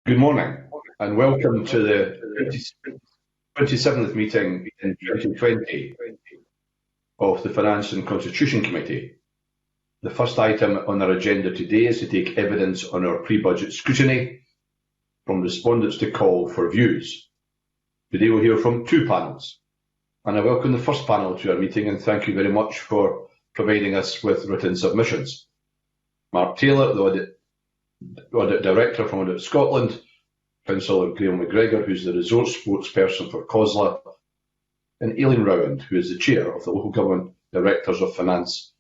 Good morning and welcome to the 27th meeting in 2020 of the Finance and Constitution Committee. The first item on our agenda today is to take evidence on our pre-budget scrutiny from respondents to call for views. Today we'll hear from two panels, and I welcome the first panel to our meeting and thank you very much for providing us with written submissions. Mark Taylor, the Audit Director from Audit Scotland, Councillor Graham McGregor, who's the resource spokesperson for COSLA, and Aileen Rowand, who is the Chair of the Local Government Directors of Finance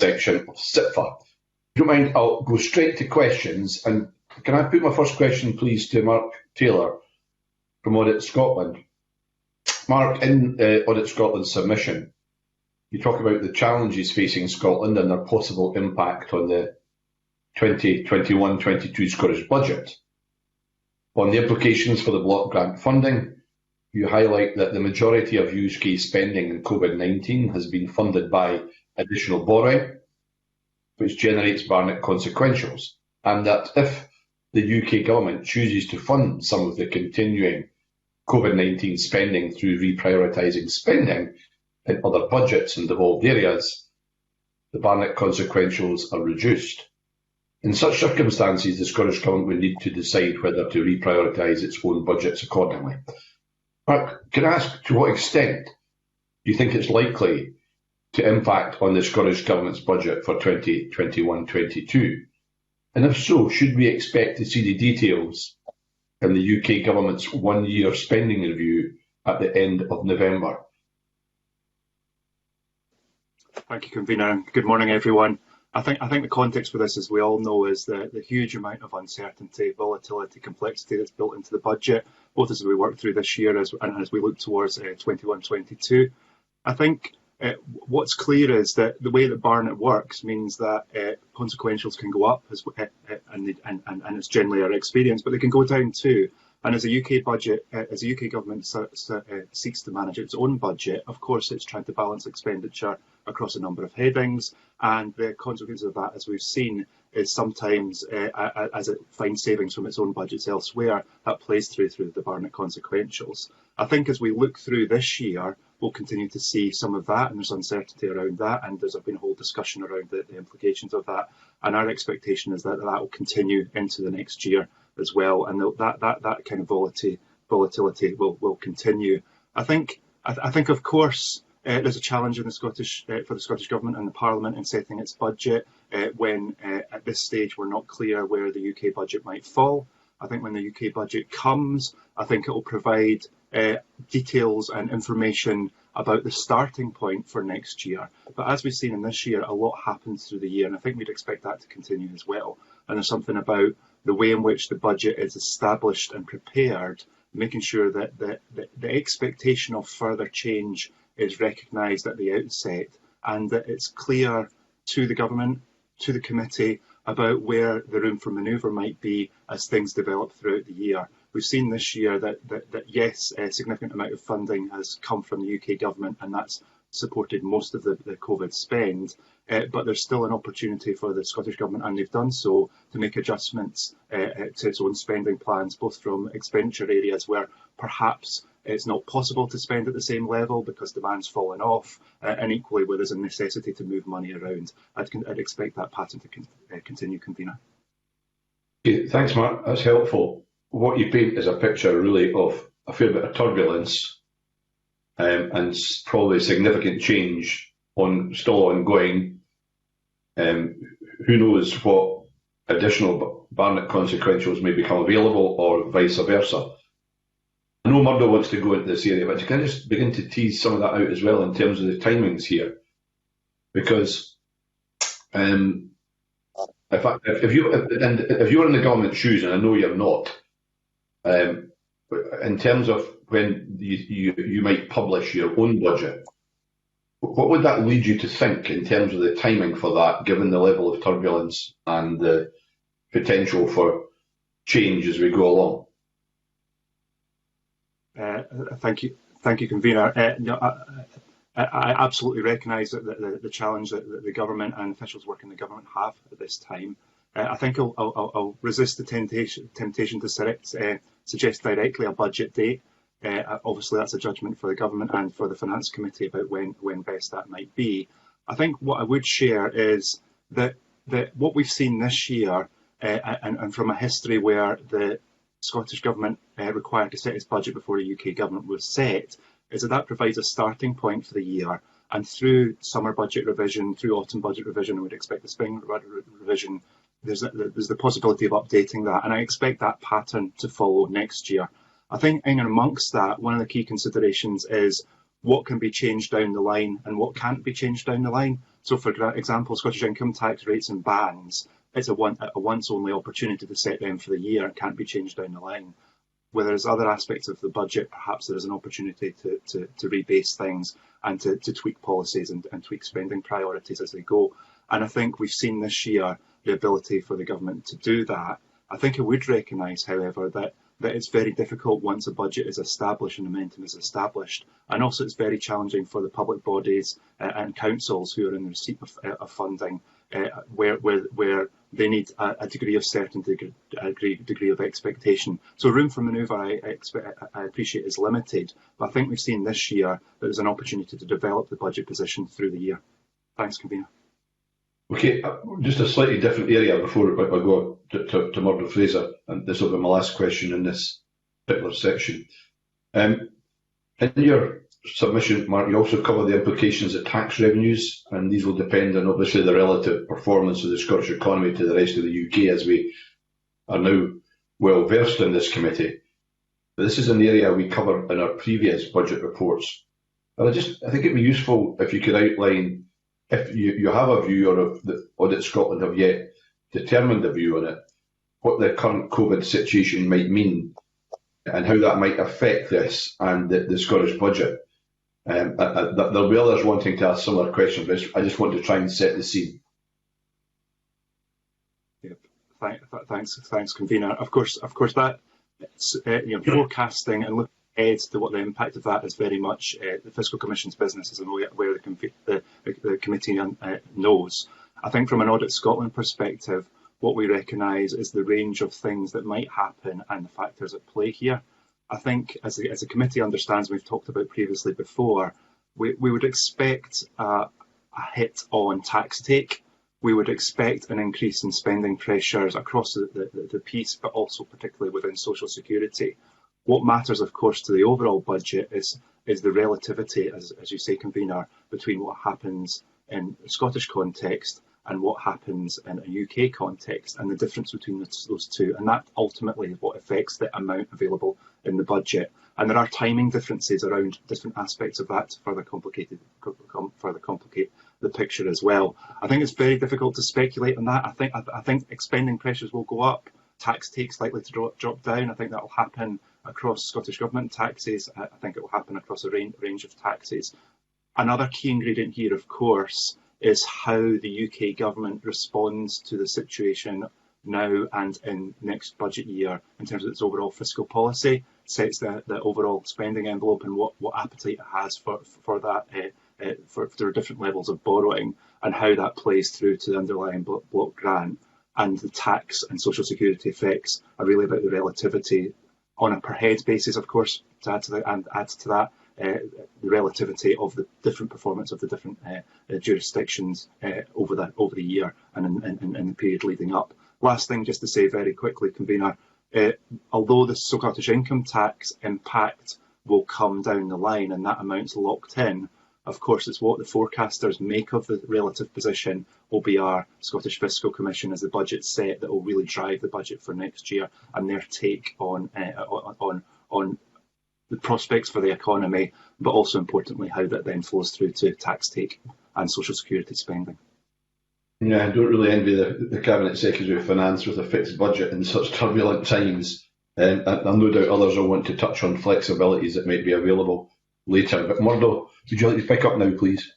section of SIPFA. If you don't mind, I'll go straight to questions, and can I put my first question please to Mark Taylor from Audit Scotland. Mark, in Audit Scotland's submission, you talk about the challenges facing Scotland and their possible impact on the 2021-22 Scottish Budget. On the implications for the block grant funding, you highlight that the majority of UK spending in COVID-19 has been funded by additional borrowing, which generates Barnett consequentials, and that if the UK government chooses to fund some of the continuing COVID-19 spending through reprioritising spending in other budgets and devolved areas, the Barnett consequentials are reduced. In such circumstances, the Scottish Government would need to decide whether to reprioritise its own budgets accordingly. Mark, can I ask, to what extent do you think it's likely to impact on the Scottish Government's budget for 2021-22? And if so, should we expect to see the details in the UK Government's one-year spending review at the end of November? Thank you, Convener. Good morning, everyone. I think the context for this, as we all know, is the huge amount of uncertainty, volatility, complexity that's built into the budget, both as we work through this year and as we look towards 21-22. I think what's clear is that the way that Barnett works means that consequentials can go up, and it's generally our experience, but they can go down too. And as a UK budget, as the UK government seeks to manage its own budget, of course it's trying to balance expenditure across a number of headings, and the consequence of that, as we've seen, is sometimes as it finds savings from its own budgets elsewhere, that plays through the Barnett consequentials. I think as we look through this year, we'll continue to see some of that, and there's uncertainty around that, and there's been a whole discussion around the implications of that, and our expectation is that that will continue into the next year as well, and that kind of volatility will continue. I think of course there's a challenge in the Scottish for the Scottish Government and the Parliament in setting its budget when at this stage we're not clear where the UK budget might fall. I think when the UK budget comes, I think it will provide details and information about the starting point for next year. But as we've seen in this year, a lot happens through the year, and I think we'd expect that to continue as well. And there's something about the way in which the budget is established and prepared, making sure that the expectation of further change is recognised at the outset, and that it's clear to the government, to the committee, about where the room for manoeuvre might be as things develop throughout the year. We've seen this year that yes, a significant amount of funding has come from the UK government, and that's supported most of the COVID spend, but there's still an opportunity for the Scottish Government, and they've done so, to make adjustments to its own spending plans, both from expenditure areas where perhaps it's not possible to spend at the same level because demand's fallen off, and equally where there's a necessity to move money around. I'd expect that pattern to continue, Convener. Okay, thanks, Mark. That's helpful. What you paint is a picture really of a fair bit of turbulence and probably significant change still ongoing. Who knows what additional Barnett consequentials may become available, or vice versa. I know Murdo wants to go into this area, but can I just begin to tease some of that out as well in terms of the timings here? Because if you're in the government shoes, and I know you're not, in terms of when you might publish your own budget, what would that lead you to think in terms of the timing for that, given the level of turbulence and the potential for change as we go along? Thank you, Convener. I absolutely recognise that the challenge that the government and officials working in the government have at this time. I think I'll resist the temptation to suggest directly a budget date. Obviously, that's a judgment for the government and for the Finance Committee about when best that might be. I think what I would share is that what we've seen this year, and from a history where the Scottish Government required to set its budget before the UK Government was set, is that provides a starting point for the year. And through summer budget revision, through autumn budget revision, and we'd expect the spring revision, there's the possibility of updating that. And I expect that pattern to follow next year. I think in and amongst that, one of the key considerations is what can be changed down the line and what can't be changed down the line. So, for example, Scottish income tax rates and bands, it's a once-only opportunity to set them for the year and can't be changed down the line. Where there's other aspects of the budget, perhaps there is an opportunity to rebase things and to tweak policies and tweak spending priorities as they go. And I think we've seen this year the ability for the government to do that. I think I would recognise, however, that it's very difficult once a budget is established and momentum is established. And also it's very challenging for the public bodies and councils who are in the receipt of funding, where they need a degree of certainty, a degree of expectation. So room for manoeuvre, I appreciate, is limited. But I think we've seen this year that there's an opportunity to develop the budget position through the year. Thanks, Convener. Okay, just a slightly different area before I go to Murdo Fraser, and this will be my last question in this particular section. In your submission, Mark, you also cover the implications of tax revenues, and these will depend on obviously the relative performance of the Scottish economy to the rest of the UK, as we are now well versed in this committee. But this is an area we covered in our previous budget reports. And I think it'd be useful if you could outline, if you have a view, or if the Audit Scotland have yet determined a view on it, what the current COVID situation might mean and how that might affect this and the Scottish budget. There'll be others wanting to ask similar questions, but I just want to try and set the scene. Yeah, thanks, Convener. Of course, that forecasting and looking ahead to what the impact of that is very much the Fiscal Commission's business, as I'm aware the committee knows. I think from an Audit Scotland perspective, what we recognise is the range of things that might happen and the factors at play here. I think, as the committee understands, we've talked about previously before, we would expect a hit on tax take. We would expect an increase in spending pressures across the piece, but also particularly within social security. What matters, of course, to the overall budget is the relativity, as you say, Convener, between what happens in the Scottish context and what happens in a UK context, and the difference between those two. And that ultimately is what affects the amount available in the budget. And there are timing differences around different aspects of that to further complicate the picture as well. I think it's very difficult to speculate on that. I think expending pressures will go up, tax take's likely to drop down. I think that will happen across Scottish Government taxes. I think it will happen across a range of taxes. Another key ingredient here, of course, is how the UK Government responds to the situation now and in next budget year in terms of its overall fiscal policy, sets the overall spending envelope and what appetite it has for the different levels of borrowing, and how that plays through to the underlying block grant. And the tax and social security effects are really about the relativity on a per head basis, of course, to add to that, the relativity of the different performance of the different jurisdictions over the year and in the period leading up. Last thing, just to say very quickly, Convener, although the Scottish income tax impact will come down the line and that amount's locked in, of course, it's what the forecasters make of the relative position, OBR, Scottish Fiscal Commission, as the budget's set, that will really drive the budget for next year and their take on the prospects for the economy, but also importantly how that then flows through to tax take and social security spending. Yeah, I don't really envy the Cabinet Secretary of Finance with a fixed budget in such turbulent times. And no doubt others will want to touch on flexibilities that might be available later. But Murdo, would you like to pick up now, please?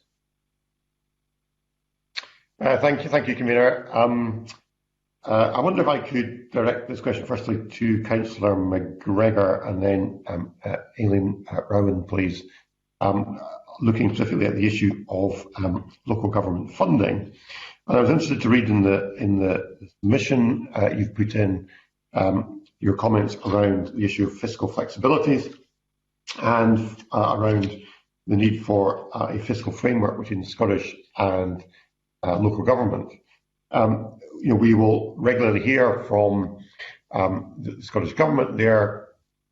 Thank you, Convener. I wonder if I could direct this question firstly to Councillor McGregor and then Aileen Rowan, please. Looking specifically at the issue of local government funding, And I was interested to read in the submission you've put in your comments around the issue of fiscal flexibilities and around the need for a fiscal framework between Scottish and local government. We will regularly hear from the Scottish Government their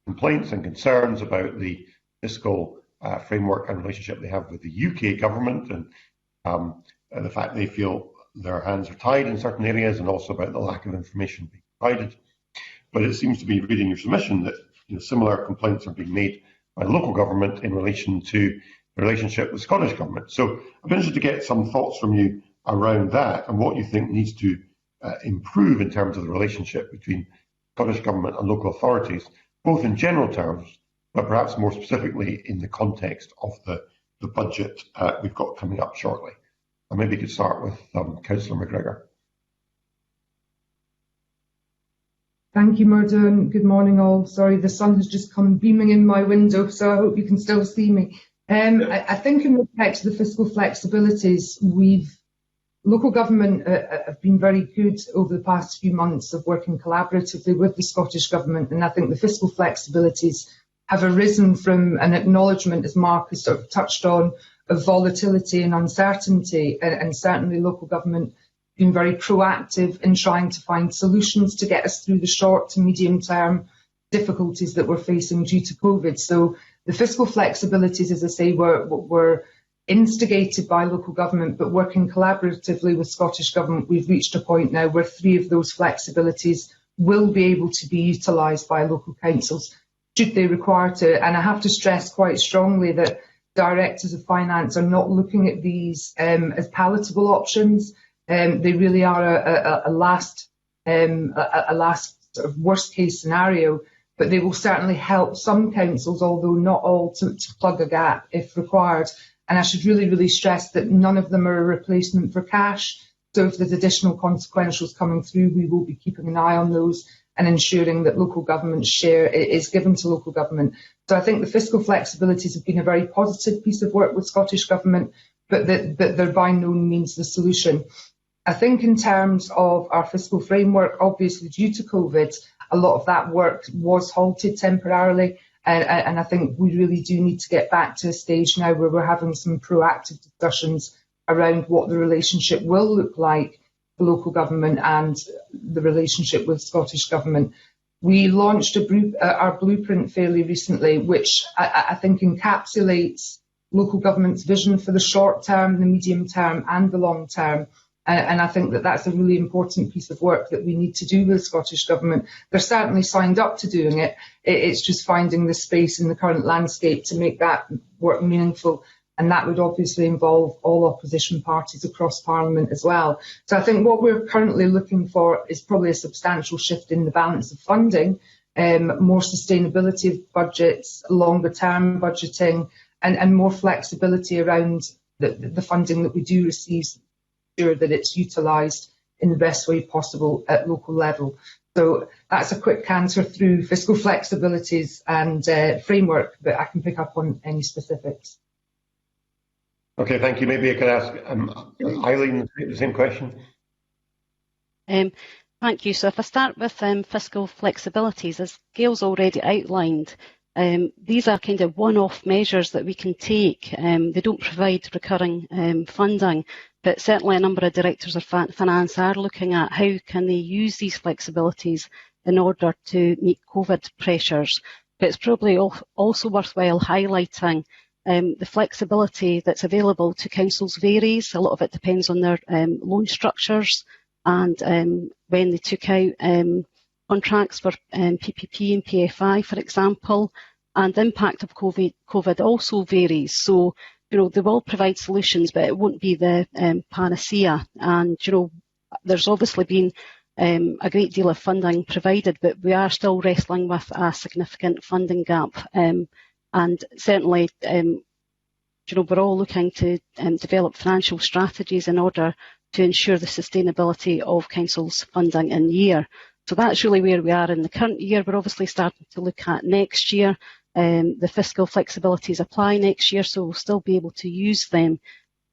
complaints and concerns about the fiscal framework and relationship they have with the UK Government, and the fact they feel their hands are tied in certain areas, and also about the lack of information being provided. But it seems to be, reading your submission, that similar complaints are being made by local government in relation to the relationship with Scottish Government. So I'm interested to get some thoughts from you around that and what you think needs to improve in terms of the relationship between Scottish Government and local authorities, both in general terms, but perhaps more specifically in the context of the budget we've got coming up shortly. And maybe you could start with Councillor McGregor. Thank you, Murdo, and good morning all. Sorry, the sun has just come beaming in my window, so I hope you can still see me. I think in respect to the fiscal flexibilities, local government have been very good over the past few months of working collaboratively with the Scottish Government, and I think the fiscal flexibilities have arisen from an acknowledgement, as Mark has sort of touched on, of volatility and uncertainty, and certainly local government been very proactive in trying to find solutions to get us through the short to medium term difficulties that we're facing due to COVID. So the fiscal flexibilities, as I say, were instigated by local government, but working collaboratively with Scottish Government, we've reached a point now where 3 of those flexibilities will be able to be utilised by local councils should they require to. And I have to stress quite strongly that directors of finance are not looking at these as palatable options. They really are a last sort of worst case scenario, but they will certainly help some councils, although not all, to plug a gap if required. And I should really stress that none of them are a replacement for cash. So if there's additional consequentials coming through, we will be keeping an eye on those and ensuring that local government share is given to local government. So I think the fiscal flexibilities have been a very positive piece of work with Scottish Government, but they're by no means the solution. I think in terms of our fiscal framework, obviously due to COVID, a lot of that work was halted temporarily. And I think we really do need to get back to a stage now where we're having some proactive discussions around what the relationship will look like for local government and the relationship with Scottish Government. We launched our blueprint fairly recently, which I think encapsulates local government's vision for the short term, the medium term and the long term. And I think that that's a really important piece of work that we need to do with Scottish Government. They're certainly signed up to doing it. It's just finding the space in the current landscape to make that work meaningful. And that would obviously involve all opposition parties across Parliament as well. So I think what we're currently looking for is probably a substantial shift in the balance of funding, more sustainability of budgets, longer term budgeting, and more flexibility around the funding that we do receive, sure that it's utilised in the best way possible at local level. So that's a quick canter through fiscal flexibilities and framework, but I can pick up on any specifics. Okay, thank you. Maybe I could ask Eileen the same question. Thank you. So if I start with fiscal flexibilities, as Gail's already outlined, these are kind of one-off measures that we can take. They don't provide recurring funding, but certainly a number of directors of finance are looking at how can they use these flexibilities in order to meet COVID pressures. But it's probably also worthwhile highlighting the flexibility that's available to councils varies. A lot of it depends on their loan structures and when they took out contracts for PPP and PFI, for example, and the impact of COVID also varies. So, they will provide solutions, but it won't be the panacea. And, there's obviously been a great deal of funding provided, but we are still wrestling with a significant funding gap. And certainly, we're all looking to develop financial strategies in order to ensure the sustainability of councils' funding in year. So that's really where we are in the current year. We're obviously starting to look at next year. The fiscal flexibilities apply next year, so we'll still be able to use them.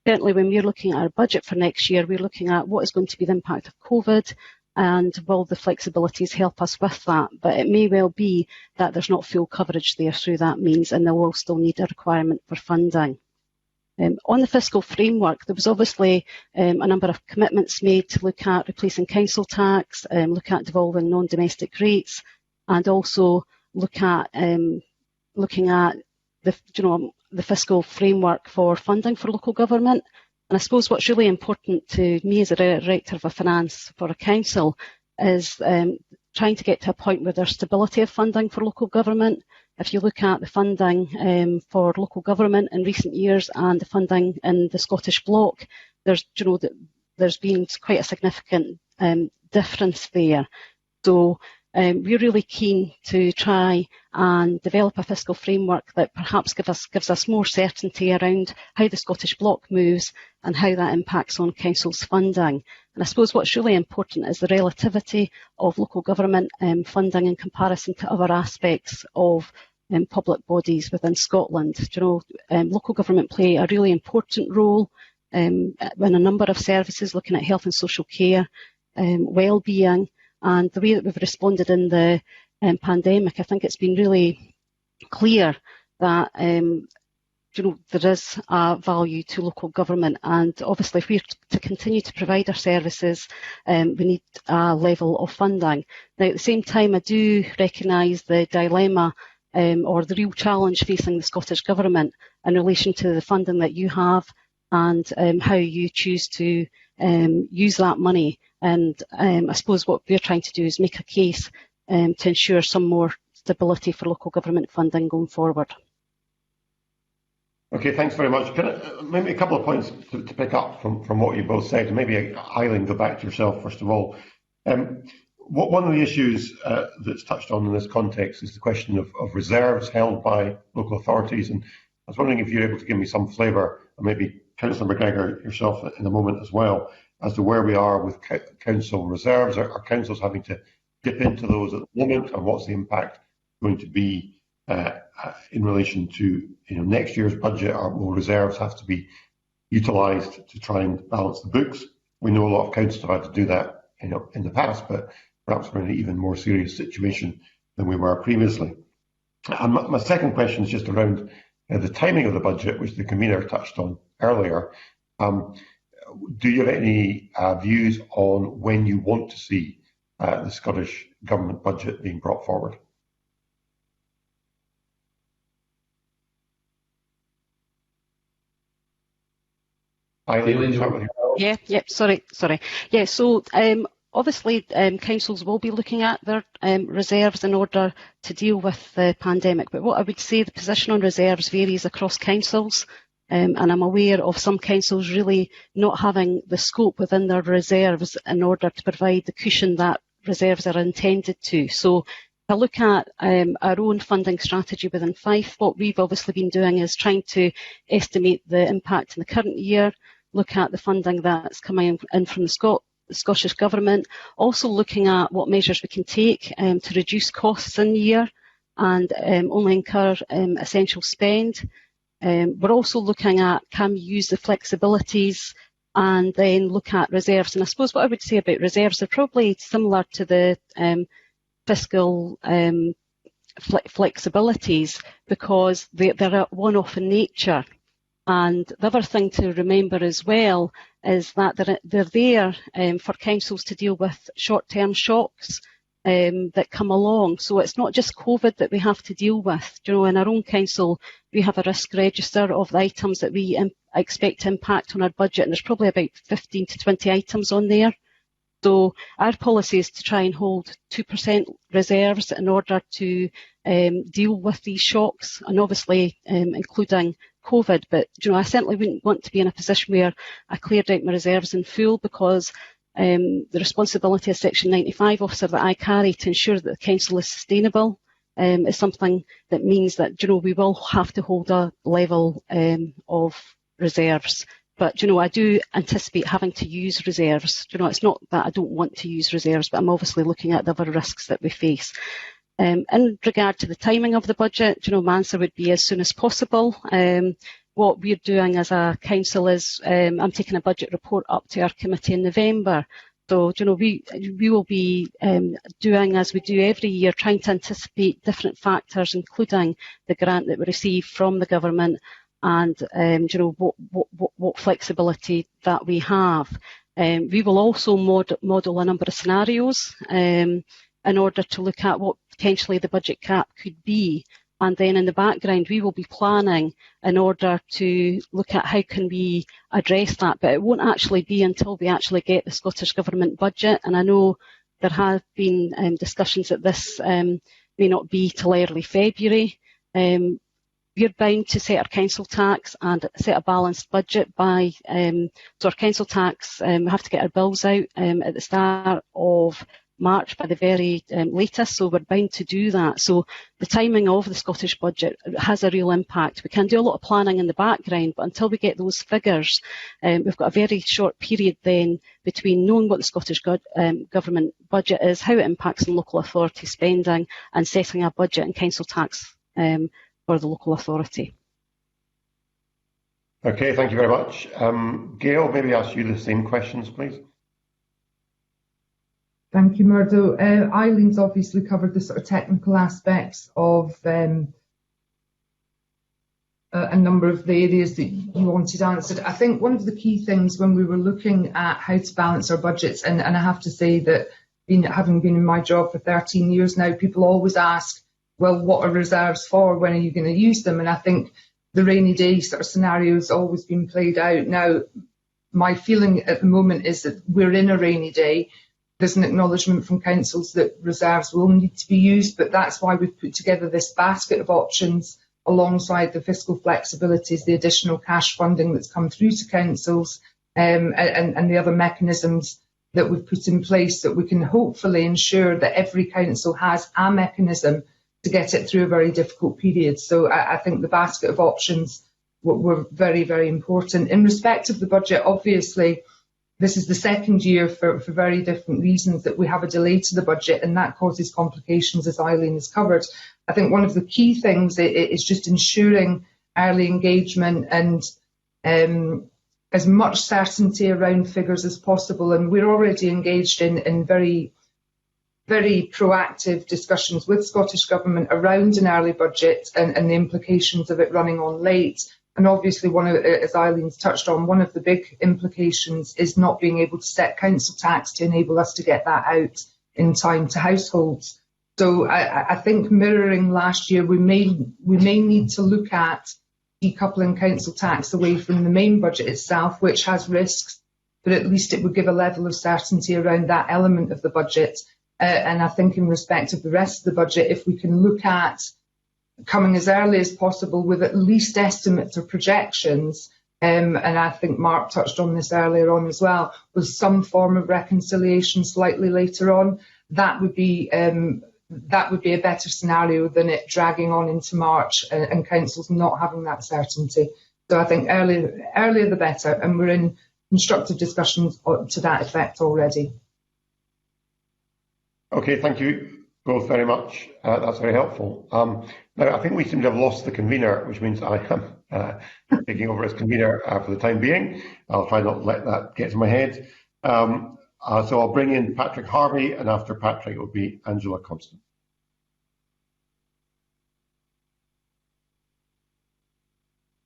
certainly when we're looking at our budget for next year, we're looking at what is going to be the impact of COVID, and will the flexibilities help us with that? But it may well be that there's not full coverage there through that means, and they will still need a requirement for funding. On the fiscal framework, there was obviously a number of commitments made to look at replacing council tax, look at devolving non-domestic rates, and also look at looking at the fiscal framework for funding for local government. And I suppose what's really important to me as a director of finance for a council is trying to get to a point where there's stability of funding for local government. If you look at the funding for local government in recent years and the funding in the Scottish bloc, there's been quite a significant difference there. So we're really keen to try and develop a fiscal framework that perhaps gives us more certainty around how the Scottish bloc moves and how that impacts on council's funding. And I suppose what's really important is the relativity of local government funding in comparison to other aspects of public bodies within Scotland. Local government play a really important role in a number of services, looking at health and social care, well-being, and the way that we've responded in the pandemic. I think it's been really clear that there is a value to local government, and obviously if we're to continue to provide our services, we need a level of funding. Now, at the same time, I do recognise the dilemma or the real challenge facing the Scottish Government in relation to the funding that you have and how you choose to use that money. And I suppose what we're trying to do is make a case to ensure some more stability for local government funding going forward. Okay, thanks very much. Maybe a couple of points to pick up from what you both said, and maybe Eileen, go back to yourself first of all. One of the issues that's touched on in this context is the question of reserves held by local authorities, and I was wondering if you're able to give me some flavour, and maybe Councillor McGregor yourself in a moment as well, as to where we are with council reserves. Are councils having to dip into those at the moment, and what's the impact going to be in relation to next year's budget? Or will reserves have to be utilised to try and balance the books? We know a lot of councils have had to do that in the past, but perhaps we're in an even more serious situation than we were previously. And my second question is just around the timing of the budget, which the convener touched on earlier. Do you have any views on when you want to see the Scottish Government budget being brought forward? Eileen, sorry. Yeah, so obviously councils will be looking at their reserves in order to deal with the pandemic. But what I would say, the position on reserves varies across councils. And I'm aware of some councils really not having the scope within their reserves in order to provide the cushion that reserves are intended to. So if I look at our own funding strategy within Fife, what we've obviously been doing is trying to estimate the impact in the current year, look at the funding that's coming in from the Scottish Government, also looking at what measures we can take to reduce costs in the year and only incur essential spend. We're also looking at, can we use the flexibilities, and then look at reserves. And I suppose what I would say about reserves, they're probably similar to the fiscal flexibilities, because they're one-off in nature. And the other thing to remember as well is that they're there for councils to deal with short-term shocks that come along. So it's not just COVID that we have to deal with. In our own council, we have a risk register of the items that we expect to impact on our budget, and there's probably about 15 to 20 items on there. So our policy is to try and hold 2% reserves in order to deal with these shocks, and obviously including COVID. But I certainly wouldn't want to be in a position where I cleared out my reserves in full, because the responsibility as Section 95 officer that I carry to ensure that the council is sustainable is something that means that we will have to hold a level of reserves. But I do anticipate having to use reserves. It's not that I don't want to use reserves, but I'm obviously looking at the other risks that we face. In regard to the timing of the budget, my answer would be as soon as possible. what we're doing as a council is I'm taking a budget report up to our committee in November. So, we will be doing, as we do every year, trying to anticipate different factors, including the grant that we receive from the government and, what flexibility that we have. We will also model a number of scenarios in order to look at what potentially the budget cap could be. And then in the background, we will be planning in order to look at how can we address that. But it won't actually be until we actually get the Scottish Government budget. And I know there have been discussions that this may not be till early February. We're bound to set our council tax and set a balanced budget by, so our council tax, we have to get our bills out at the start of March by the very latest, so we're bound to do that. So the timing of the Scottish budget has a real impact. We can do a lot of planning in the background, but until we get those figures, we've got a very short period then between knowing what the Scottish Government budget is, how it impacts on local authority spending, and setting a budget and council tax for the local authority. Okay, thank you very much. Gail, maybe ask you the same questions, please. Thank you, Murdo. Eileen's obviously covered the sort of technical aspects of a number of the areas that you wanted answered. I think one of the key things when we were looking at how to balance our budgets, and I have to say that having been in my job for 13 years now, people always ask, well, what are reserves for? When are you going to use them? And I think the rainy day sort of scenario has always been played out. Now, my feeling at the moment is that we're in a rainy day. There's an acknowledgement from councils that reserves will need to be used, but that's why we've put together this basket of options alongside the fiscal flexibilities, the additional cash funding that's come through to councils, and the other mechanisms that we've put in place, that we can hopefully ensure that every council has a mechanism to get it through a very difficult period. So I think the basket of options were very, very important. In respect of the budget, obviously, this is the second year for very different reasons that we have a delay to the budget, and that causes complications, as Eileen has covered. I think one of the key things is just ensuring early engagement and as much certainty around figures as possible. And we're already engaged in very, very proactive discussions with Scottish Government around an early budget and the implications of it running on late. And obviously, as Eileen's touched on, one of the big implications is not being able to set council tax to enable us to get that out in time to households. So I think mirroring last year, we may need to look at decoupling council tax away from the main budget itself, which has risks, but at least it would give a level of certainty around that element of the budget. And I think in respect of the rest of the budget, if we can look at coming as early as possible with at least estimates or projections, and I think Mark touched on this earlier on as well, with some form of reconciliation slightly later on, that would be a better scenario than it dragging on into March and councils not having that certainty. So I think earlier the better, and we're in constructive discussions to that effect already. Okay, thank you both very much. That's very helpful. Now, I think we seem to have lost the convener, which means I am taking over as convener for the time being. I'll try not to let that get to my head. So I'll bring in Patrick Harvey, and after Patrick it will be Angela Constant.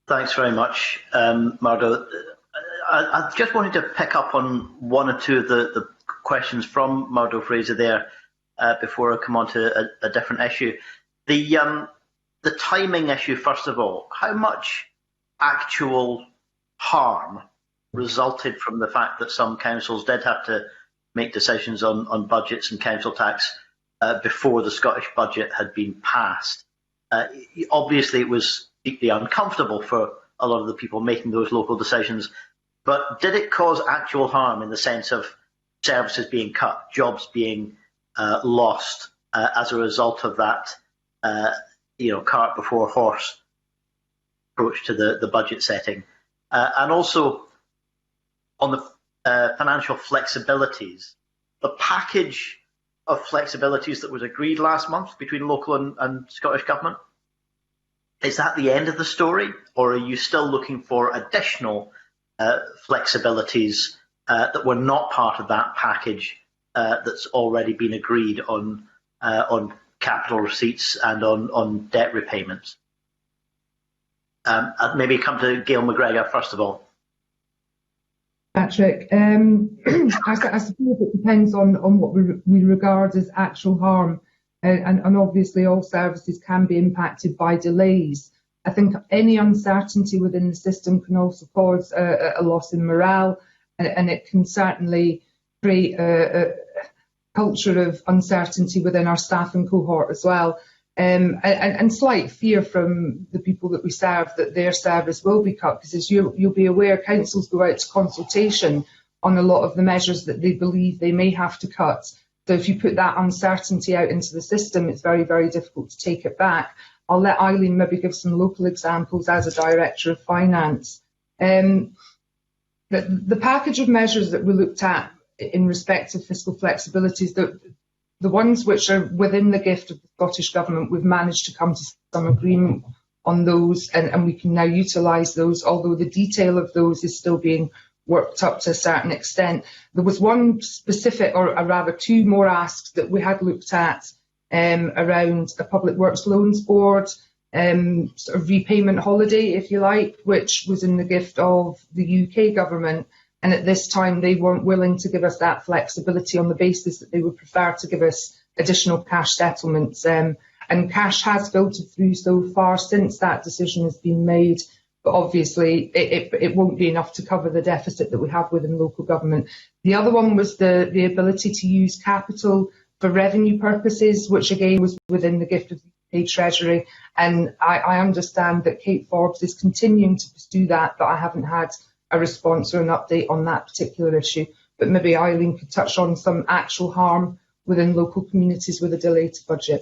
Thanks very much, Murdo. I just wanted to pick up on one or two of the questions from Murdo Fraser there before I come on to a different issue. The timing issue, first of all, how much actual harm resulted from the fact that some councils did have to make decisions on budgets and council tax before the Scottish budget had been passed? Obviously, it was deeply uncomfortable for a lot of the people making those local decisions, but did it cause actual harm in the sense of services being cut, jobs being lost as a result of that cart before horse approach to the budget setting? And also on the financial flexibilities, the package of flexibilities that was agreed last month between local and Scottish Government, is that the end of the story, or are you still looking for additional flexibilities that were not part of that package that's already been agreed on capital receipts and on debt repayments? I'd maybe come to Gail McGregor first of all. Patrick, I suppose it depends on what we regard as actual harm, and obviously all services can be impacted by delays. I think any uncertainty within the system can also cause a loss in morale, and it can certainly create a culture of uncertainty within our staffing cohort as well, and slight fear from the people that we serve that their service will be cut, because as you'll be aware, councils go out to consultation on a lot of the measures that they believe they may have to cut. So if you put that uncertainty out into the system, it's very, very difficult to take it back. I'll let Eileen maybe give some local examples as a Director of Finance. The package of measures that we looked at in respect of fiscal flexibilities, the ones which are within the gift of the Scottish Government, we've managed to come to some agreement on those, and we can now utilise those, although the detail of those is still being worked up to a certain extent. There was one specific, or rather two more asks that we had looked at around a Public Works Loans Board, sort of repayment holiday, if you like, which was in the gift of the UK Government. And at this time, they weren't willing to give us that flexibility on the basis that they would prefer to give us additional cash settlements. And cash has filtered through so far since that decision has been made. But obviously, it won't be enough to cover the deficit that we have within local government. The other one was the ability to use capital for revenue purposes, which again was within the gift of the UK Treasury. And I understand that Kate Forbes is continuing to pursue that, but I haven't had a response or an update on that particular issue. But maybe Eileen could touch on some actual harm within local communities with a delay to budget.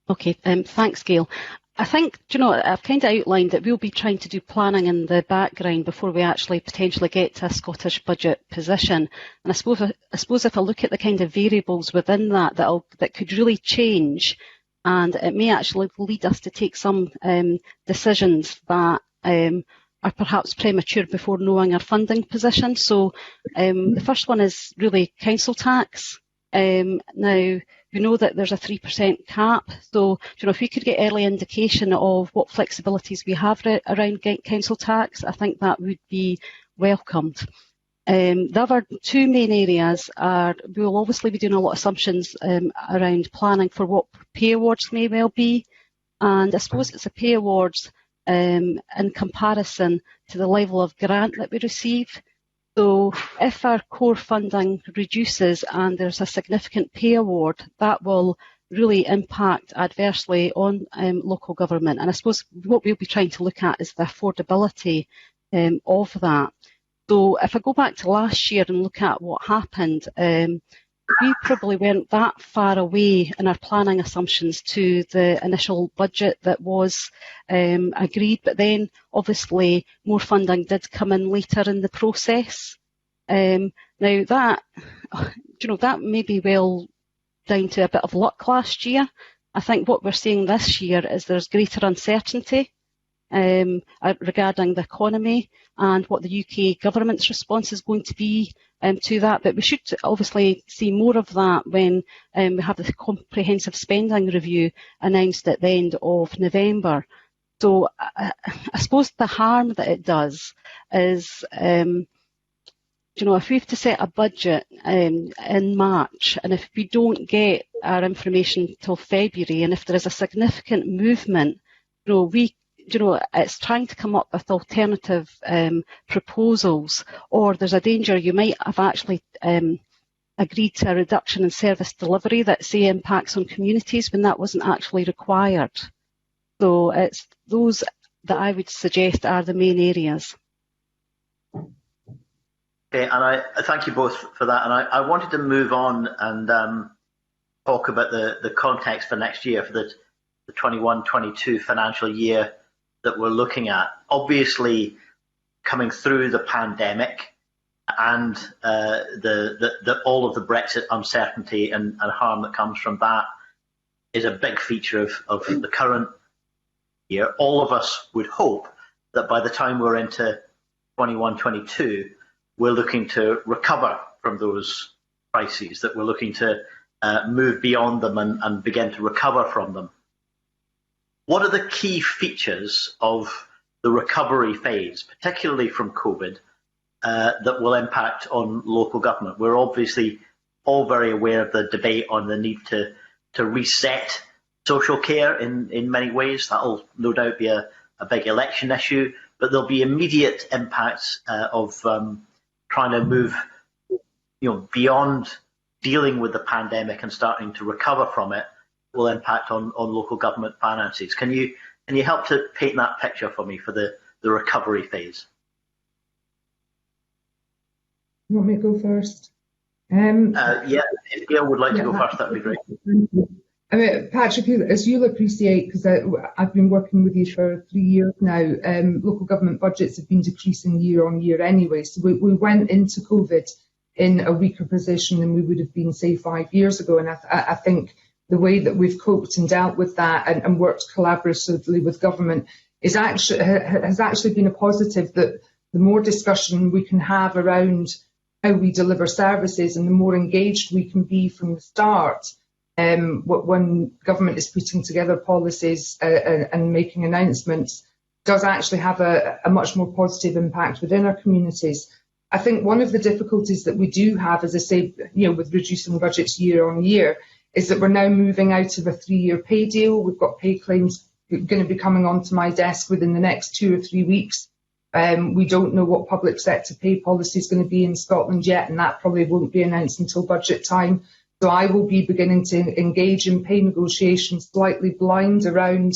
Okay, thanks, Gail. I think, I've kind of outlined that we'll be trying to do planning in the background before we actually potentially get to a Scottish budget position. And I suppose if I look at the kind of variables within that could really change, and it may actually lead us to take some decisions that are perhaps premature before knowing our funding position. So the first one is really council tax. Now, we know that there's a 3% cap, so if we could get early indication of what flexibilities we have around council tax, I think that would be welcomed. The other two main areas are, we will obviously be doing a lot of assumptions around planning for what pay awards may well be, and I suppose it's a pay awards in comparison to the level of grant that we receive. So if our core funding reduces and there's a significant pay award, that will really impact adversely on local government. And I suppose what we'll be trying to look at is the affordability of that. So if I go back to last year and look at what happened, we probably weren't that far away in our planning assumptions to the initial budget that was agreed, but then obviously more funding did come in later in the process. Now that may be well down to a bit of luck last year. I think what we're seeing this year is there's greater uncertainty regarding the economy and what the UK government's response is going to be to that. But we should obviously see more of that when we have the comprehensive spending review announced at the end of November. So I suppose the harm that it does is, if we have to set a budget in March, and if we don't get our information till February, and if there is a significant movement, it's trying to come up with alternative proposals, or there's a danger you might have actually agreed to a reduction in service delivery that, say, impacts on communities when that wasn't actually required. So it's those that I would suggest are the main areas. Okay, and I thank you both for that. And I wanted to move on and talk about the context for next year, for the 21-22 financial year that we're looking at. Obviously, coming through the pandemic and all of the Brexit uncertainty and harm that comes from that, is a big feature of the current year. All of us would hope that by the time we're into 21-22, we're looking to recover from those crises, that we're looking to move beyond them and begin to recover from them. What are the key features of the recovery phase, particularly from COVID, that will impact on local government? We're obviously all very aware of the debate on the need to reset social care in many ways. That'll no doubt be a big election issue, but there'll be immediate impacts of trying to move beyond dealing with the pandemic and starting to recover from it. Will impact on local government finances. Can you help to paint that picture for me for the recovery phase? You want me to go first? Yeah, if Gail would like to go first, that'd be great. I mean, Patrick, as you'll appreciate, because I've been working with you for 3 years now, local government budgets have been decreasing year on year anyway. So we went into COVID in a weaker position than we would have been, say, 5 years ago. And I think the way that we've coped and dealt with that and worked collaboratively with government has actually been a positive, that the more discussion we can have around how we deliver services and the more engaged we can be from the start, when government is putting together policies and making announcements, does actually have a much more positive impact within our communities. I think one of the difficulties that we do have, as I say, with reducing budgets year on year, is that we're now moving out of a 3-year pay deal. We've got pay claims going to be coming onto my desk within the next 2 or 3 weeks. We don't know what public sector pay policy is going to be in Scotland yet, and that probably won't be announced until budget time. So I will be beginning to engage in pay negotiations slightly blind around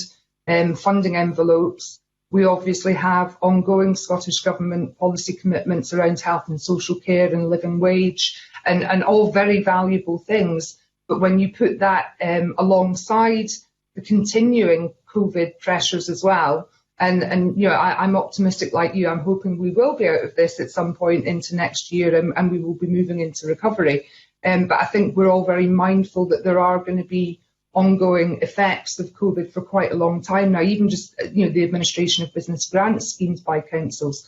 funding envelopes. We obviously have ongoing Scottish Government policy commitments around health and social care and living wage, and all very valuable things. But when you put that alongside the continuing COVID pressures as well, and I'm optimistic like you. I'm hoping we will be out of this at some point into next year, and we will be moving into recovery. But I think we're all very mindful that there are going to be ongoing effects of COVID for quite a long time now, even just the administration of business grant schemes by councils.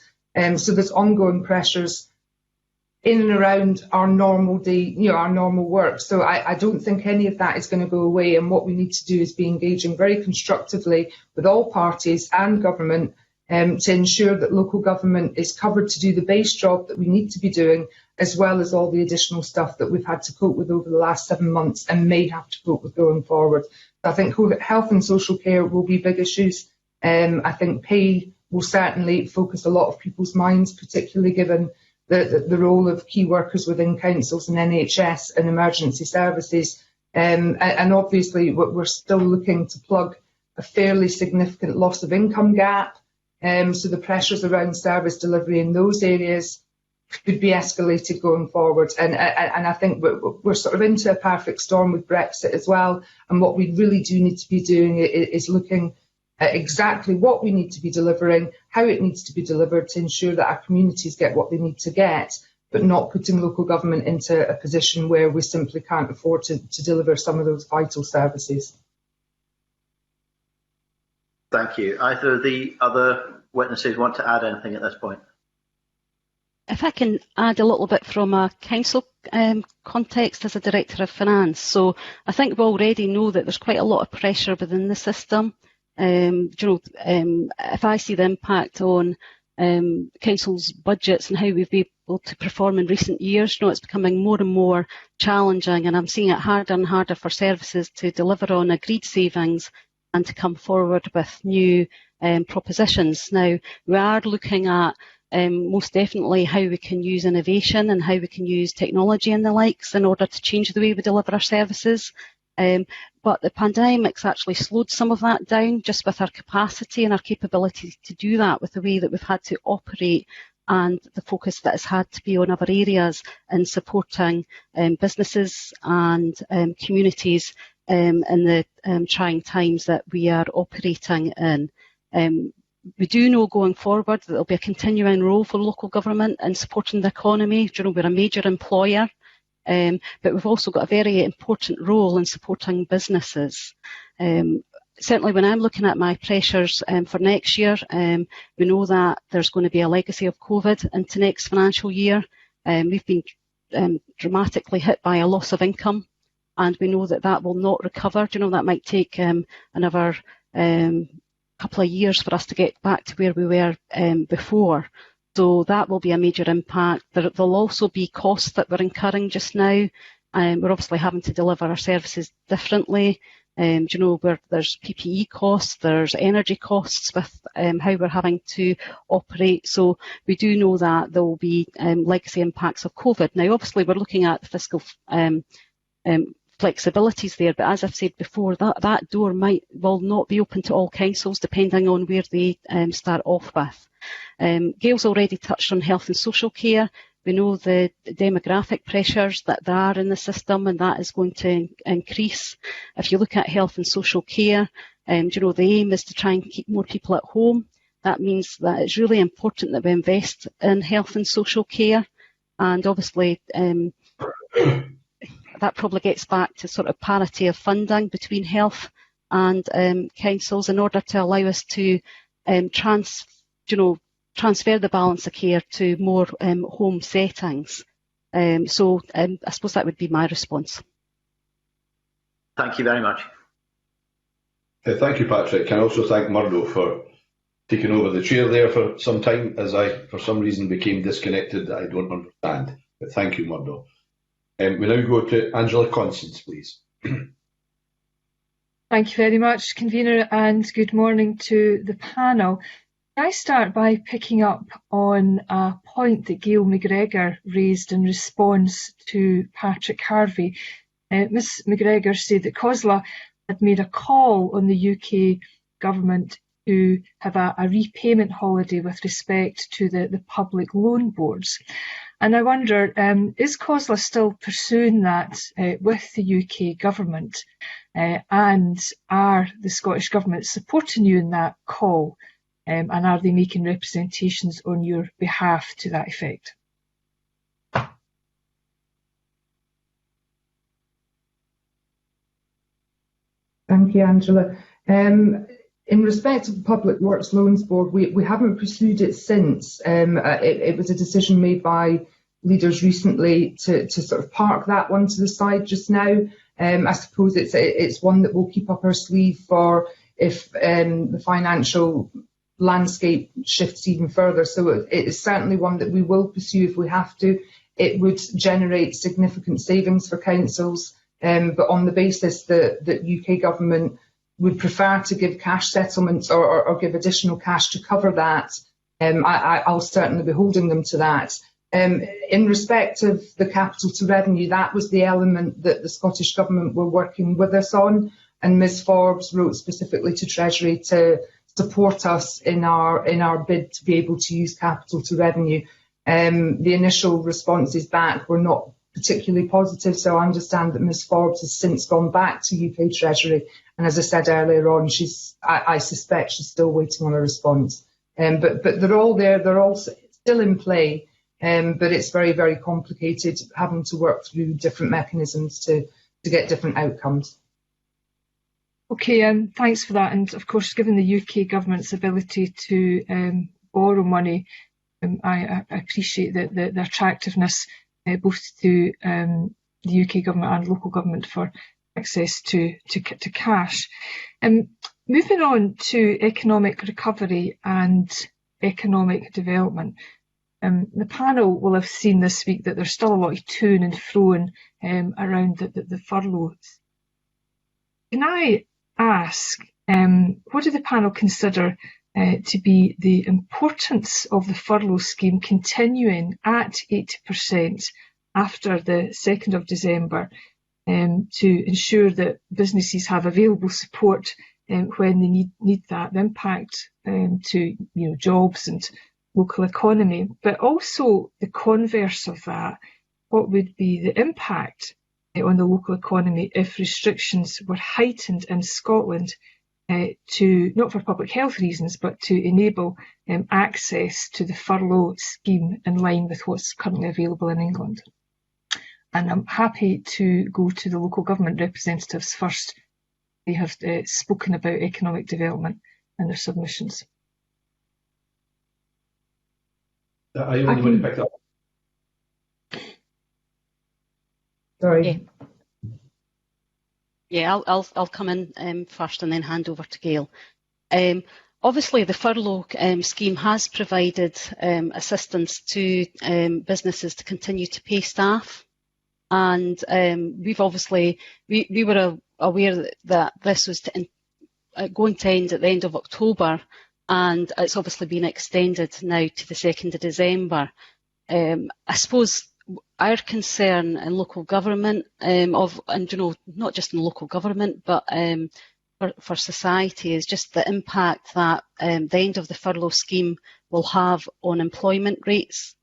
So there's ongoing pressures in and around our normal day, our normal work. So I don't think any of that is going to go away. And what we need to do is be engaging very constructively with all parties and government to ensure that local government is covered to do the base job that we need to be doing, as well as all the additional stuff that we've had to cope with over the last 7 months and may have to cope with going forward. I think health and social care will be big issues. I think pay will certainly focus a lot of people's minds, particularly given the role of key workers within councils and NHS and emergency services. And obviously we're still looking to plug a fairly significant loss of income gap. So the pressures around service delivery in those areas could be escalated going forward. And I think we're sort of into a perfect storm with Brexit as well. And what we really do need to be doing is looking at exactly what we need to be delivering, how it needs to be delivered to ensure that our communities get what they need to get, but not putting local government into a position where we simply can't afford to deliver some of those vital services. Thank you. Either of the other witnesses want to add anything at this point? If I can add a little bit from a council context as a Director of Finance. So I think we already know that there's quite a lot of pressure within the system. If I see the impact on councils' budgets and how we've been able to perform in recent years, it's becoming more and more challenging, and I'm seeing it harder and harder for services to deliver on agreed savings and to come forward with new propositions. Now, we are looking at most definitely how we can use innovation and how we can use technology and the likes in order to change the way we deliver our services. But the pandemic's actually slowed some of that down, just with our capacity and our capability to do that, with the way that we've had to operate and the focus that has had to be on other areas in supporting businesses and communities in the trying times that we are operating in. We do know going forward that there will be a continuing role for local government in supporting the economy. We're a major employer but we've also got a very important role in supporting businesses. Certainly when I'm looking at my pressures for next year, we know that there's going to be a legacy of COVID into next financial year. We've been dramatically hit by a loss of income, and we know that that will not recover. You know, that might take another couple of years for us to get back to where we were before. So that will be a major impact. There'll also be costs that we're incurring just now. We're obviously having to deliver our services differently. You know, where there's PPE costs, there's energy costs with how we're having to operate. So we do know that there will be legacy impacts of COVID. Now, obviously, we're looking at the fiscal flexibilities there, but as I've said before, that door will not be open to all councils, depending on where they start off with. Gail's already touched on health and social care. We know the demographic pressures that there are in the system, and that is going to increase. If you look at health and social care, you know, the aim is to try and keep more people at home. That means that it's really important that we invest in health and social care, and obviously that probably gets back to sort of parity of funding between health and councils in order to allow us to transfer the balance of care to more home settings. So I suppose that would be my response. Thank you very much. Thank you, Patrick. Can I also thank Murdo for taking over the chair there for some time, as I, for some reason, became disconnected. I don't understand. But thank you, Murdo. We now go to Angela Constance, please. Thank you very much, Convener, and good morning to the panel. I start by picking up on a point that Gail McGregor raised in response to Patrick Harvey. Ms McGregor said that COSLA had made a call on the UK government to have a repayment holiday with respect to the public loan boards. And I wonder, is COSLA still pursuing that with the UK government? And are the Scottish Government supporting you in that call? And are they making representations on your behalf to that effect? Thank you, Angela. In respect of the Public Works Loans Board, we haven't pursued it since. It was a decision made by leaders recently to sort of park that one to the side just now. I suppose it's one that we'll keep up our sleeve for if the financial landscape shifts even further. So it is certainly one that we will pursue if we have to. It would generate significant savings for councils, but on the basis that UK government would prefer to give cash settlements or give additional cash to cover that, I'll certainly be holding them to that. In respect of the capital to revenue, that was the element that the Scottish Government were working with us on, and Ms Forbes wrote specifically to Treasury to support us in our bid to be able to use capital to revenue. The initial responses back were not particularly positive, so I understand that Ms Forbes has since gone back to UK Treasury, and as I said earlier on, I suspect she's still waiting on a response. But they're all there, they're all still in play, but it's very, very complicated having to work through different mechanisms to get different outcomes. Okay, thanks for that. And of course, given the UK government's ability to borrow money, I appreciate the attractiveness both to the UK government and local government for access to cash. Moving on to economic recovery and economic development. The panel will have seen this week that there's still a lot of to-ing and fro-ing around the furloughs. Can I ask, what do the panel consider to be the importance of the furlough scheme continuing at 80% after the 2nd of December to ensure that businesses have available support when they need that, the impact to jobs and local economy, but also the converse of that, what would be the impact on the local economy if restrictions were heightened in Scotland to, not for public health reasons, but to enable access to the furlough scheme in line with what's currently available in England? And I'm happy to go to the local government representatives first. They have spoken about economic development in their submissions. Are you only going to pick that up? Sorry. Yeah, I'll come in first and then hand over to Gail. Obviously, the furlough scheme has provided assistance to businesses to continue to pay staff, and we've obviously we were aware that this was going to end at the end of October, and it's obviously been extended now to the 2nd of December. I suppose our concern in local government, and not just in local government, but for society, is just the impact that the end of the furlough scheme will have on employment rates,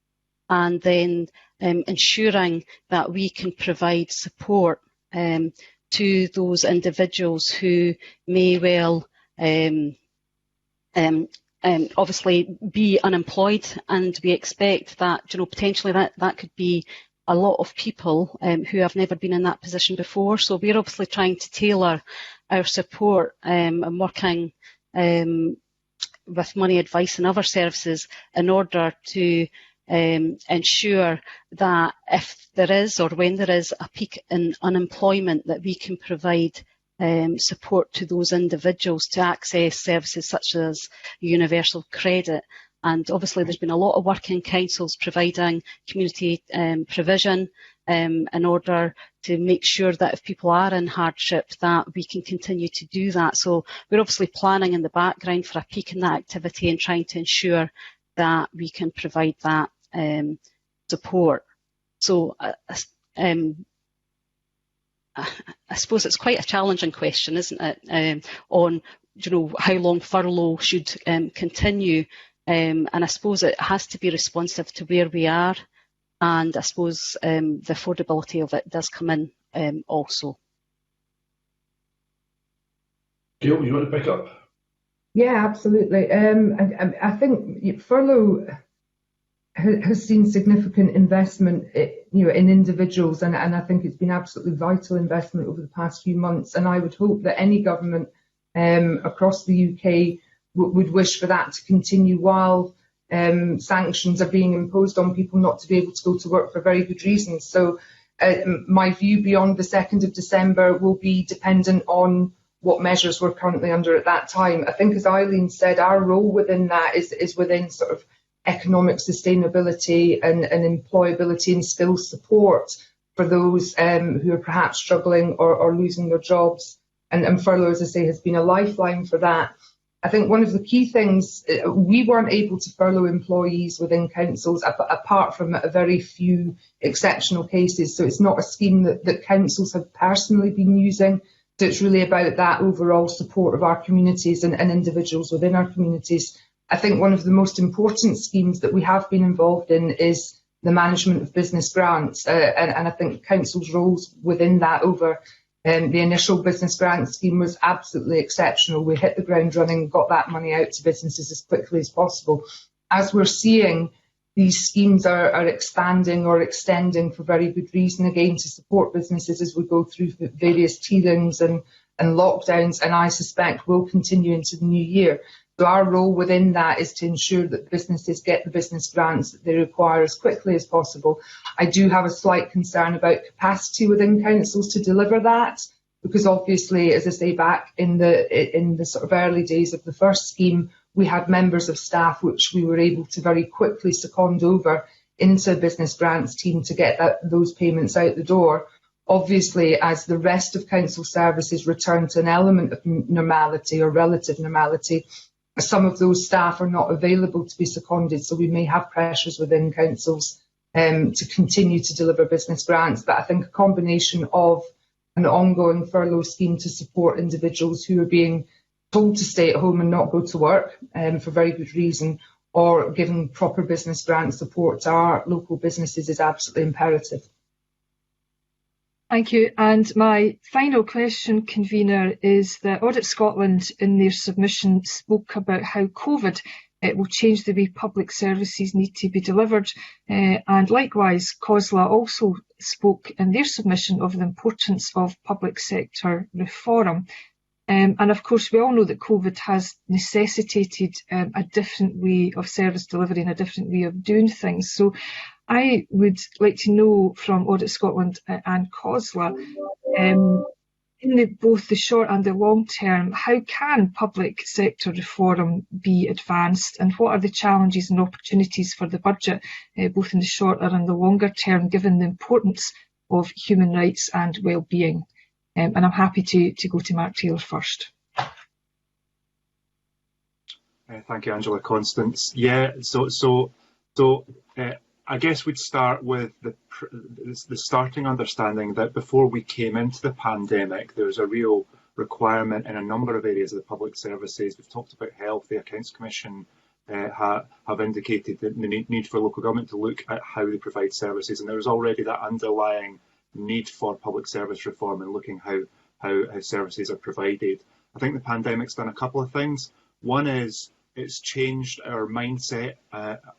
and then ensuring that we can provide support to those individuals who may well obviously be unemployed, and we expect that potentially that could be a lot of people who have never been in that position before. So we're obviously trying to tailor our support and working with money advice and other services in order to ensure that if there is, or when there is, a peak in unemployment, that we can provide support to those individuals to access services such as universal credit. And obviously there's been a lot of work in councils providing community provision in order to make sure that if people are in hardship, that we can continue to do that. So we're obviously planning in the background for a peak in that activity and trying to ensure that we can provide that support. So I suppose it's quite a challenging question, isn't it, on how long furlough should continue, and I suppose it has to be responsive to where we are, and I suppose the affordability of it does come in also. Gail, you want to pick up? Yeah, absolutely. I think furlough has seen significant investment, in individuals, and I think it's been absolutely vital investment over the past few months. And I would hope that any government across the UK would wish for that to continue while sanctions are being imposed on people not to be able to go to work for very good reasons. So my view beyond the 2nd of December will be dependent on what measures we're currently under at that time. I think, as Eileen said, our role within that is within sort of economic sustainability and employability and skills support for those who are perhaps struggling or losing their jobs. And furlough, as I say, has been a lifeline for that. I think one of the key things, we weren't able to furlough employees within councils apart from a very few exceptional cases. So it's not a scheme that councils have personally been using. So it's really about that overall support of our communities and individuals within our communities. I think one of the most important schemes that we have been involved in is the management of business grants, and I think council's roles within that over the initial business grant scheme was absolutely exceptional. We hit the ground running, got that money out to businesses as quickly as possible. As we're seeing, these schemes are expanding or extending for very good reason, again, to support businesses as we go through various teethings and lockdowns, and I suspect will continue into the new year. So our role within that is to ensure that businesses get the business grants that they require as quickly as possible. I do have a slight concern about capacity within councils to deliver that, because obviously, as I say, back in the sort of early days of the first scheme, we had members of staff which we were able to very quickly second over into a business grants team to get those payments out the door. Obviously, as the rest of council services return to an element of normality or relative normality, some of those staff are not available to be seconded, so we may have pressures within councils to continue to deliver business grants. But I think a combination of an ongoing furlough scheme to support individuals who are being told to stay at home and not go to work for very good reason, or giving proper business grant support to our local businesses is absolutely imperative. Thank you. And my final question, Convener, is that Audit Scotland in their submission spoke about how COVID It will change the way public services need to be delivered. And likewise, COSLA also spoke in their submission of the importance of public sector reform. And of course, we all know that COVID has necessitated a different way of service delivery and a different way of doing things. So I would like to know from Audit Scotland and COSLA, in both the short and the long term, how can public sector reform be advanced, and what are the challenges and opportunities for the budget, both in the shorter and the longer term, given the importance of human rights and well-being? And I'm happy to go to Mark Taylor first. Thank you, Angela. Constance. Yeah, I guess we'd start with the starting understanding that before we came into the pandemic, there was a real requirement in a number of areas of the public services. We've talked about health. The Accounts Commission have indicated the need for local government to look at how they provide services, and there was already that underlying need for public service reform and looking how services are provided. I think the pandemic's done a couple of things. One is it's changed our mindset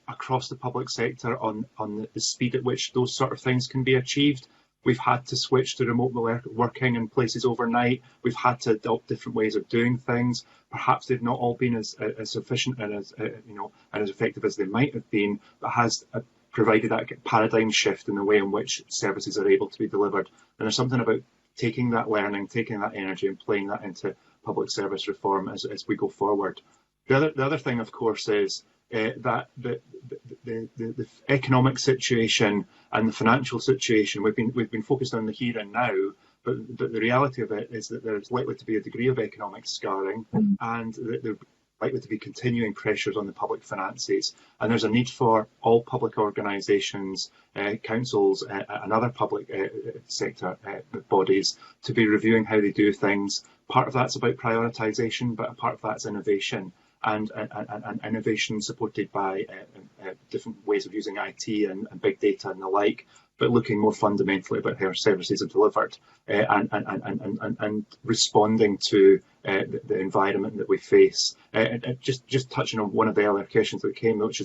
across the public sector on the speed at which those sort of things can be achieved. We've had to switch to remote working in places overnight. We've had to adopt different ways of doing things. Perhaps they've not all been as efficient and as and as effective as they might have been, but has provided that paradigm shift in the way in which services are able to be delivered. And there's something about taking that learning, taking that energy, and playing that into public service reform as we go forward. The other thing, of course, is that the economic situation and the financial situation, we've been focused on the here and now, but the reality of it is that there's likely to be a degree of economic scarring, and that there's likely to be continuing pressures on the public finances. And there's a need for all public organisations, councils and other public sector bodies to be reviewing how they do things. Part of that's about prioritisation, but a part of that's innovation. And innovation supported by different ways of using IT and big data and the like, but looking more fundamentally about how our services are delivered and responding to the environment that we face. Just touching on one of the earlier questions that came, which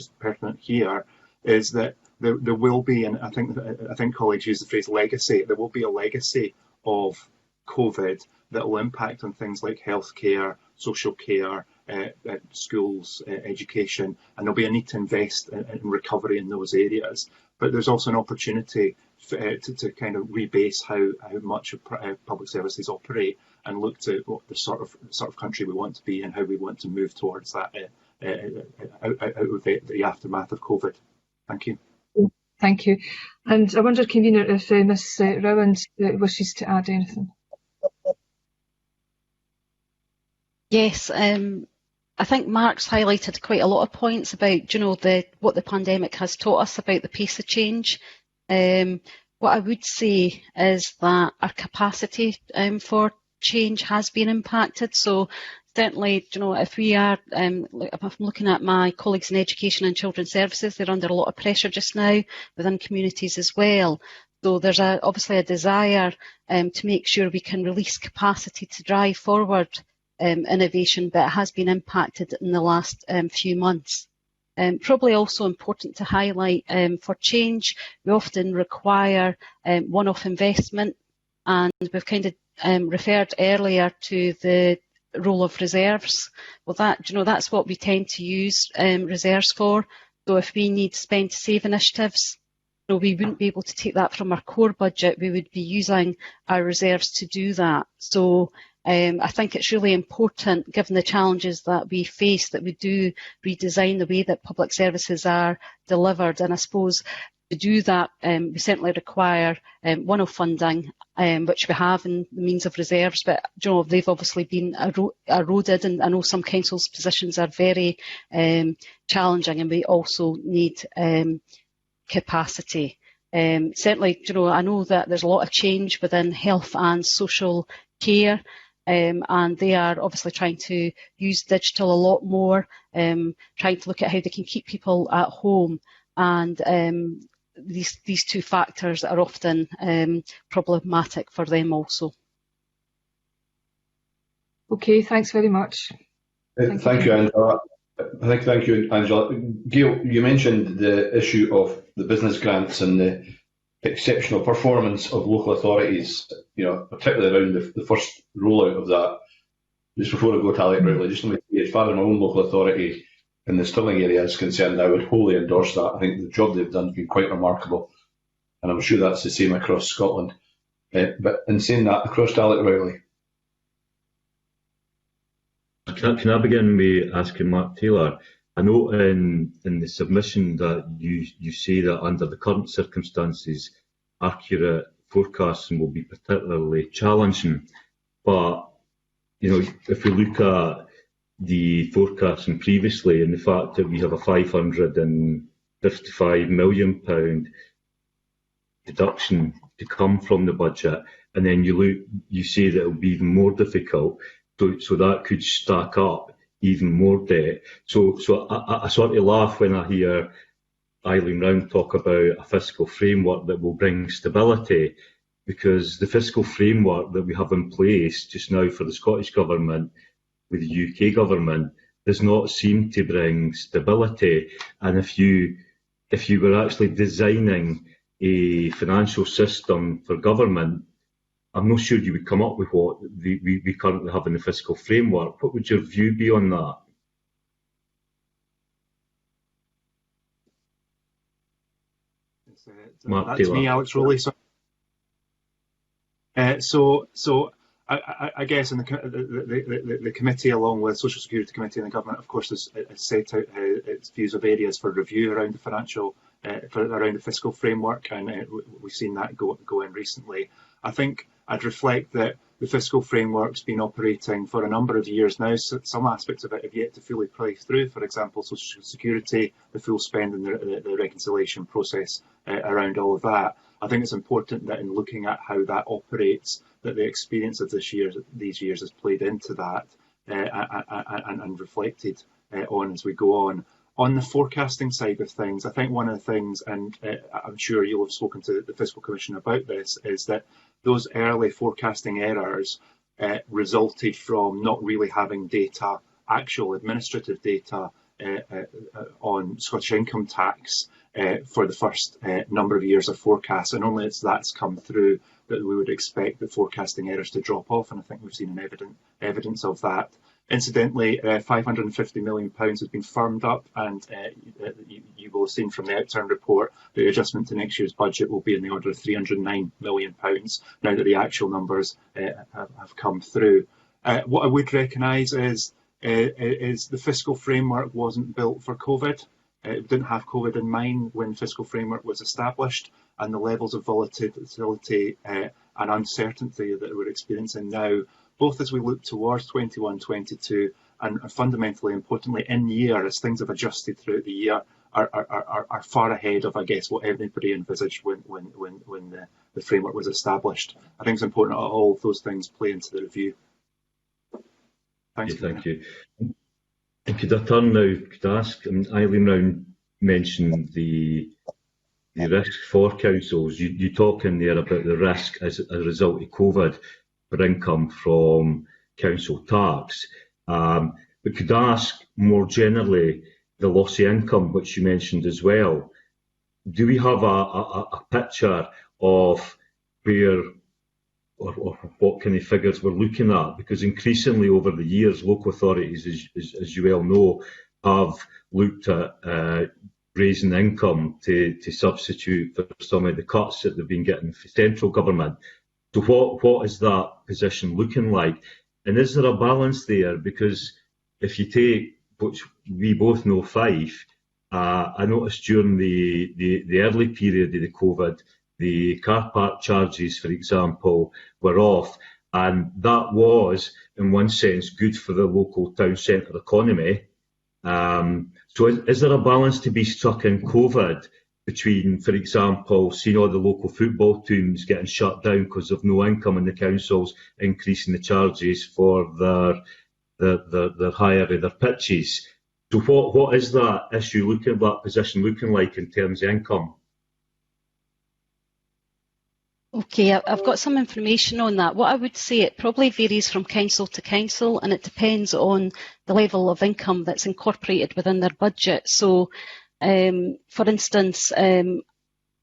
is pertinent here, is that there will be, and I think colleagues use the phrase legacy. There will be a legacy of COVID that will impact on things like healthcare, social care, schools, education, and there'll be a need to invest in recovery in those areas. But there's also an opportunity to kind of rebase how much public services operate and look to what the sort of country we want to be and how we want to move towards that out of the aftermath of COVID. Thank you. Thank you. And I wonder, Convener, if Ms Rowand wishes to add anything. Yes, I think Mark's highlighted quite a lot of points about, what the pandemic has taught us about the pace of change. What I would say is that our capacity for change has been impacted. So certainly, if we are, if I'm looking at my colleagues in education and children's services, they're under a lot of pressure just now within communities as well. So there's obviously a desire to make sure we can release capacity to drive forward innovation, but it has been impacted in the last few months. Probably also important to highlight, for change, we often require one-off investment, and we've kind of referred earlier to the role of reserves. Well, that's what we tend to use reserves for. So if we need spend to save initiatives, we wouldn't be able to take that from our core budget. We would be using our reserves to do that. So I think it's really important, given the challenges that we face, that we do redesign the way that public services are delivered. And I suppose to do that, we certainly require one-off funding, which we have in the means of reserves, but they've obviously been eroded, and I know some councils' positions are very challenging, and we also need capacity. Certainly, I know that there's a lot of change within health and social care. And they are obviously trying to use digital a lot more, trying to look at how they can keep people at home. And these two factors are often problematic for them also. Okay, thanks very much. Thank you, Angela. Thank you, Angela. Gail, you mentioned the issue of the business grants and the exceptional performance of local authorities, particularly around the first rollout of that. Just before I go to Alec Rowley, just let me say, as far as my own local authority in the Stirling area is concerned, I would wholly endorse that. I think the job they've done has been quite remarkable, and I'm sure that's the same across Scotland. But in saying that, across to Alec Rowley. Can I begin with asking Mark Taylor? I know in the submission that you say that under the current circumstances, accurate forecasting will be particularly challenging. But if we look at the forecasting previously and the fact that we have a £555 million deduction to come from the budget, and then you say that it will be even more difficult. So that could stack up even more debt. So I sort of laugh when I hear Eileen Round talk about a fiscal framework that will bring stability, because the fiscal framework that we have in place just now for the Scottish Government with the UK Government does not seem to bring stability. And if you were actually designing a financial system for government, I'm not sure you would come up with what we currently have in the fiscal framework. What would your view be on that? That's me, Alex Rowley. So I guess in the committee, along with Social Security Committee and the government, of course, has set out its views of areas for review around the around the fiscal framework, and we've seen that go in recently. I think I'd reflect that the fiscal framework's been operating for a number of years now. So some aspects of it have yet to fully play through. For example, Social Security, the full spend and the reconciliation process around all of that. I think it's important that in looking at how that operates, that the experience of these years has played into that and reflected on as we go on. On the forecasting side of things, I think one of the things, and I'm sure you'll have spoken to the Fiscal Commission about this, is that those early forecasting errors resulted from not really having data, actual administrative data on Scottish income tax for the first number of years of forecasts, and only as that's come through that we would expect the forecasting errors to drop off, and I think we've seen an evidence of that. Incidentally, £550 million has been firmed up, and you will have seen from the outturn report the adjustment to next year's budget will be in the order of £309 million now that the actual numbers have come through. What I would recognise is the fiscal framework wasn't built for COVID. It didn't have COVID in mind when the fiscal framework was established, and the levels of volatility and uncertainty that we're experiencing now, both as we look towards 21-22 and fundamentally importantly in year, as things have adjusted throughout the year, are far ahead of, I guess, what everybody envisaged when the framework was established. I think it's important that all of those things play into the review. Thanks. Yeah, thank you. And could I turn now, could I ask, Eileen Round mentioned the risk for councils. You talk in there about the risk as a result of COVID for income from council tax. But could I ask more generally the loss of income, which you mentioned as well? Do we have a picture of where or what kind of figures we're looking at? Because increasingly over the years, local authorities, as you well know, have looked at raising income to substitute for some of the cuts that they've been getting from central government. So what is that position looking like? And is there a balance there? Because if you take, which we both know, Fife, I noticed during the early period of the COVID, the car park charges, for example, were off. And that was, in one sense, good for the local town centre economy. So is there a balance to be struck in COVID between, for example, seeing all the local football teams getting shut down because of no income and the councils increasing the charges for their hire of their pitches? So what is that issue that position looking like in terms of income? Okay, I've got some information on that. What I would say, it probably varies from council to council, and it depends on the level of income that's incorporated within their budget. So, for instance,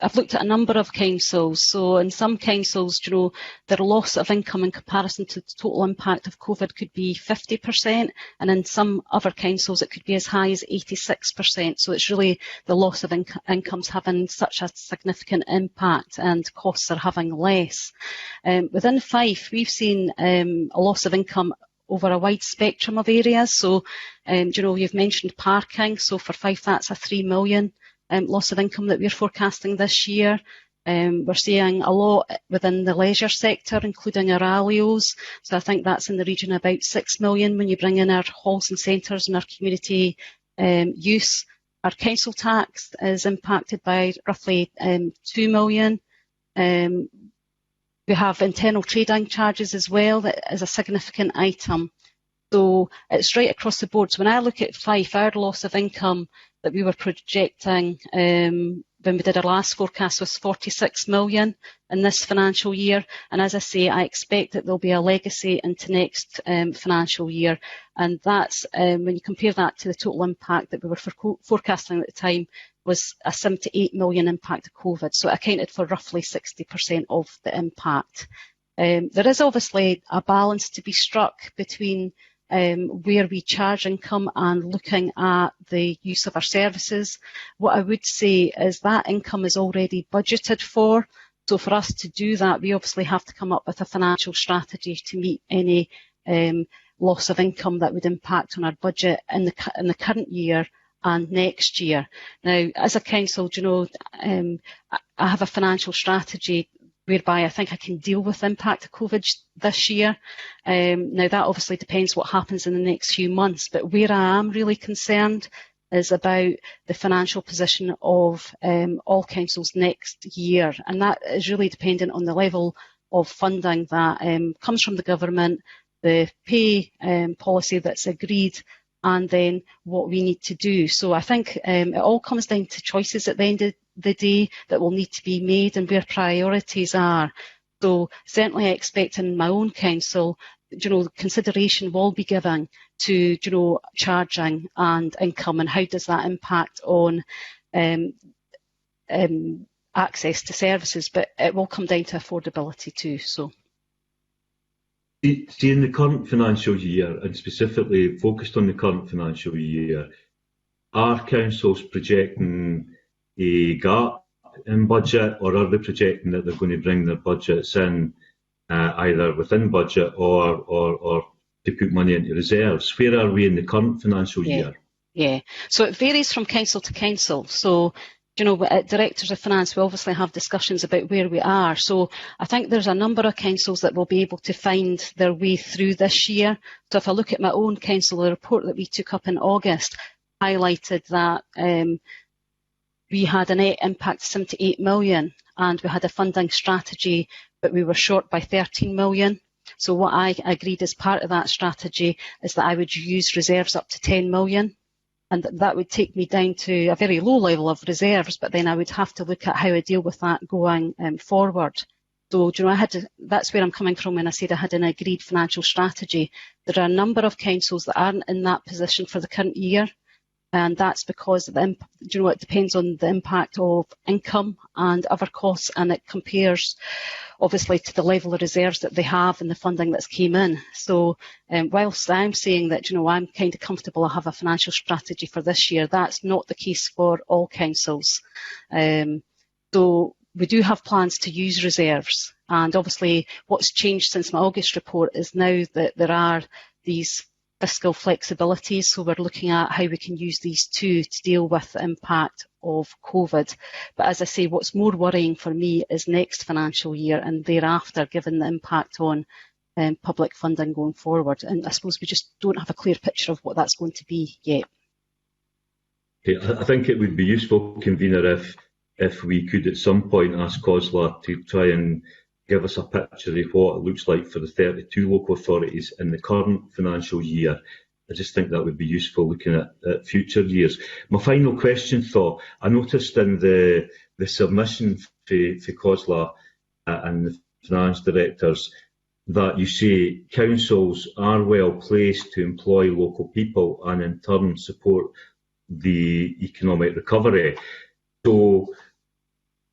I've looked at a number of councils. So in some councils, their loss of income in comparison to the total impact of COVID could be 50%, and in some other councils it could be as high as 86%. So it's really the loss of income's having such a significant impact, and costs are having less. Within Fife, we've seen a loss of income over a wide spectrum of areas. So, you've mentioned parking. So for Fife, that's a 3 million. Loss of income that we're forecasting this year. We're seeing a lot within the leisure sector, including our Allios. So I think that's in the region of about 6 million when you bring in our halls and centres and our community use. Our council tax is impacted by roughly 2 million. We have internal trading charges as well. That is a significant item. So it's right across the board. So when I look at Fife, our loss of income that we were projecting when we did our last forecast was 46 million in this financial year. And as I say, I expect that there'll be a legacy into next financial year. And that's, when you compare that to the total impact that we were forecasting at the time, was a 78 million impact of COVID. So it accounted for roughly 60% of the impact. There is obviously a balance to be struck between where we charge income and looking at the use of our services. What I would say is that income is already budgeted for. So for us to do that, we obviously have to come up with a financial strategy to meet any loss of income that would impact on our budget in the current year and next year. Now, as a council, I have a financial strategy whereby I think I can deal with the impact of COVID this year. Now, that obviously depends what happens in the next few months, but where I am really concerned is about the financial position of all councils next year, and that is really dependent on the level of funding that comes from the government, the pay policy that's agreed, and then what we need to do. So I think it all comes down to choices at the end of the day that will need to be made and where priorities are. So certainly I expect in my own council, consideration will be given to, charging and income, and how does that impact on access to services, but it will come down to affordability too. So. See, in the current financial year, and specifically focused on the current financial year, are councils projecting a gap in budget, or are they projecting that they're going to bring their budgets in either within budget or to put money into reserves? Where are we in the current financial year? Yeah, so it varies from council to council. So, at Directors of Finance, we obviously have discussions about where we are. So I think there's a number of councils that will be able to find their way through this year. So if I look at my own council, the report that we took up in August highlighted that we had a net impact of 78 million, and we had a funding strategy, but we were short by 13 million. So what I agreed as part of that strategy is that I would use reserves up to 10 million. And that would take me down to a very low level of reserves, but then I would have to look at how I deal with that going forward. So, that's where I'm coming from when I said I had an agreed financial strategy. There are a number of councils that aren't in that position for the current year, and that's because it depends on the impact of income and other costs, and it compares obviously to the level of reserves that they have and the funding that's came in. So whilst I'm saying that I'm kind of comfortable I have a financial strategy for this year, that's not the case for all councils. So we do have plans to use reserves, and obviously what's changed since my August report is now that there are these fiscal flexibilities, so we're looking at how we can use these two to deal with the impact of COVID. But as I say, what's more worrying for me is next financial year and thereafter, given the impact on public funding going forward. And I suppose we just don't have a clear picture of what that's going to be yet. Okay, I think it would be useful, Convener, if we could at some point ask COSLA to try and give us a picture of what it looks like for the 32 local authorities in the current financial year. I just think that would be useful looking at future years. My final question, though, I noticed in the submission for COSLA and the finance directors, that you say councils are well placed to employ local people and in turn support the economic recovery. So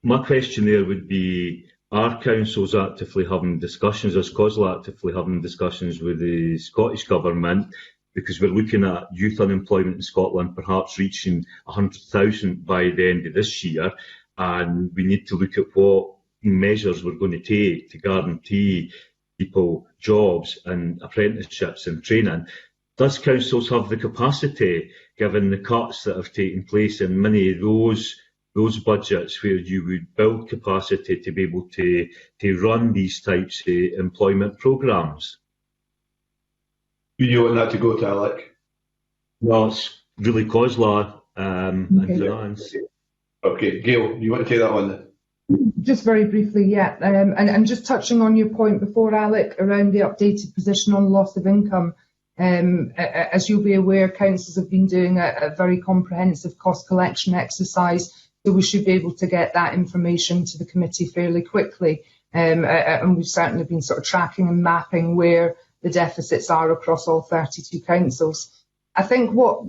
my question there would be, are councils actively having discussions, is COSLA actively having discussions with the Scottish Government? Because we're looking at youth unemployment in Scotland perhaps reaching 100,000 by the end of this year, and we need to look at what measures we're going to take to guarantee people jobs and apprenticeships and training. Does councils have the capacity, given the cuts that have taken place in many of those budgets, where you would build capacity to be able to run these types of employment programmes? Do you want that to go to Alec? Well, it's really COSLA and finance. Okay, Gail, you want to take that one? Just very briefly, yeah, and just touching on your point before, Alec, around the updated position on loss of income. As you'll be aware, councils have been doing a very comprehensive cost collection exercise, so we should be able to get that information to the committee fairly quickly. And we've certainly been sort of tracking and mapping where the deficits are across all 32 councils. I think what,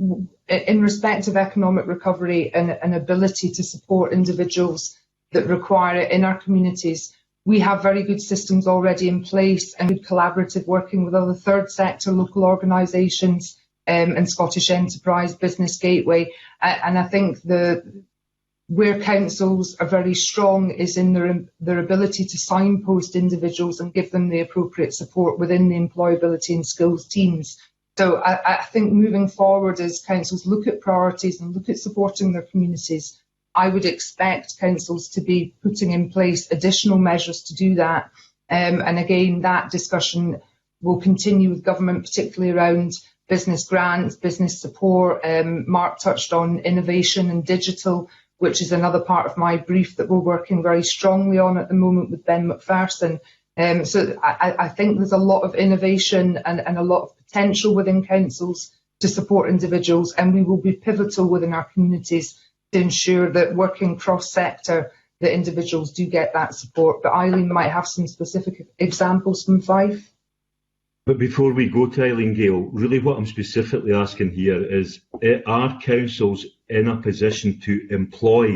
in respect of economic recovery and ability to support individuals that require it in our communities, we have very good systems already in place and good collaborative working with other third sector local organisations and Scottish Enterprise Business Gateway. And I think where councils are very strong is in their ability to signpost individuals and give them the appropriate support within the employability and skills teams. So I think moving forward, as councils look at priorities and look at supporting their communities, I would expect councils to be putting in place additional measures to do that. And again, that discussion will continue with government, particularly around business grants, business support. Mark touched on innovation and digital, which is another part of my brief that we're working very strongly on at the moment with Ben McPherson. So I think there's a lot of innovation and a lot of potential within councils to support individuals, and we will be pivotal within our communities to ensure that working cross-sector, that individuals do get that support. But Eileen might have some specific examples from Fife. But before we go to Eileen, Gail, really what I'm specifically asking here is, are councils in a position to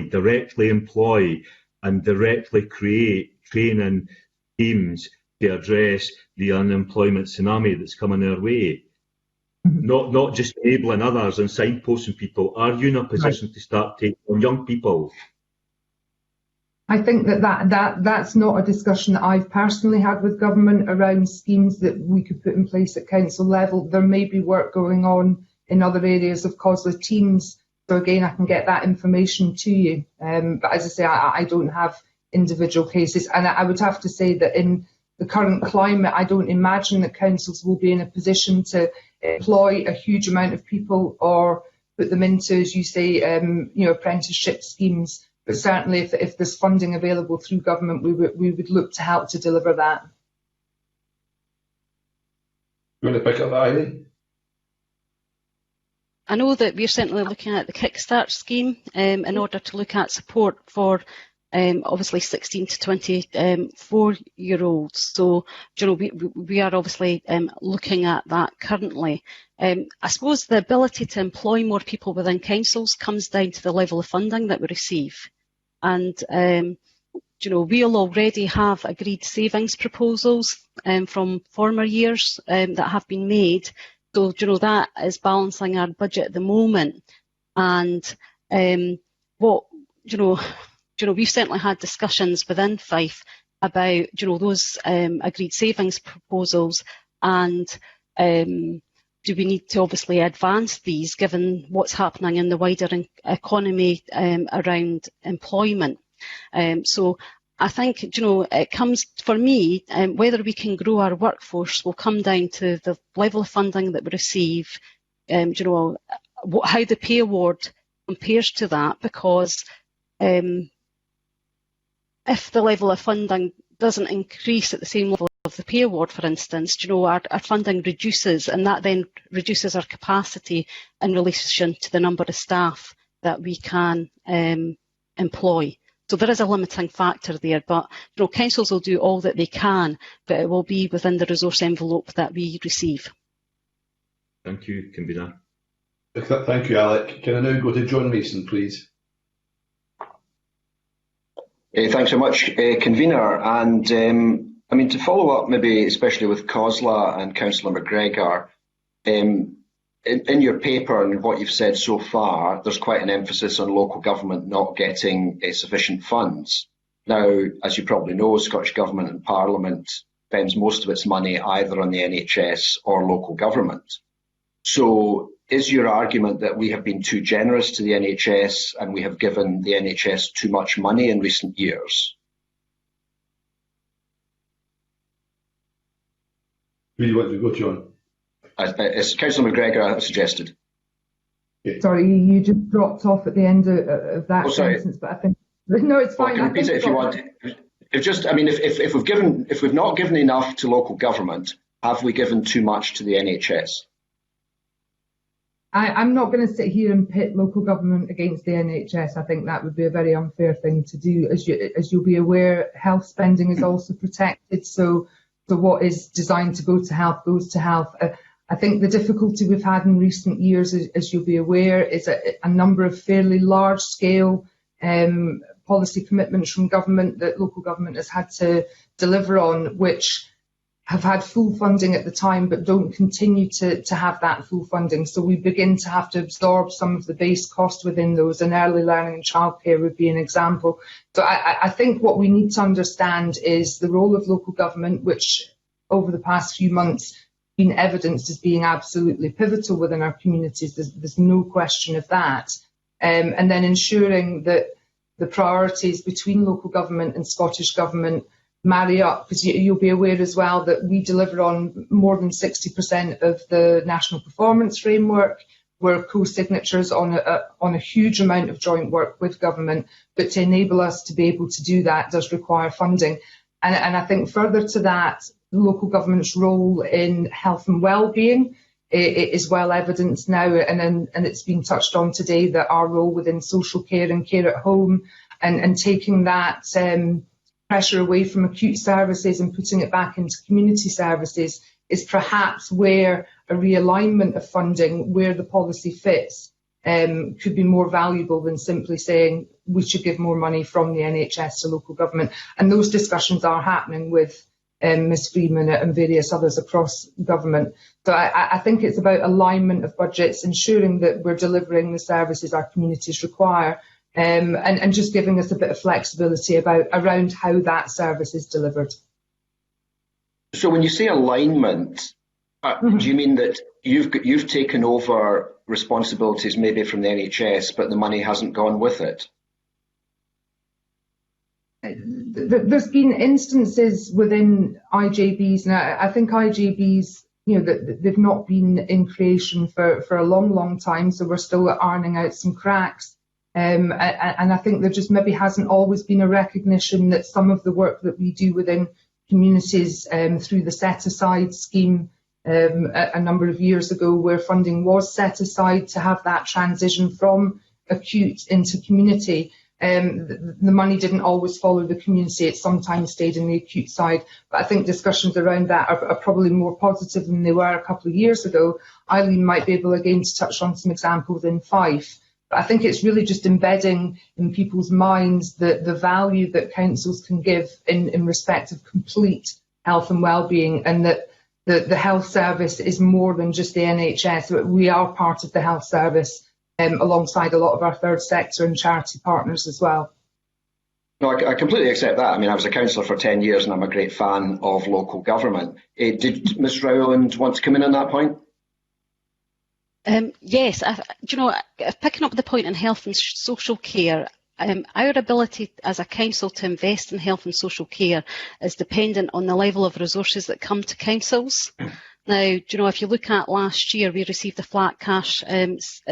directly employ and directly create training schemes to address the unemployment tsunami that's coming their way? Not just enabling others and signposting people. Are you in a position to start taking on young people? I think that's not a discussion that I've personally had with government around schemes that we could put in place at council level. There may be work going on in other areas of COSLA teams. So again, I can get that information to you. But as I say, I don't have individual cases. And I would have to say that in the current climate, I don't imagine that councils will be in a position to employ a huge amount of people or put them into, as you say, apprenticeship schemes. But certainly, if there's funding available through government, we would look to help to deliver that. You want to pick up that, Eileen? I know that we're certainly looking at the Kickstart scheme in order to look at support for obviously 16 to 24-year-olds. So, we are obviously looking at that currently. I suppose the ability to employ more people within councils comes down to the level of funding that we receive. And, we'll already have agreed savings proposals from former years that have been made. So, that is balancing our budget at the moment. And we've certainly had discussions within Fife about, those agreed savings proposals, and do we need to obviously advance these given what's happening in the wider economy around employment. So I think, it comes, for me, whether we can grow our workforce will come down to the level of funding that we receive, how the pay award compares to that, because if the level of funding doesn't increase at the same level of the pay award, for instance, our funding reduces, and that then reduces our capacity in relation to the number of staff that we can employ. So there is a limiting factor there, but councils will do all that they can, but it will be within the resource envelope that we receive. Thank you, Convener. Thank you, Alec. Can I now go to John Mason, please? Thanks so much, Convener. And I mean, to follow up, maybe especially with COSLA and Councillor McGregor, in your paper and what you've said so far, there's quite an emphasis on local government not getting sufficient funds. Now, as you probably know, Scottish Government and Parliament spends most of its money either on the NHS or local government. So is your argument that we have been too generous to the NHS and we have given the NHS too much money in recent years? Who do you want to go, John? As Councillor McGregor has suggested. Sorry, you just dropped off at the end of that sentence, but I think no, it's fine. I can repeat it if you want. If we've not given enough to local government, have we given too much to the NHS? I'm not going to sit here and pit local government against the NHS. I think that would be a very unfair thing to do. As you'll be aware, health spending is also protected. So what is designed to go to health goes to health. I think the difficulty we've had in recent years, as you'll be aware, is a number of fairly large-scale policy commitments from government that local government has had to deliver on, which have had full funding at the time but don't continue to have that full funding. So we begin to have to absorb some of the base cost within those, and early learning and childcare would be an example. So I think what we need to understand is the role of local government, which over the past few months been evidenced as being absolutely pivotal within our communities. There's no question of that. And then ensuring that the priorities between local government and Scottish Government marry up, because you'll be aware as well that we deliver on more than 60% of the National Performance Framework. We're co-signatories on a huge amount of joint work with government, but to enable us to be able to do that does require funding. And I think further to that, local government's role in health and well-being is well evidenced now, and it's been touched on today that our role within social care and care at home and taking that pressure away from acute services and putting it back into community services is perhaps where a realignment of funding, where the policy fits, could be more valuable than simply saying we should give more money from the NHS to local government. And those discussions are happening with Ms Freeman and various others across government. So I think it's about alignment of budgets, ensuring that we're delivering the services our communities require, and just giving us a bit of flexibility around how that service is delivered. So when you say alignment, do you mean that you've taken over responsibilities maybe from the NHS, but the money hasn't gone with it? There's been instances within IJBs, and I think IJBs, they've not been in creation for a long time, so we're still ironing out some cracks. And I think there just maybe hasn't always been a recognition that some of the work that we do within communities through the set-aside scheme a number of years ago, where funding was set aside to have that transition from acute into community, the money didn't always follow the community. It sometimes stayed in the acute side. But I think discussions around that are probably more positive than they were a couple of years ago. Eileen might be able again to touch on some examples in Fife. But I think it's really just embedding in people's minds the value that councils can give in respect of complete health and well-being, and that the health service is more than just the NHS. We are part of the health service, alongside a lot of our third sector and charity partners as well. No, I completely accept that. I mean, I was a councillor for 10 years and I'm a great fan of local government. Did Ms Rowland want to come in on that point? Yes, picking up the point on health and social care, our ability as a council to invest in health and social care is dependent on the level of resources that come to councils. Now, if you look at last year, we received a flat cash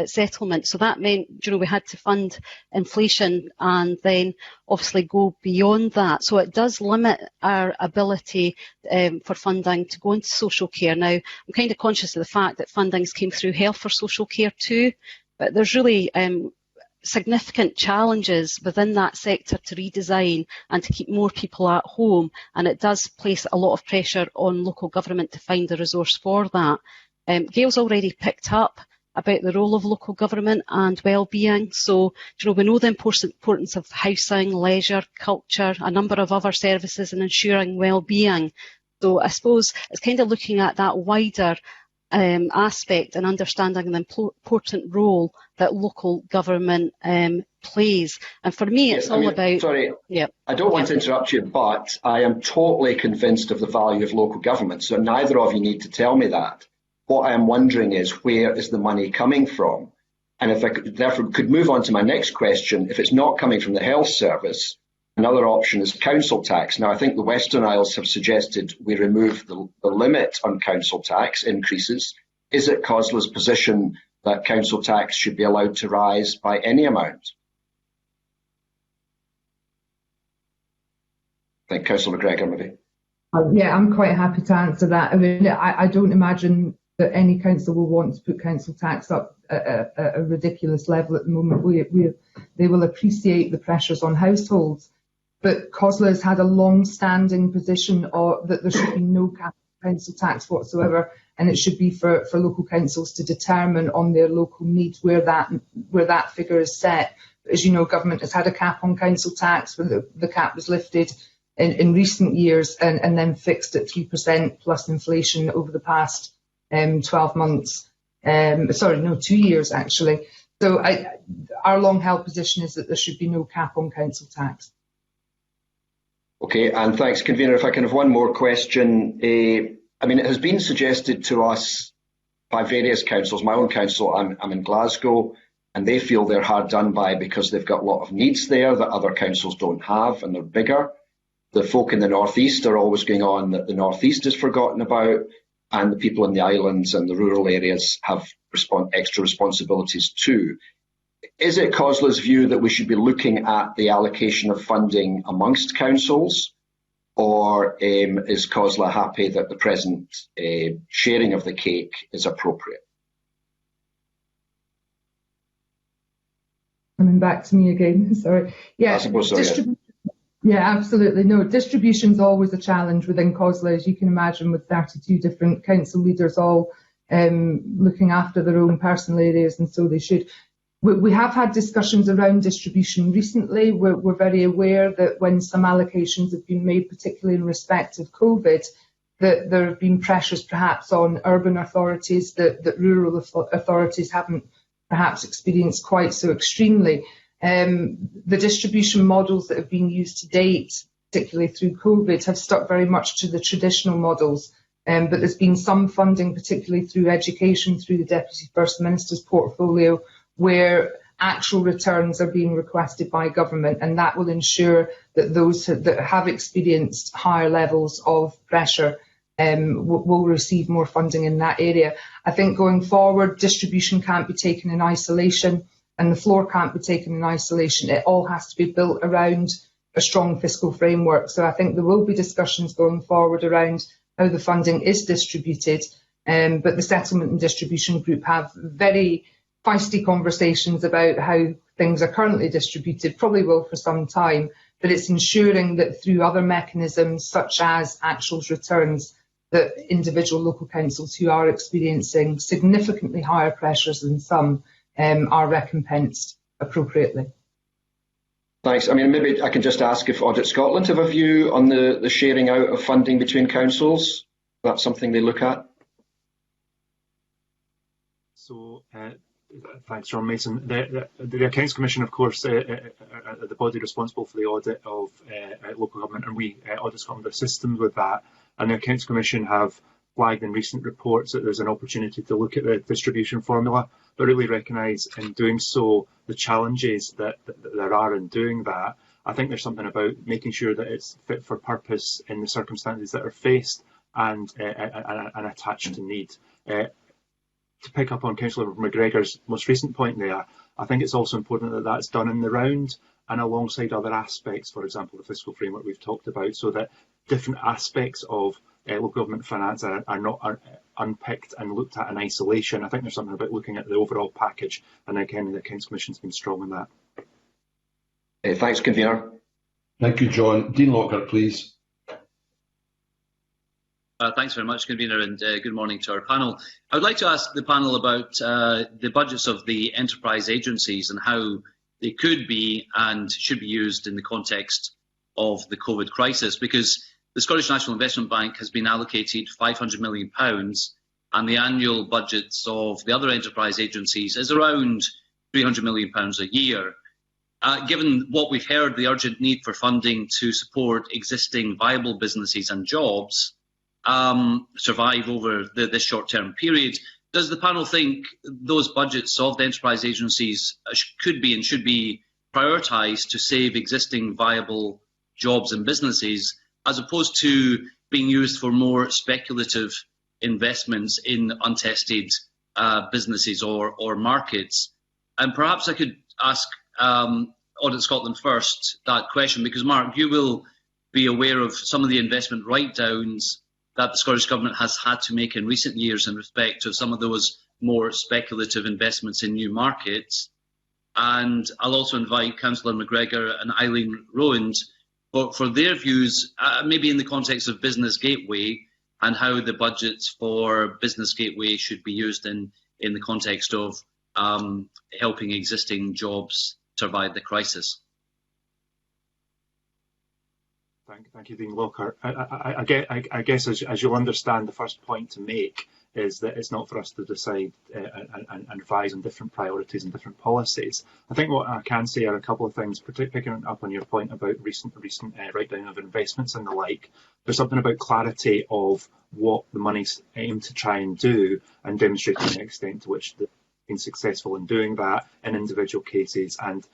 settlement. So that meant, we had to fund inflation and then obviously go beyond that. So it does limit our ability for funding to go into social care. Now, I'm kind of conscious of the fact that fundings came through health for social care too, but there's really significant challenges within that sector to redesign and to keep more people at home, and it does place a lot of pressure on local government to find a resource for that. Gail's already picked up about the role of local government and well-being. So, we know the importance of housing, leisure, culture, a number of other services and ensuring well-being. So I suppose it's kind of looking at that wider aspect and understanding the important role that local government plays. And for me, it's all about... Sorry, yeah. I don't want to interrupt you, but I am totally convinced of the value of local government, so neither of you need to tell me that. What I am wondering is, where is the money coming from? And if I therefore could move on to my next question, if it's not coming from the health service, another option is council tax. Now, I think the Western Isles have suggested we remove the limit on council tax increases. Is it COSLA's position that council tax should be allowed to rise by any amount? I think Councillor McGregor, maybe. Yeah, I'm quite happy to answer that. I mean, I don't imagine that any council will want to put council tax up at a ridiculous level at the moment. They will appreciate the pressures on households, but COSLA has had a long-standing position that there should be no cap on council tax whatsoever, and it should be for local councils to determine on their local need where that figure is set. As you know, government has had a cap on council tax, where the cap was lifted in recent years and then fixed at 3% plus inflation over the past 12 months. 2 years actually. So our long-held position is that there should be no cap on council tax. Okay, and thanks, Convener. If I can have one more question. I mean, it has been suggested to us by various councils. My own council, I'm in Glasgow, and they feel they're hard done by because they've got a lot of needs there that other councils don't have, and they're bigger. The folk in the North East are always going on that the North East is forgotten about, and the people in the islands and the rural areas have extra responsibilities too. Is it COSLA's view that we should be looking at the allocation of funding amongst councils, or is COSLA happy that the present sharing of the cake is appropriate? Coming back to me again, sorry. Yeah, I suppose so, yeah. Yeah, absolutely. No, distribution is always a challenge within COSLA, as you can imagine, with 32 different council leaders all looking after their own personal areas, and so they should. We have had discussions around distribution recently. We're very aware that when some allocations have been made, particularly in respect of COVID, that there have been pressures perhaps on urban authorities that rural authorities haven't perhaps experienced quite so extremely. The distribution models that have been used to date, particularly through COVID, have stuck very much to the traditional models. But there's been some funding, particularly through education, through the Deputy First Minister's portfolio, where actual returns are being requested by government, and that will ensure that those that have experienced higher levels of pressure will receive more funding in that area. I think going forward, distribution can't be taken in isolation, and the floor can't be taken in isolation. It all has to be built around a strong fiscal framework. So I think there will be discussions going forward around how the funding is distributed, but the Settlement and Distribution Group have very feisty conversations about how things are currently distributed, probably will for some time, but it's ensuring that through other mechanisms such as actuals returns, that individual local councils who are experiencing significantly higher pressures than some are recompensed appropriately. Thanks. I mean, maybe I can just ask if Audit Scotland have a view on the sharing out of funding between councils. That's something they look at. So, thanks, John Mason. The Accounts Commission, of course, the body responsible for the audit of local government, and we, Audit Scotland, assist with that. And the Accounts Commission have flagged in recent reports that there's an opportunity to look at the distribution formula, but really recognise in doing so the challenges that there are in doing that. I think there's something about making sure that it's fit for purpose in the circumstances that are faced and attached to need. To pick up on Councillor McGregor's most recent point there, I think it's also important that that's done in the round and alongside other aspects, for example, the fiscal framework we've talked about, so that different aspects of local government finance are unpicked and looked at in isolation. I think there's something about looking at the overall package, and again, the Accounts Commission's been strong on that. Thanks, Convener. Thank you, John. Dean Lockhart, please. Thanks very much, Convener, and good morning to our panel. I would like to ask the panel about the budgets of the enterprise agencies and how they could be and should be used in the context of the COVID crisis, because the Scottish National Investment Bank has been allocated £500 million, and the annual budgets of the other enterprise agencies is around £300 million a year. Given what we've heard, the urgent need for funding to support existing viable businesses and jobs survive over this short-term period, does the panel think those budgets of the enterprise agencies could be and should be prioritised to save existing viable jobs and businesses, as opposed to being used for more speculative investments in untested businesses or markets? And perhaps I could ask Audit Scotland first that question, because Mark, you will be aware of some of the investment write-downs that the Scottish Government has had to make in recent years in respect of some of those more speculative investments in new markets. And I'll also invite Councillor McGregor and Eileen Rowand for their views, maybe in the context of Business Gateway and how the budgets for Business Gateway should be used in the context of helping existing jobs survive the crisis. Thank you, Dean Lockhart. I guess as you'll understand, the first point to make is that it's not for us to decide and advise on different priorities and different policies. I think what I can say are a couple of things, particularly picking up on your point about recent write-down of investments and the like. There's something about clarity of what the money's aimed to try and do, and demonstrating the extent to which they've been successful in doing that in individual cases. And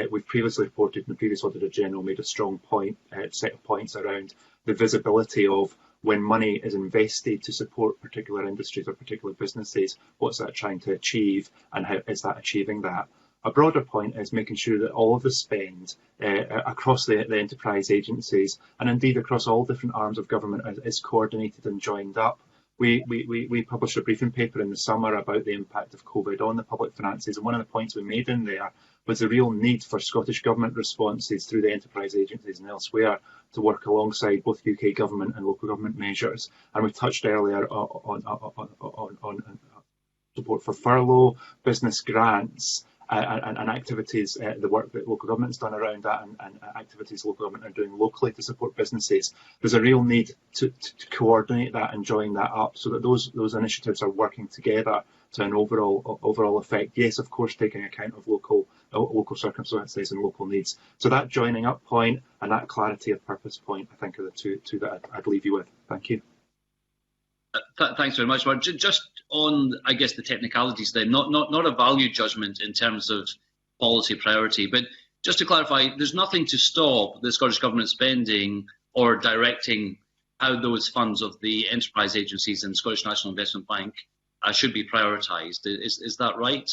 we've previously reported, and the previous Auditor General made a strong set of points around the visibility of when money is invested to support particular industries or particular businesses, what's that trying to achieve and how is that achieving that? A broader point is making sure that all of the spend across the enterprise agencies, and indeed across all different arms of government, is coordinated and joined up. We published a briefing paper in the summer about the impact of COVID on the public finances, and one of the points we made in there was the real need for Scottish Government responses through the enterprise agencies and elsewhere to work alongside both UK Government and local government measures. And we touched earlier on support for furlough, business grants, and activities, the work that local government's done around that, and activities local government are doing locally to support businesses. There's a real need to coordinate that and join that up so that those initiatives are working together to an overall effect. Yes, of course, taking account of local circumstances and local needs. So that joining up point and that clarity of purpose point, I think, are the two that I'd leave you with. Thank you. Thanks very much, Mark. Just on, I guess, the technicalities then, not a value judgment in terms of policy priority, but just to clarify, there's nothing to stop the Scottish Government spending or directing how those funds of the enterprise agencies and Scottish National Investment Bank should be prioritised. Is that right?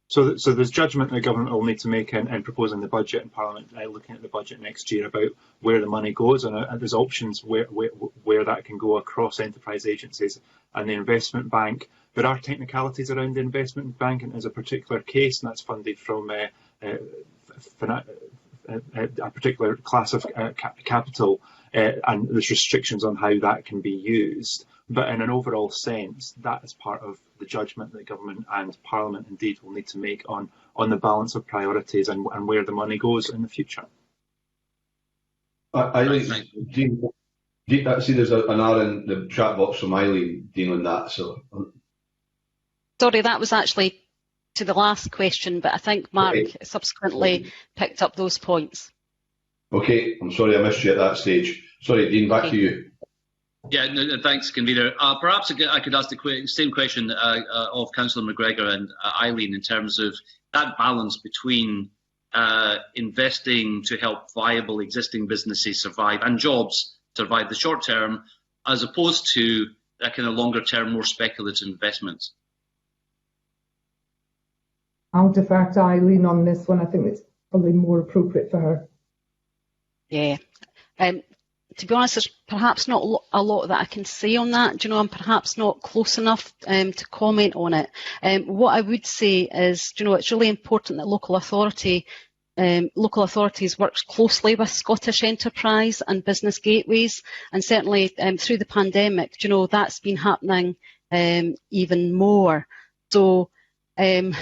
So there's judgment the government will need to make in proposing the budget in Parliament, looking at the budget next year about where the money goes, and there's options where that can go across enterprise agencies and the investment bank. There are technicalities around the investment bank, and as a particular case, and that's funded from a particular class of capital, and there's restrictions on how that can be used. But in an overall sense, that is part of the judgment that government and Parliament indeed will need to make on the balance of priorities and where the money goes in the future. Eileen, Dean, I see there's an R in the chat box from Eileen dealing that. So, sorry, that was actually to the last question, but I think Mark subsequently picked up those points. Okay, I'm sorry I missed you at that stage. Sorry, Dean, back to you. Yeah, no, thanks, Convener. Perhaps I could ask the same question of Councillor McGregor and Eileen in terms of that balance between investing to help viable existing businesses survive and jobs survive the short term, as opposed to that kind of longer term, more speculative investments. I'll defer to Eileen on this one. I think it's probably more appropriate for her. Yeah. to be honest, there's perhaps not a lot that I can say on that. You know, I'm perhaps not close enough to comment on it. What I would say is, you know, it's really important that local authorities work closely with Scottish enterprise and business gateways, and certainly through the pandemic, you know, that's been happening even more. So it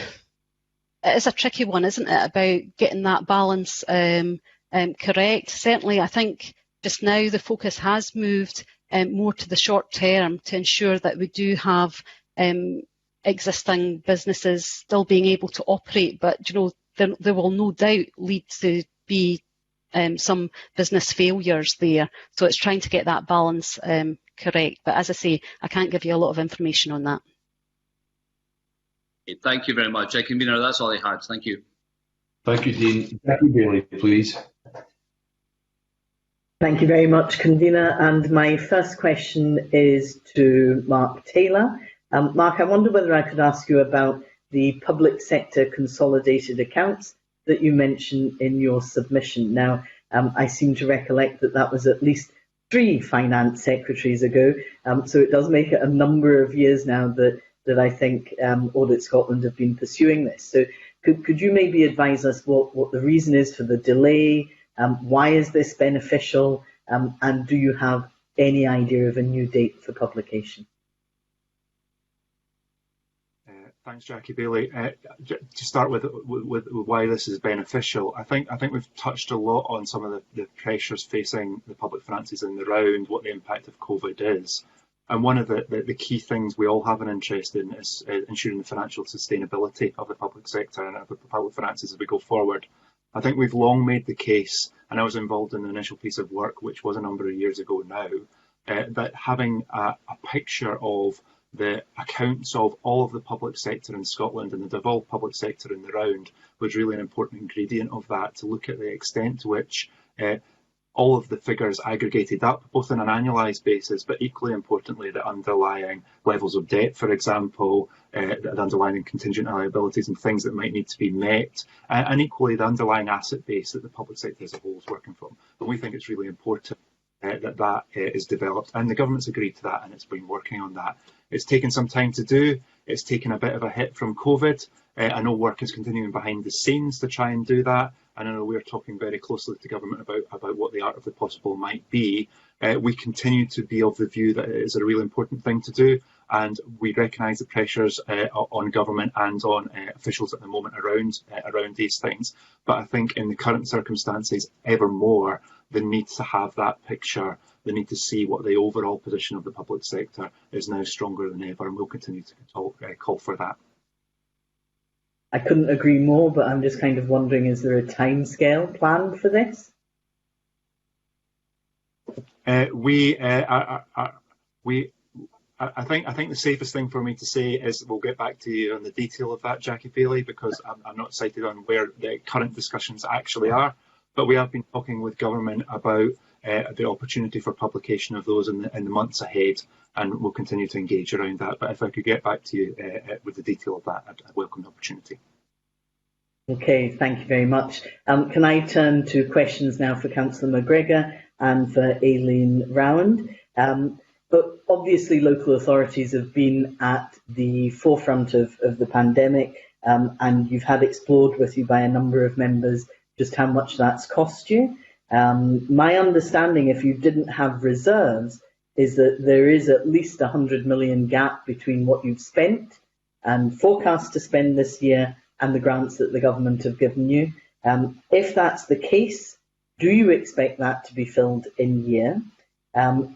is a tricky one, isn't it, about getting that balance correct. Certainly, I think just now the focus has moved more to the short term to ensure that we do have existing businesses still being able to operate, but you know, there will no doubt lead to be some business failures there. So it's trying to get that balance correct. But as I say, I can't give you a lot of information on that. Thank you very much. Convener, that's all I had. Thank you. Thank you, Dean. Jackie Bailey, please. Thank you very much, Convener. And my first question is to Mark Taylor. Mark, I wonder whether I could ask you about the public sector consolidated accounts that you mentioned in your submission. Now, I seem to recollect that that was at least 3 finance secretaries ago, so it does make it a number of years now that I think Audit Scotland have been pursuing this. So could you maybe advise us what the reason is for the delay? Why is this beneficial? And do you have any idea of a new date for publication? Thanks, Jackie Bailey. To start with why this is beneficial, I think we've touched a lot on some of the pressures facing the public finances in the round, what the impact of COVID is. And one of the key things we all have an interest in is ensuring the financial sustainability of the public sector and of the public finances as we go forward. I think we've long made the case, and I was involved in the initial piece of work, which was a number of years ago now, that having a picture of the accounts of all of the public sector in Scotland and the devolved public sector in the round was really an important ingredient of that, to look at the extent to which all of the figures aggregated up, both on an annualised basis, but equally importantly, the underlying levels of debt, for example, the underlying contingent liabilities and things that might need to be met, and equally the underlying asset base that the public sector as a whole is working from. But we think it's really important that is developed, and the government's agreed to that, and it's been working on that. It's taken some time to do. It's taken a bit of a hit from COVID. I know work is continuing behind the scenes to try and do that, and I know we're talking very closely to government about what the art of the possible might be. We continue to be of the view that it is a really important thing to do, and we recognise the pressures on government and on officials at the moment around these things. But I think in the current circumstances, ever more, the need to have that picture, the need to see what the overall position of the public sector is now stronger than ever, and we'll continue to call for that. I couldn't agree more, but I'm just kind of wondering, is there a timescale planned for this? I think the safest thing for me to say is we'll get back to you on the detail of that, Jackie Bailey, because I'm not cited on where the current discussions actually are. But we have been talking with government about the opportunity for publication of those in the months ahead, and we'll continue to engage around that. But if I could get back to you with the detail of that, I'd welcome the opportunity. Okay, thank you very much. Can I turn to questions now for Councillor McGregor and for Aileen Rowand? But obviously local authorities have been at the forefront of the pandemic, and you've had explored with you by a number of members just how much that's cost you. My understanding, if you didn't have reserves, is that there is at least a 100 million gap between what you've spent and forecast to spend this year and the grants that the government have given you. If that's the case, do you expect that to be filled in year?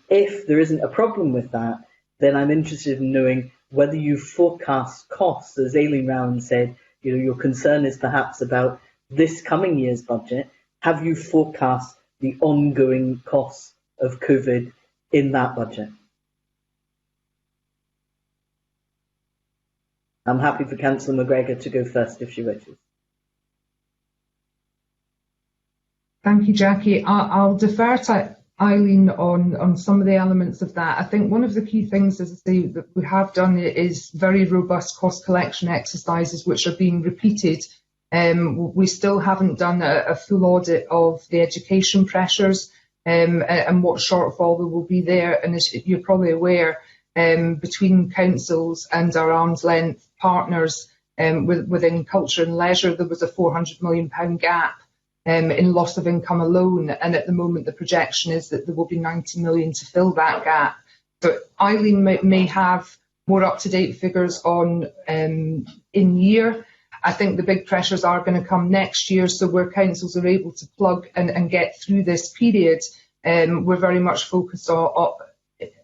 If there isn't a problem with that, then I'm interested in knowing whether you forecast costs. As Aileen Rowand said, you know, your concern is perhaps about this coming year's budget. Have you forecast the ongoing costs of COVID in that budget? I'm happy for Councillor McGregor to go first if she wishes. Thank you, Jackie. I'll defer to Aileen on some of the elements of that. I think one of the key things, as I say, that we have done is very robust cost collection exercises which are being repeated. We still haven't done a full audit of the education pressures, and what shortfall there will be there. And as you're probably aware, between councils and our arm's length partners within culture and leisure, there was a £400 million gap in loss of income alone, and at the moment the projection is that there will be 90 million to fill that gap. But Eileen may have more up-to-date figures on in year. I think the big pressures are going to come next year, so where councils are able to plug and get through this period, we're very much focused on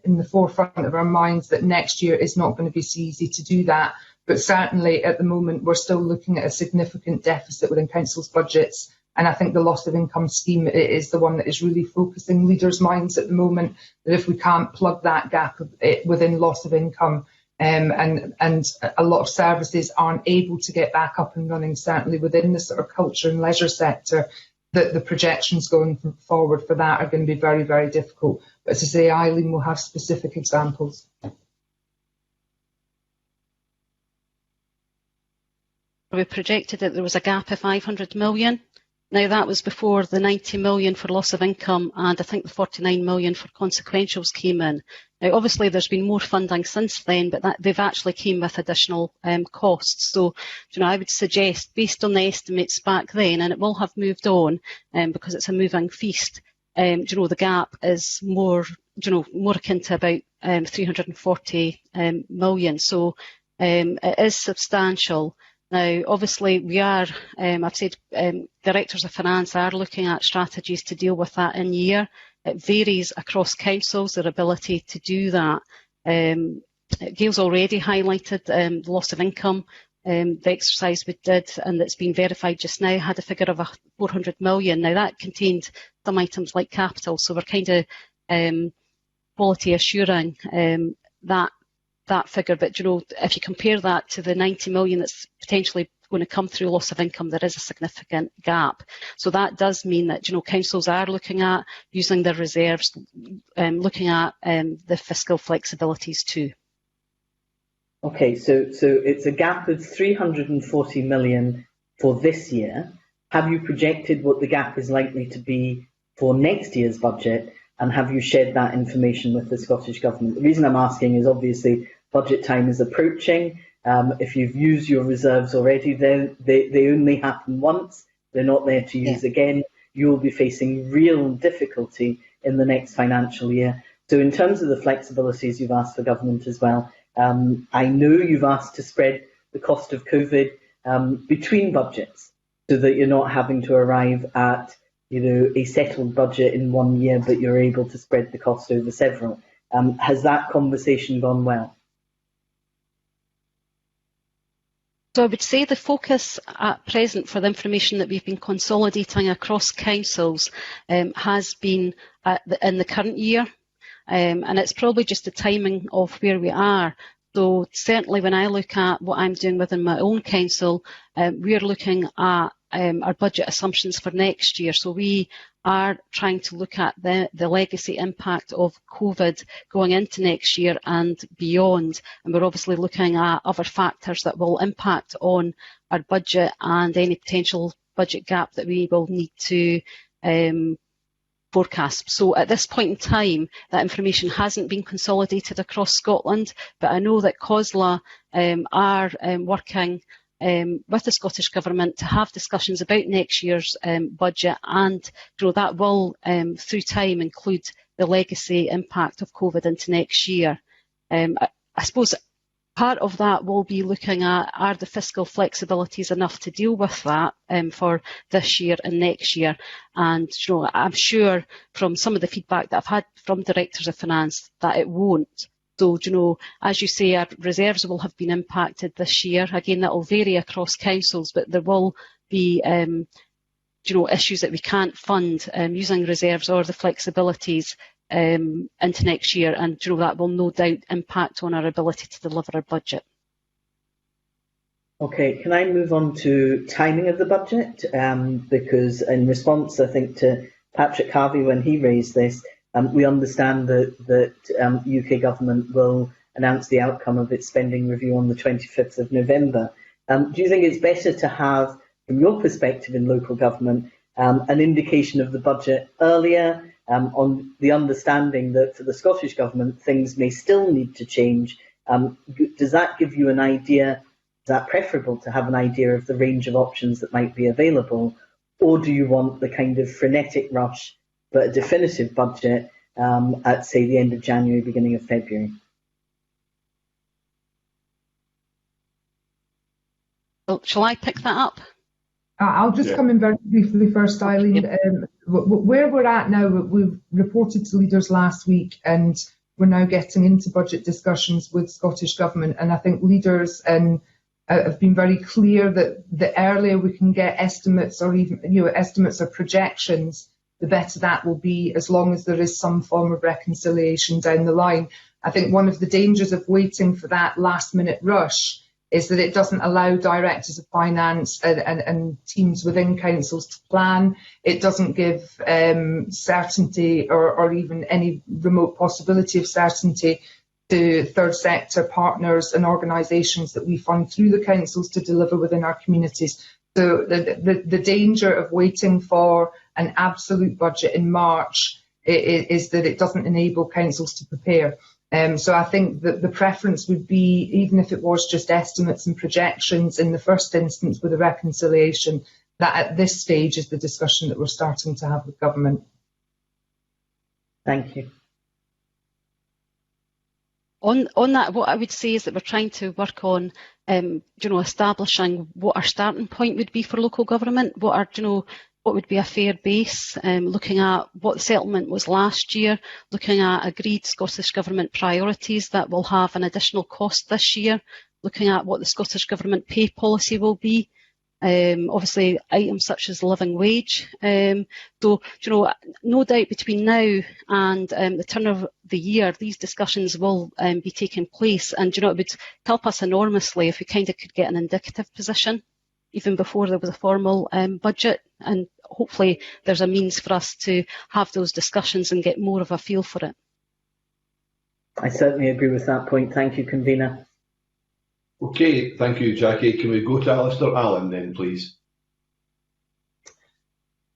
in the forefront of our minds that next year is not going to be so easy to do that. But certainly at the moment we're still looking at a significant deficit within councils' budgets, and I think the loss of income scheme is the one that is really focusing leaders' minds at the moment, that if we can't plug that gap within loss of income, and a lot of services aren't able to get back up and running, certainly within the sort of culture and leisure sector, that the projections going forward for that are going to be very, very difficult. But as I say, Eileen will have specific examples. We projected that there was a gap of 500 million. Now that was before the 90 million for loss of income and I think the 49 million for consequentials came in. Now obviously there's been more funding since then, but they've actually came with additional costs. So I would suggest, based on the estimates back then, and it will have moved on because it's a moving feast, the gap is more akin to about 340 million. So it is substantial. Now, obviously, we are, I've said, directors of finance are looking at strategies to deal with that in year. It varies across councils, their ability to do that. Gail's already highlighted the loss of income. The exercise we did, and that's been verified just now, had a figure of 400 million. Now, that contained some items like capital, so we're kind of quality assuring that figure, but if you compare that to the 90 million that's potentially going to come through loss of income, there is a significant gap. So that does mean that councils are looking at using their reserves, looking at the fiscal flexibilities too. Okay, so it's a gap of 340 million for this year. Have you projected what the gap is likely to be for next year's budget, and have you shared that information with the Scottish Government? The reason I'm asking is obviously budget time is approaching. If you've used your reserves already, then they only happen once. They're not there to use again. You will be facing real difficulty in the next financial year. So in terms of the flexibilities you've asked for government as well, I know you've asked to spread the cost of COVID between budgets so that you're not having to arrive at a settled budget in one year, but you're able to spread the cost over several. Has that conversation gone well? So I would say the focus at present for the information that we've been consolidating across councils has been in the current year, and it's probably just the timing of where we are. So certainly when I look at what I'm doing within my own council, we're looking at our budget assumptions for next year. So we are trying to look at the legacy impact of COVID going into next year and beyond. And we're obviously looking at other factors that will impact on our budget and any potential budget gap that we will need to forecast. So at this point in time, that information hasn't been consolidated across Scotland, but I know that COSLA are working with the Scottish Government to have discussions about next year's budget, and that will, through time, include the legacy impact of COVID into next year. I suppose part of that will be looking at, are the fiscal flexibilities enough to deal with that for this year and next year? And I'm sure from some of the feedback that I've had from directors of finance that it won't. So, as you say, our reserves will have been impacted this year. Again, that will vary across councils, but there will be, issues that we can't fund using reserves or the flexibilities into next year, and that will no doubt impact on our ability to deliver our budget. Okay, can I move on to timing of the budget? Because in response, I think, to Patrick Harvey when he raised this, we understand that UK government will announce the outcome of its spending review on the 25th of November. Do you think it's better to have, from your perspective in local government, an indication of the budget earlier, on the understanding that for the Scottish Government things may still need to change. Does that give you an idea? Is that preferable to have an idea of the range of options that might be available? Or do you want the kind of frenetic rush, but a definitive budget at, say, the end of January, beginning of February? Well, shall I pick that up? I'll just come in very briefly first, Eileen. Where we're at now, we've reported to leaders last week, and we're now getting into budget discussions with Scottish Government. And I think leaders have been very clear that the earlier we can get estimates, or even estimates or projections, the better that will be, as long as there is some form of reconciliation down the line. I think one of the dangers of waiting for that last-minute rush is that it doesn't allow directors of finance and teams within councils to plan. It doesn't give certainty or even any remote possibility of certainty to third sector partners and organisations that we fund through the councils to deliver within our communities. So the danger of waiting for an absolute budget in March is that it doesn't enable councils to prepare. So I think that the preference would be, even if it was just estimates and projections in the first instance with a reconciliation, that at this stage is the discussion that we're starting to have with government. Thank you. On that, what I would say is that we're trying to work on, establishing what our starting point would be for local government. What would be a fair base? Looking at what the settlement was last year, looking at agreed Scottish Government priorities that will have an additional cost this year, looking at what the Scottish Government pay policy will be. Obviously, items such as living wage. So, no doubt between now and the turn of the year, these discussions will be taking place. And, it would help us enormously if we kind of could get an indicative position, even before there was a formal budget. And hopefully there's a means for us to have those discussions and get more of a feel for it. I certainly agree with that point. Thank you, Convener. Okay, thank you, Jackie. Can we go to Alistair Allen then, please?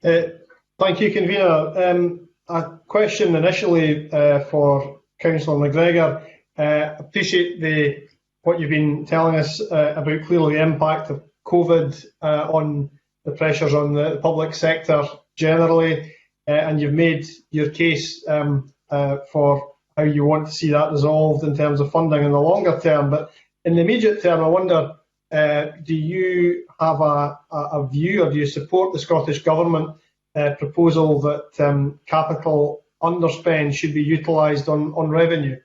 Thank you, Convener. A question initially for Councillor McGregor. Appreciate what you've been telling us about clearly the impact of COVID on the pressures on the public sector generally, and you've made your case for how you want to see that resolved in terms of funding in the longer term. But in the immediate term, I wonder, do you have a view, or do you support the Scottish Government proposal that capital underspend should be utilised on revenue?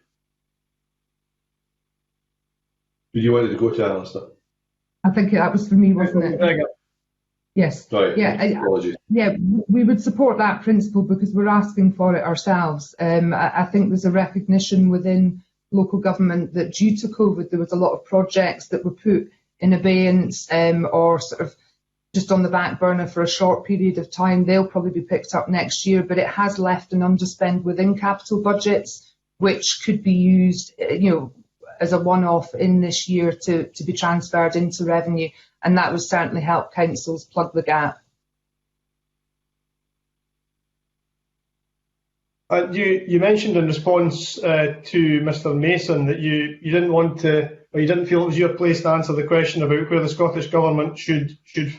Did you want to go to Alistair? I think that was for me, wasn't it? Yes. Sorry. Yeah. Apologies. Yeah, we would support that principle because we're asking for it ourselves. I think there's a recognition within local government that due to COVID, there was a lot of projects that were put in abeyance or sort of just on the back burner for a short period of time. They'll probably be picked up next year, but it has left an underspend within capital budgets, which could be used, as a one-off in this year to be transferred into revenue, and that would certainly help councils plug the gap. You mentioned in response to Mr. Mason that you didn't want to, or you didn't feel it was your place to answer the question about where the Scottish Government should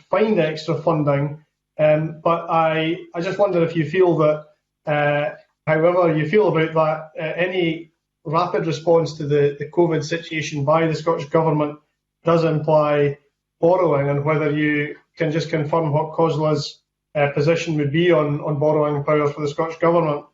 find extra funding. But I just wonder if you feel that, however you feel about that, any rapid response to the COVID situation by the Scottish Government does imply borrowing, and whether you can just confirm what COSLA's position would be on borrowing powers for the Scottish Government.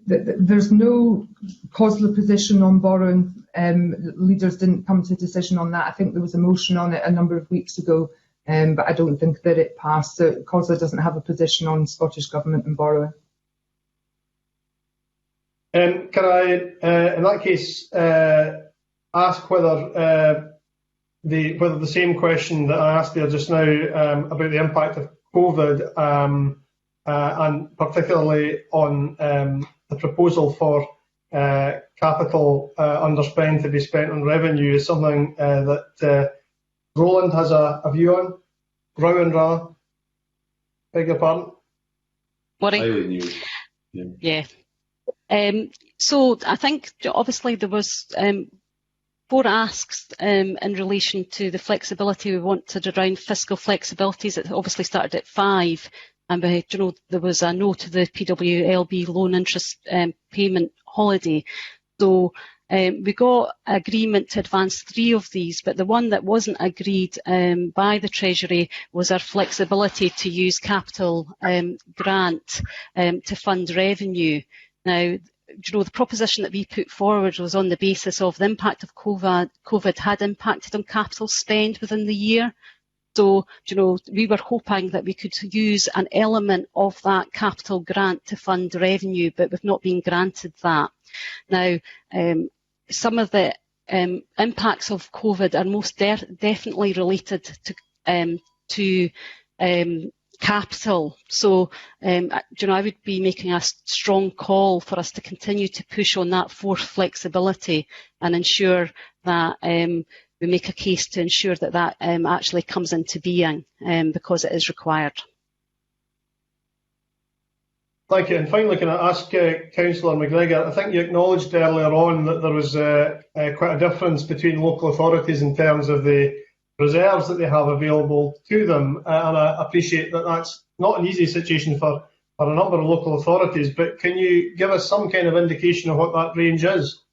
There's no COSLA position on borrowing. Leaders didn't come to a decision on that. I think there was a motion on it a number of weeks ago, but I don't think that it passed. So COSLA doesn't have a position on Scottish Government and borrowing. Can I, in that case, ask whether the same question that I asked there just now about the impact of COVID, and particularly on the proposal for capital underspend to be spent on revenue, is something that Roland has a view on? Rowan, rather. Beg your pardon? Eileen, Yeah. So I think obviously there was 4 asks in relation to the flexibility we wanted around fiscal flexibilities. It obviously started at 5, and there was a no to the PWLB loan interest payment holiday. So we got agreement to advance 3 of these, but the one that wasn't agreed by the Treasury was our flexibility to use capital grant to fund revenue. Now, the proposition that we put forward was on the basis of the impact of COVID had impacted on capital spend within the year. So, we were hoping that we could use an element of that capital grant to fund revenue, but we've not been granted that. Now, some of the impacts of COVID are most definitely related to capital. So, I would be making a strong call for us to continue to push on that 4th flexibility and ensure that we make a case to ensure that that actually comes into being because it is required. Thank you. And finally, can I ask Councillor McGregor, I think you acknowledged earlier on that there was quite a difference between local authorities in terms of the reserves that they have available to them, and I appreciate that that's not an easy situation for a number of local authorities, but can you give us some kind of indication of what that range is?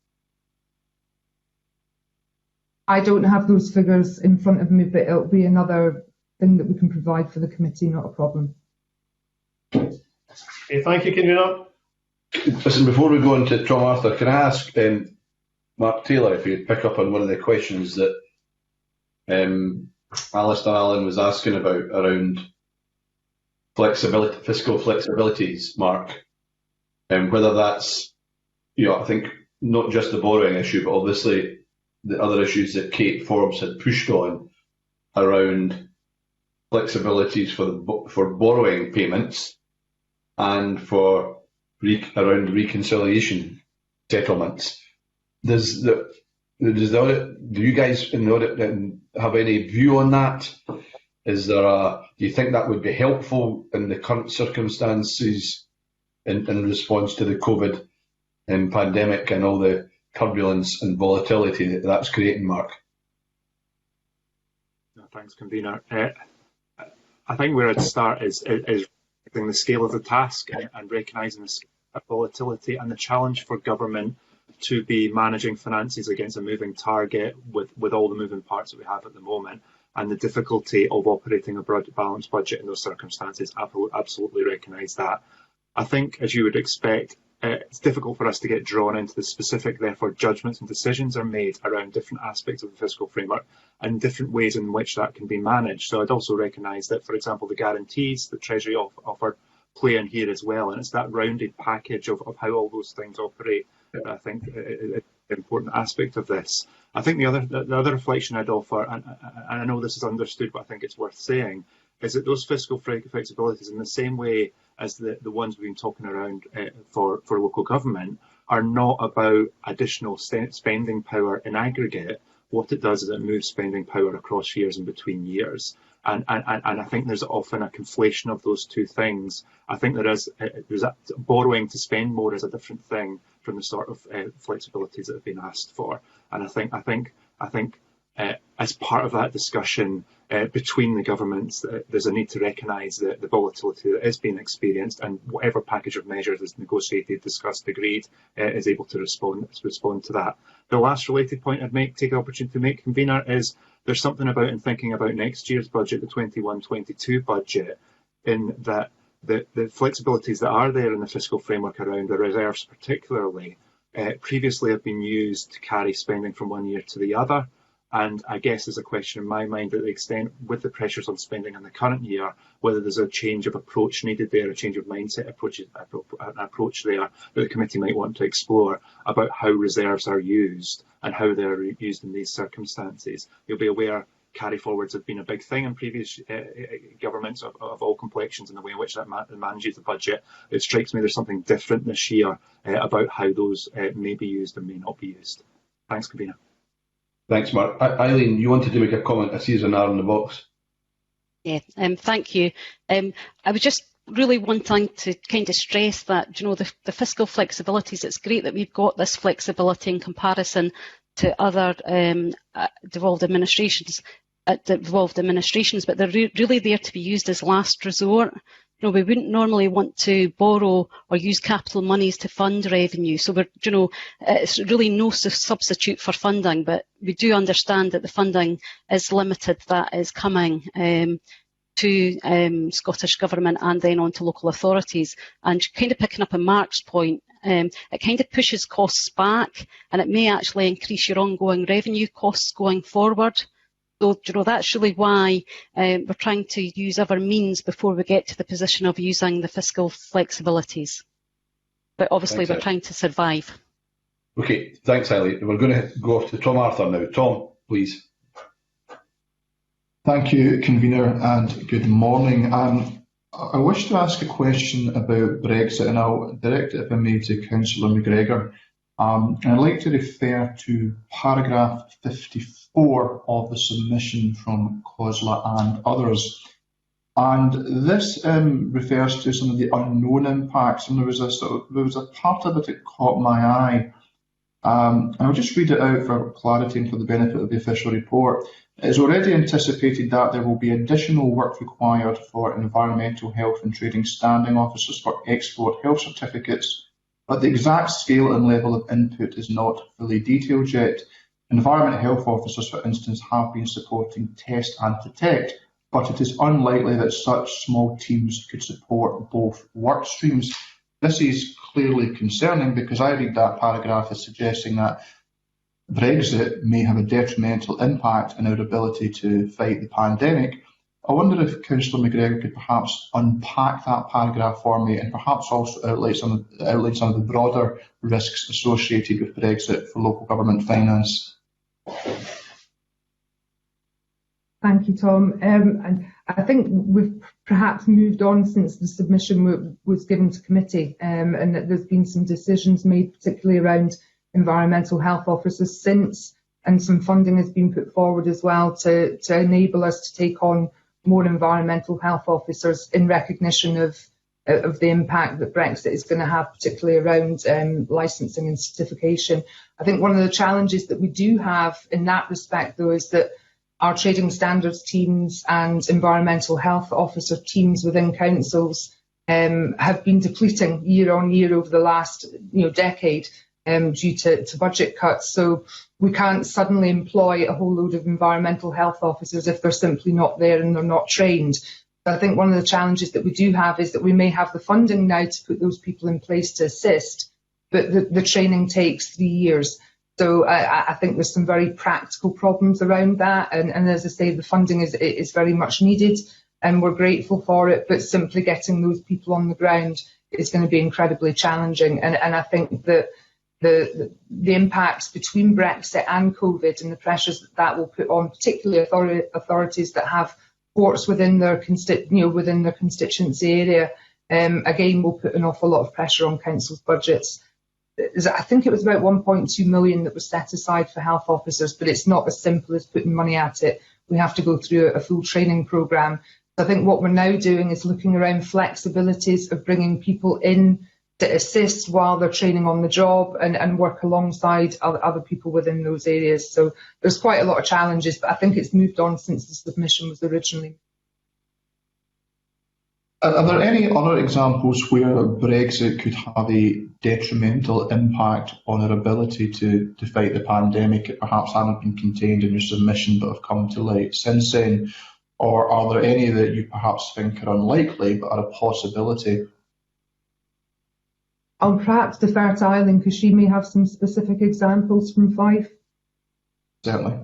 I don't have those figures in front of me, but it'll be another thing that we can provide for the committee, not a problem. Okay, thank you, Convener. Listen, before we go into Tom Arthur, can I ask Mark Taylor if you'd pick up on one of the questions that Alistair Allen was asking about around flexibility, fiscal flexibilities, Mark, and whether that's, I think not just the borrowing issue, but obviously the other issues that Kate Forbes had pushed on around flexibilities for borrowing payments and for around reconciliation settlements. Do you guys in the audit have any view on that? Do you think that would be helpful in the current circumstances in response to the COVID pandemic and all the turbulence and volatility that that's creating, Mark? Thanks, Convener. I think where I'd start is the scale of the task and recognising the scale of volatility and the challenge for government to be managing finances against a moving target with all the moving parts that we have at the moment, and the difficulty of operating a balanced budget in those circumstances. Absolutely recognise that. I think, as you would expect, it's difficult for us to get drawn into the specific, therefore judgments and decisions are made around different aspects of the fiscal framework and different ways in which that can be managed. So I'd also recognise that, for example, the guarantees the Treasury offer play in here as well, and it's that rounded package of how all those things operate that I think is an important aspect of this. I think the other reflection I'd offer, and I know this is understood, but I think it's worth saying, is that those fiscal flexibilities, in the same way as the ones we've been talking around for local government, are not about additional spending power in aggregate. What it does is it moves spending power across years and between years. And I think there's often a conflation of those two things. I think there's borrowing to spend more is a different thing from the sort of flexibilities that have been asked for. And I think as part of that discussion between the governments, there's a need to recognise the volatility that is being experienced, and whatever package of measures is negotiated, discussed, agreed, is able to respond to that. The last related point I'd take the opportunity to make, Convener, is there's something about in thinking about next year's budget, the 21-22 budget, in that the flexibilities that are there in the fiscal framework around the reserves particularly, previously have been used to carry spending from one year to the other. And I guess there's a question in my mind to the extent, with the pressures on spending in the current year, whether there's a change of approach needed there, a change of mindset approach there that the committee might want to explore about how reserves are used and how they're used in these circumstances. You'll be aware carry forwards have been a big thing in previous governments of all complexions in the way in which that manages the budget. It strikes me there's something different this year about how those may be used and may not be used. Thanks, Convener. Thanks, Mark. Eileen, you wanted to make a comment. I see there's an arrow in the box. Yeah, thank you. I was just really wanting to kind of stress that, you know, the fiscal flexibilities, it's great that we've got this flexibility in comparison to other devolved administrations, but they're really there to be used as last resort. You know, we wouldn't normally want to borrow or use capital monies to fund revenue. So we're, you know, it's really no substitute for funding, but we do understand that the funding is limited that is coming to Scottish Government and then on to local authorities. And kind of picking up on Mark's point, it kind of pushes costs back, and it may actually increase your ongoing revenue costs going forward. So, you know, that's really why we're trying to use other means before we get to the position of using the fiscal flexibilities. But obviously, we're trying to survive. Okay, thanks, Eileen. We're going to go off to Tom Arthur now. Tom, please. Thank you, Convener, and good morning. I wish to ask a question about Brexit, and I'll direct it, if I may, to Councillor McGregor. And I'd like to refer to paragraph 54 of the submission from COSLA and others. And this refers to some of the unknown impacts, and there was a part of it that caught my eye. And I'll just read it out for clarity and for the benefit of the official report. It is already anticipated that there will be additional work required for environmental health and trading standing officers for export health certificates, but the exact scale and level of input is not fully detailed yet. Environment health officers, for instance, have been supporting test and detect, but it is unlikely that such small teams could support both work streams. This is clearly concerning because I read that paragraph as suggesting that Brexit may have a detrimental impact on our ability to fight the pandemic. I wonder if Councillor McGregor could perhaps unpack that paragraph for me and perhaps also outline some of the broader risks associated with Brexit for local government finance. Thank you, Tom. And I think we've perhaps moved on since the submission was given to committee, and that there's been some decisions made, particularly around environmental health officers since, and some funding has been put forward as well to enable us to take on more environmental health officers in recognition of the impact that Brexit is going to have, particularly around licensing and certification. I think one of the challenges that we do have in that respect, though, is that our trading standards teams and environmental health officer teams within councils have been depleting year on year over the last decade due to budget cuts. So we can't suddenly employ a whole load of environmental health officers if they're simply not there and they're not trained. But I think one of the challenges that we do have is that we may have the funding now to put those people in place to assist, but the training takes 3 years. So I think there's some very practical problems around that. And as I say, the funding is very much needed and we're grateful for it, but simply getting those people on the ground is going to be incredibly challenging. And I think that the impacts between Brexit and COVID and the pressures that will put on particularly authorities that have courts within their constituency area, again, will put an awful lot of pressure on councils' budgets. I think it was about 1.2 million that was set aside for health officers, but it's not as simple as putting money at it. We have to go through a full training programme. So I think what we're now doing is looking around flexibilities of bringing people in to assist while they're training on the job and work alongside other people within those areas. So there's quite a lot of challenges, but I think it's moved on since the submission was originally. Are there any other examples where Brexit could have a detrimental impact on our ability to fight the pandemic that perhaps haven't been contained in your submission but have come to light since then? Or are there any that you perhaps think are unlikely but are a possibility? I'll perhaps defer to Eileen because she may have some specific examples from Fife. Certainly.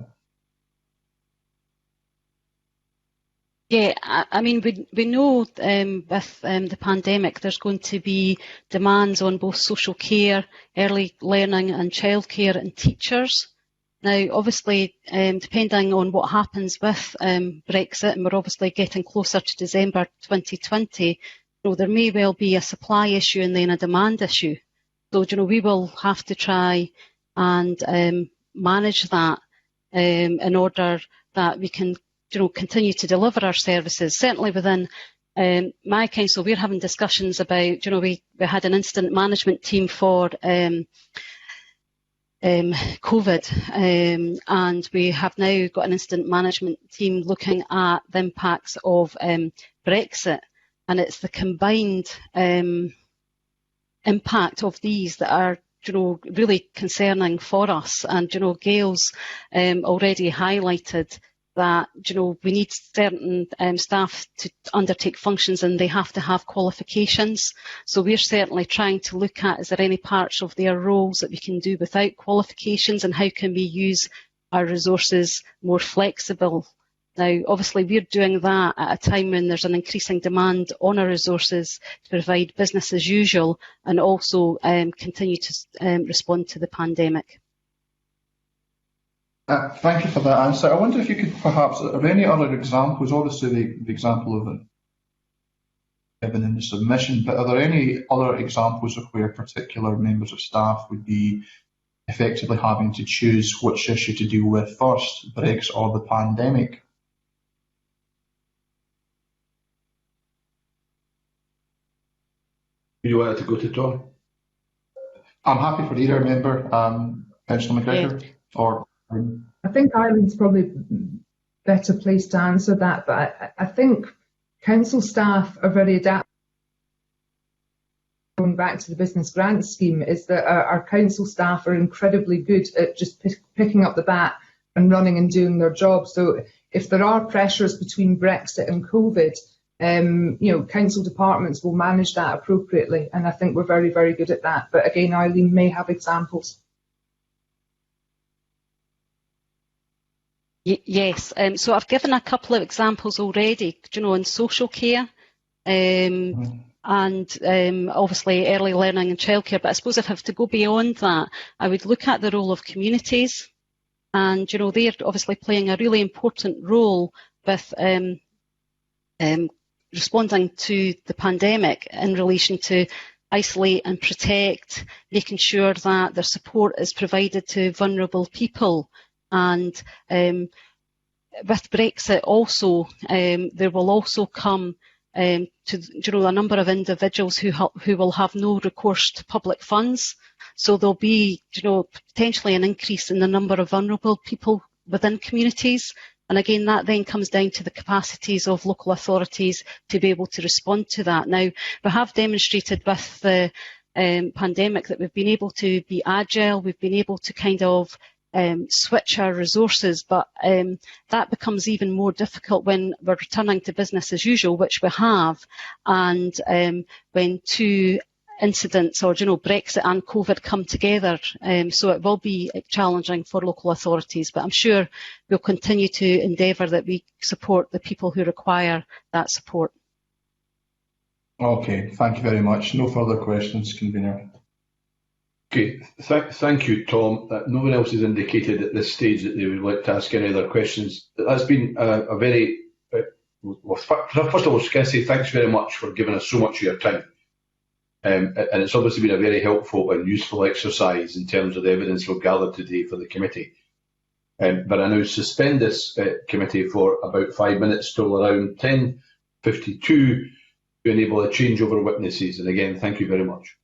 Yeah, I mean, we know with the pandemic there's going to be demands on both social care, early learning and childcare and teachers. Now, obviously, depending on what happens with Brexit, and we're obviously getting closer to December 2020, there may well be a supply issue and then a demand issue. So, we will have to try and manage that in order that we can continue to deliver our services, certainly within my council, we're having discussions about, we had an incident management team for COVID, and we have now got an incident management team looking at the impacts of Brexit, and it's the combined impact of these that are really concerning for us. And Gail's already highlighted that we need certain staff to undertake functions, and they have to have qualifications. So we're certainly trying to look at, is there any parts of their roles that we can do without qualifications, and how can we use our resources more flexible? Now, obviously, we're doing that at a time when there's an increasing demand on our resources to provide business as usual, and also continue to respond to the pandemic. Thank you for that answer. I wonder if you could perhaps, are there any other examples? Obviously, the example of it given in the submission, but are there any other examples of where particular members of staff would be effectively having to choose which issue to deal with first, Brexit or the pandemic? You wanted to go to Tom? I'm happy for either member, Councillor McGregor, or... I think Eileen's probably better placed to answer that, but I think council staff are very adaptable. Going back to the business grant scheme, is that our council staff are incredibly good at just picking up the bat and running and doing their job. So if there are pressures between Brexit and COVID, council departments will manage that appropriately, and I think we're very, very good at that. But again, Eileen may have examples. Yes, so I've given a couple of examples already, in social care, and obviously early learning and childcare. But I suppose if I have to go beyond that, I would look at the role of communities, and they're obviously playing a really important role with responding to the pandemic in relation to isolate and protect, making sure that their support is provided to vulnerable people. And with Brexit also, there will also come to a number of individuals who will have no recourse to public funds. So there'll be potentially an increase in the number of vulnerable people within communities. And again, that then comes down to the capacities of local authorities to be able to respond to that. Now, we have demonstrated with the pandemic that we've been able to be agile, we've been able to kind of switch our resources, but that becomes even more difficult when we're returning to business as usual, which we have, and when two incidents or Brexit and COVID come together. So it will be challenging for local authorities, but I'm sure we'll continue to endeavour that we support the people who require that support. Okay, thank you very much. No further questions, Convener. Okay, thank you, Tom. No one else has indicated at this stage that they would like to ask any other questions. That's been a very, well, first of all, can I say thanks very much for giving us so much of your time. And it's obviously been a very helpful and useful exercise in terms of the evidence we've gathered today for the committee. But I now suspend this committee for about 5 minutes till around 10:52 to enable a changeover of witnesses. And again, thank you very much.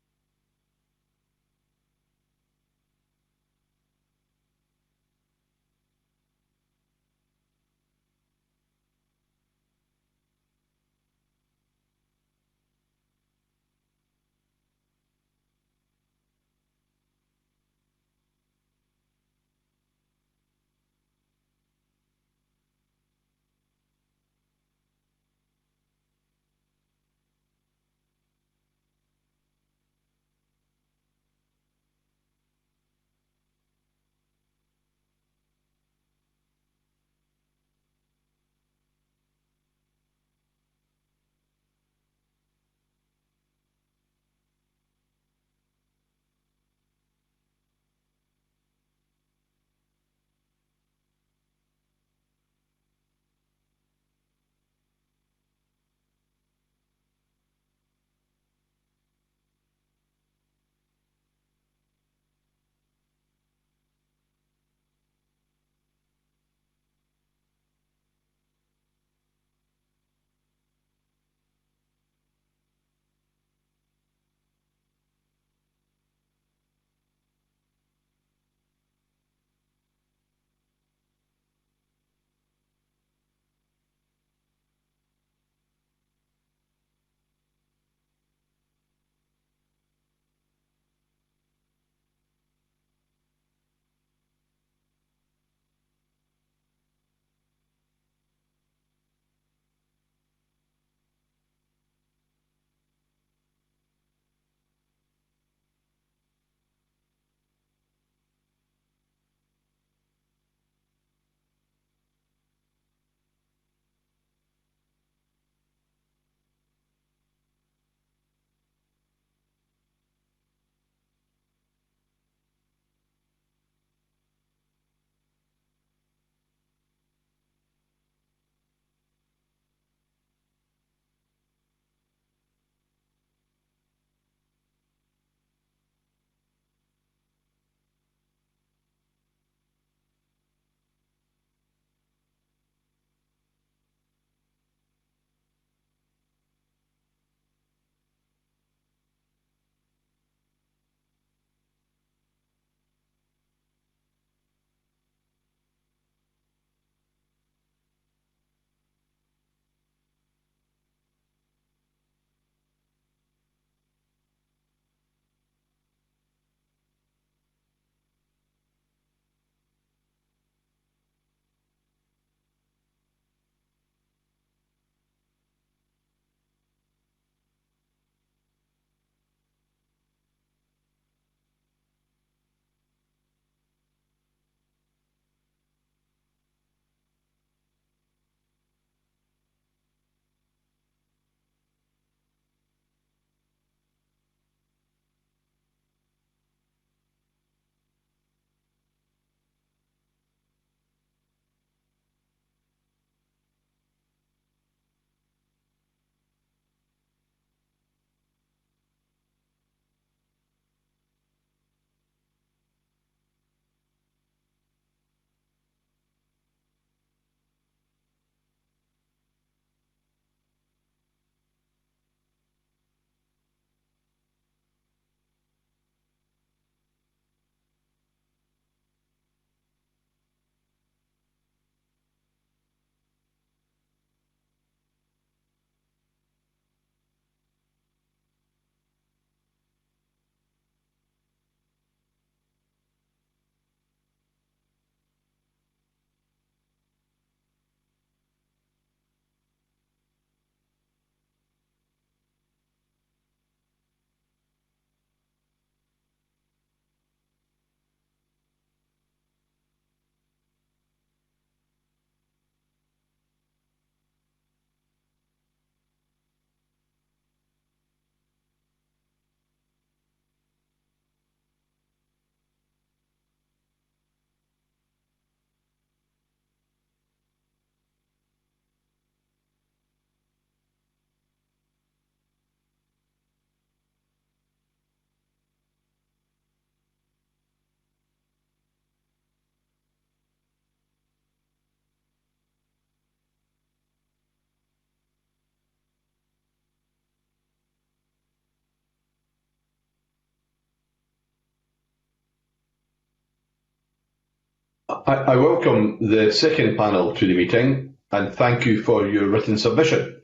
I welcome the second panel to the meeting and thank you for your written submission.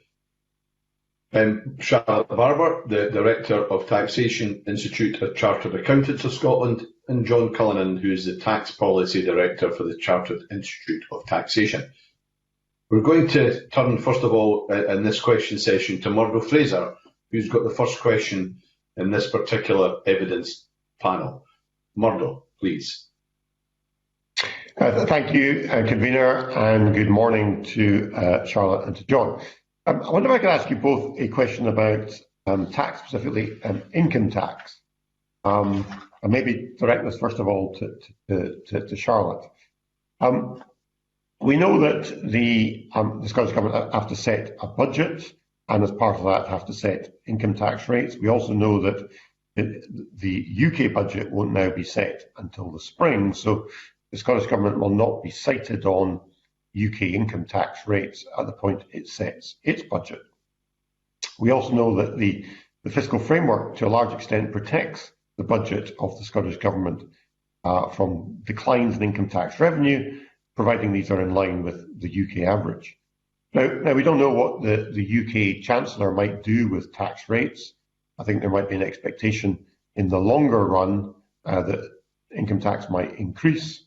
Charlotte Barber, the Director of Taxation Institute at Chartered Accountants of Scotland, and John Cullinan, who is the Tax Policy Director for the Chartered Institute of Taxation. We're going to turn, first of all, in this question session to Murdo Fraser, who's got the first question in this particular evidence panel. Murdo, please. Thank you, Convener, and good morning to Charlotte and to John. I wonder if I could ask you both a question about tax, specifically income tax, and maybe direct this first of all to Charlotte. We know that the Scottish Government have to set a budget, and as part of that have to set income tax rates. We also know that the UK budget won't now be set until the spring, so the Scottish Government will not be cited on UK income tax rates at the point it sets its budget. We also know that the fiscal framework to a large extent protects the budget of the Scottish Government from declines in income tax revenue, providing these are in line with the UK average. Now we don't know what the UK Chancellor might do with tax rates. I think there might be an expectation in the longer run that income tax might increase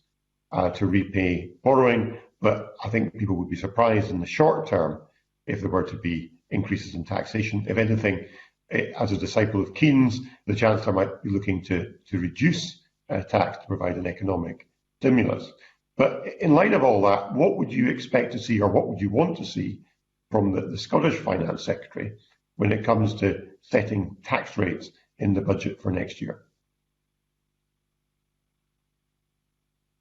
to repay borrowing, but I think people would be surprised in the short term if there were to be increases in taxation. If anything, as a disciple of Keynes, the Chancellor might be looking to reduce tax to provide an economic stimulus. But in light of all that, what would you expect to see, or what would you want to see from the Scottish Finance Secretary when it comes to setting tax rates in the budget for next year?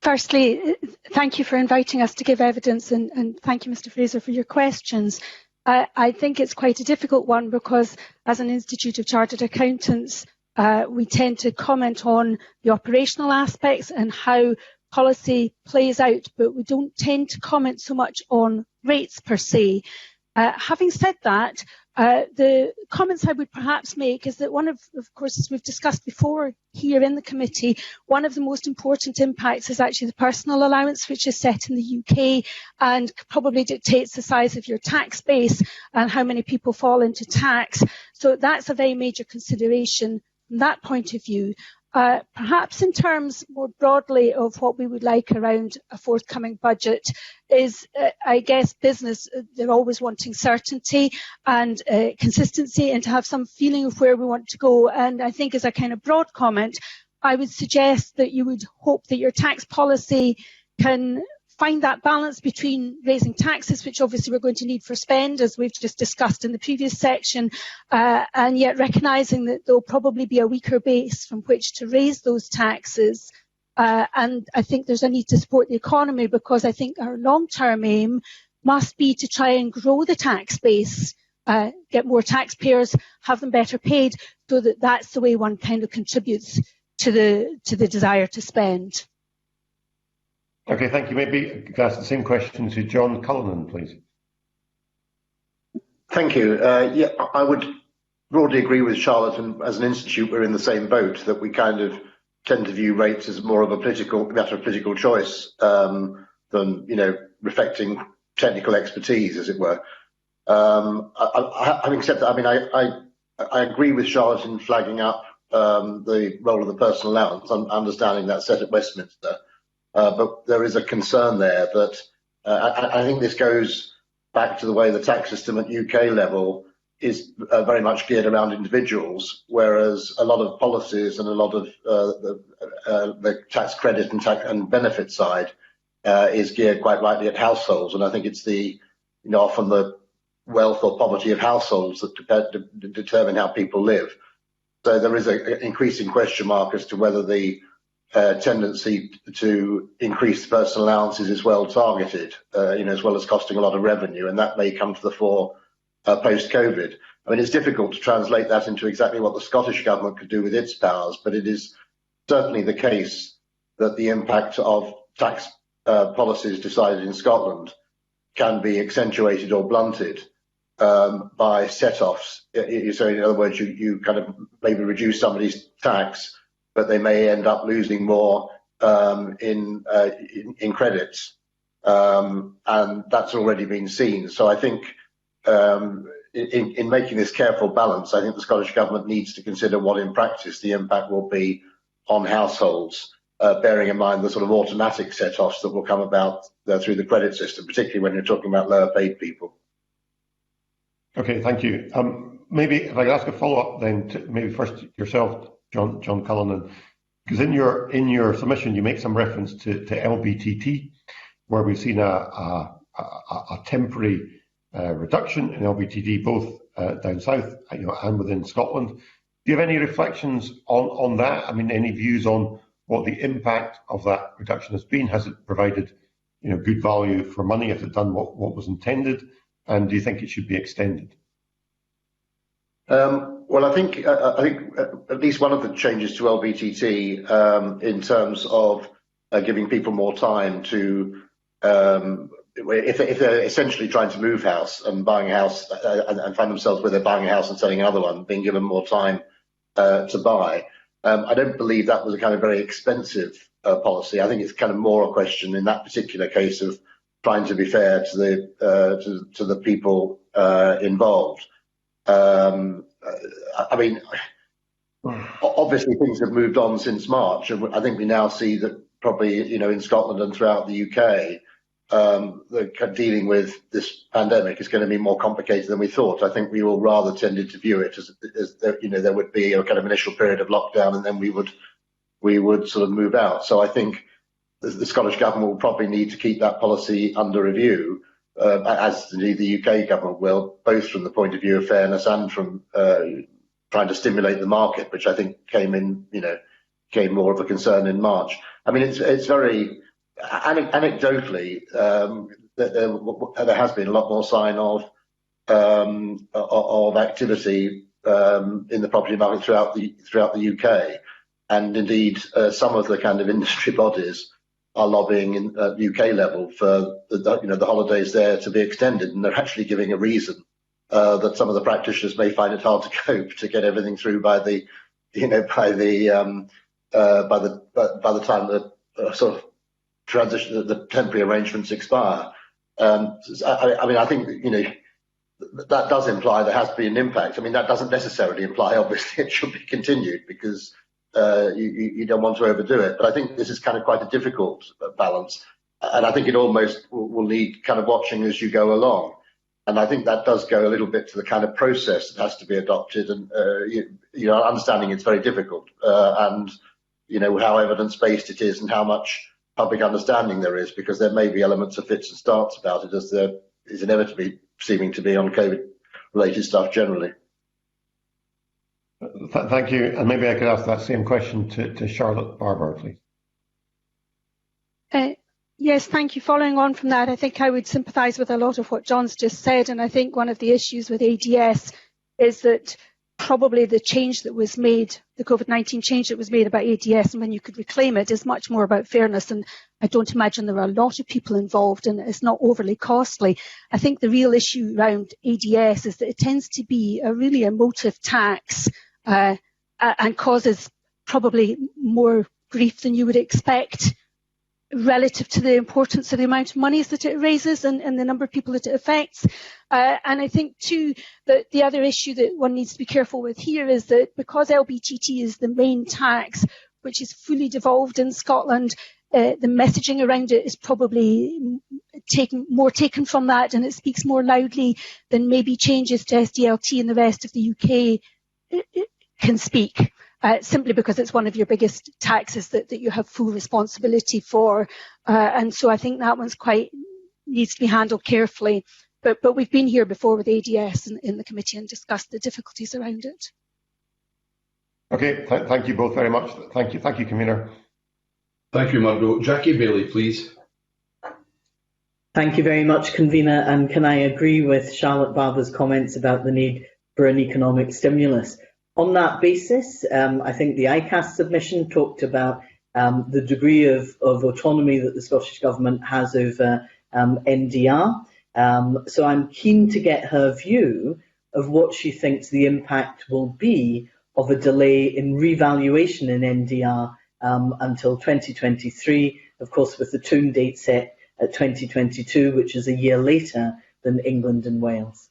Firstly, thank you for inviting us to give evidence, and thank you, Mr. Fraser, for your questions. I think it's quite a difficult one because as an Institute of Chartered Accountants, we tend to comment on the operational aspects and how policy plays out, but we don't tend to comment so much on rates per se. Having said that, the comments I would perhaps make is that of course, as we've discussed before here in the committee, one of the most important impacts is actually the personal allowance, which is set in the UK and probably dictates the size of your tax base and how many people fall into tax. So that's a very major consideration from that point of view. Perhaps in terms more broadly of what we would like around a forthcoming budget is, I guess, business, they're always wanting certainty and consistency and to have some feeling of where we want to go. And I think as a kind of broad comment, I would suggest that you would hope that your tax policy can find that balance between raising taxes, which obviously we're going to need for spend, as we've just discussed in the previous section, and yet recognising that there'll probably be a weaker base from which to raise those taxes. And I think there's a need to support the economy because I think our long-term aim must be to try and grow the tax base, get more taxpayers, have them better paid, so that that's the way one kind of contributes to the desire to spend. Okay, thank you. Maybe I could ask the same question to John Cullinan, please. Thank you. Yeah, I would broadly agree with Charlotte, and as an institute, we're in the same boat, that we kind of tend to view rates as more of a matter of political choice than, reflecting technical expertise, as it were. Having said that, I mean, I agree with Charlotte in flagging up the role of the personal allowance, understanding that set at Westminster. But there is a concern there that I think this goes back to the way the tax system at UK level is very much geared around individuals, whereas a lot of policies and a lot of the tax credit and benefit side is geared quite rightly at households. And I think it's often the wealth or poverty of households that determine how people live. So there is an increasing question mark as to whether the tendency to increase personal allowances is well targeted, as well as costing a lot of revenue, and that may come to the fore post-COVID. I mean, it's difficult to translate that into exactly what the Scottish Government could do with its powers, but it is certainly the case that the impact of tax policies decided in Scotland can be accentuated or blunted by set-offs. So in other words, you kind of maybe reduce somebody's tax, but they may end up losing more in credits, and that's already been seen. So I think in making this careful balance, I think the Scottish Government needs to consider what in practice the impact will be on households, bearing in mind the sort of automatic set-offs that will come about through the credit system, particularly when you're talking about lower paid people. Okay, thank you. Maybe if I could ask a follow-up then, to maybe first yourself, John Cullinan, because in your submission you make some reference to LBTT, where we've seen a temporary reduction in LBTT both down south, and within Scotland. Do you have any reflections on that? I mean, any views on what the impact of that reduction has been? Has it provided, good value for money? Has it done what was intended? And do you think it should be extended? Well, I think at least one of the changes to LBTT in terms of giving people more time to, if they're essentially trying to move house and buying a house and find themselves where they're buying a house and selling another one, being given more time to buy. I don't believe that was a kind of very expensive policy. I think it's kind of more a question in that particular case of trying to be fair to the people involved. I mean, obviously things have moved on since March, and I think we now see that probably, in Scotland and throughout the UK, dealing with this pandemic is going to be more complicated than we thought. I think we all rather tended to view it as there would be a kind of initial period of lockdown, and then we would sort of move out. So I think the Scottish Government will probably need to keep that policy under review, as indeed the UK Government will, both from the point of view of fairness and from trying to stimulate the market, which I think came more of a concern in March. I mean, it's very anecdotally there has been a lot more sign of activity in the property market throughout the UK, and indeed some of the kind of industry bodies are lobbying at UK level for the holidays there to be extended, and they're actually giving a reason that some of the practitioners may find it hard to cope to get everything through by the time the sort of transition, the temporary arrangements expire. I mean, I think that does imply there has to be an impact. I mean, that doesn't necessarily imply, obviously, it should be continued, because you don't want to overdo it. But I think this is kind of quite a difficult balance, and I think it almost will need kind of watching as you go along. And I think that does go a little bit to the kind of process that has to be adopted, and understanding it's very difficult, and how evidence-based it is and how much public understanding there is, because there may be elements of fits and starts about it, as there is inevitably seeming to be on COVID-related stuff generally. Thank you. And maybe I could ask that same question to Charlotte Barber, please. Yes, thank you. Following on from that, I think I would sympathise with a lot of what John's just said, and I think one of the issues with ADS is that probably the change that was made, the COVID-19 change that was made about ADS and when you could reclaim it, is much more about fairness, and I don't imagine there are a lot of people involved, and it's not overly costly. I think the real issue around ADS is that it tends to be a really emotive tax and causes probably more grief than you would expect relative to the importance of the amount of monies that it raises and the number of people that it affects. And I think too that the other issue that one needs to be careful with here is that because LBTT is the main tax, which is fully devolved in Scotland, the messaging around it is probably taken from that, and it speaks more loudly than maybe changes to SDLT in the rest of the UK can speak. Simply because it's one of your biggest taxes that you have full responsibility for. And so I think that one's needs to be handled carefully. But we've been here before with ADS in the committee and discussed the difficulties around it. Okay, thank you both very much. Thank you, Convener. Thank you, Margot. Jackie Bailey, please. Thank you very much, Convener. And can I agree with Charlotte Barber's comments about the need for an economic stimulus? On that basis, I think the ICAS submission talked about the degree of autonomy that the Scottish Government has over NDR. So I'm keen to get her view of what she thinks the impact will be of a delay in revaluation in NDR until 2023, of course, with the tune date set at 2022, which is a year later than England and Wales.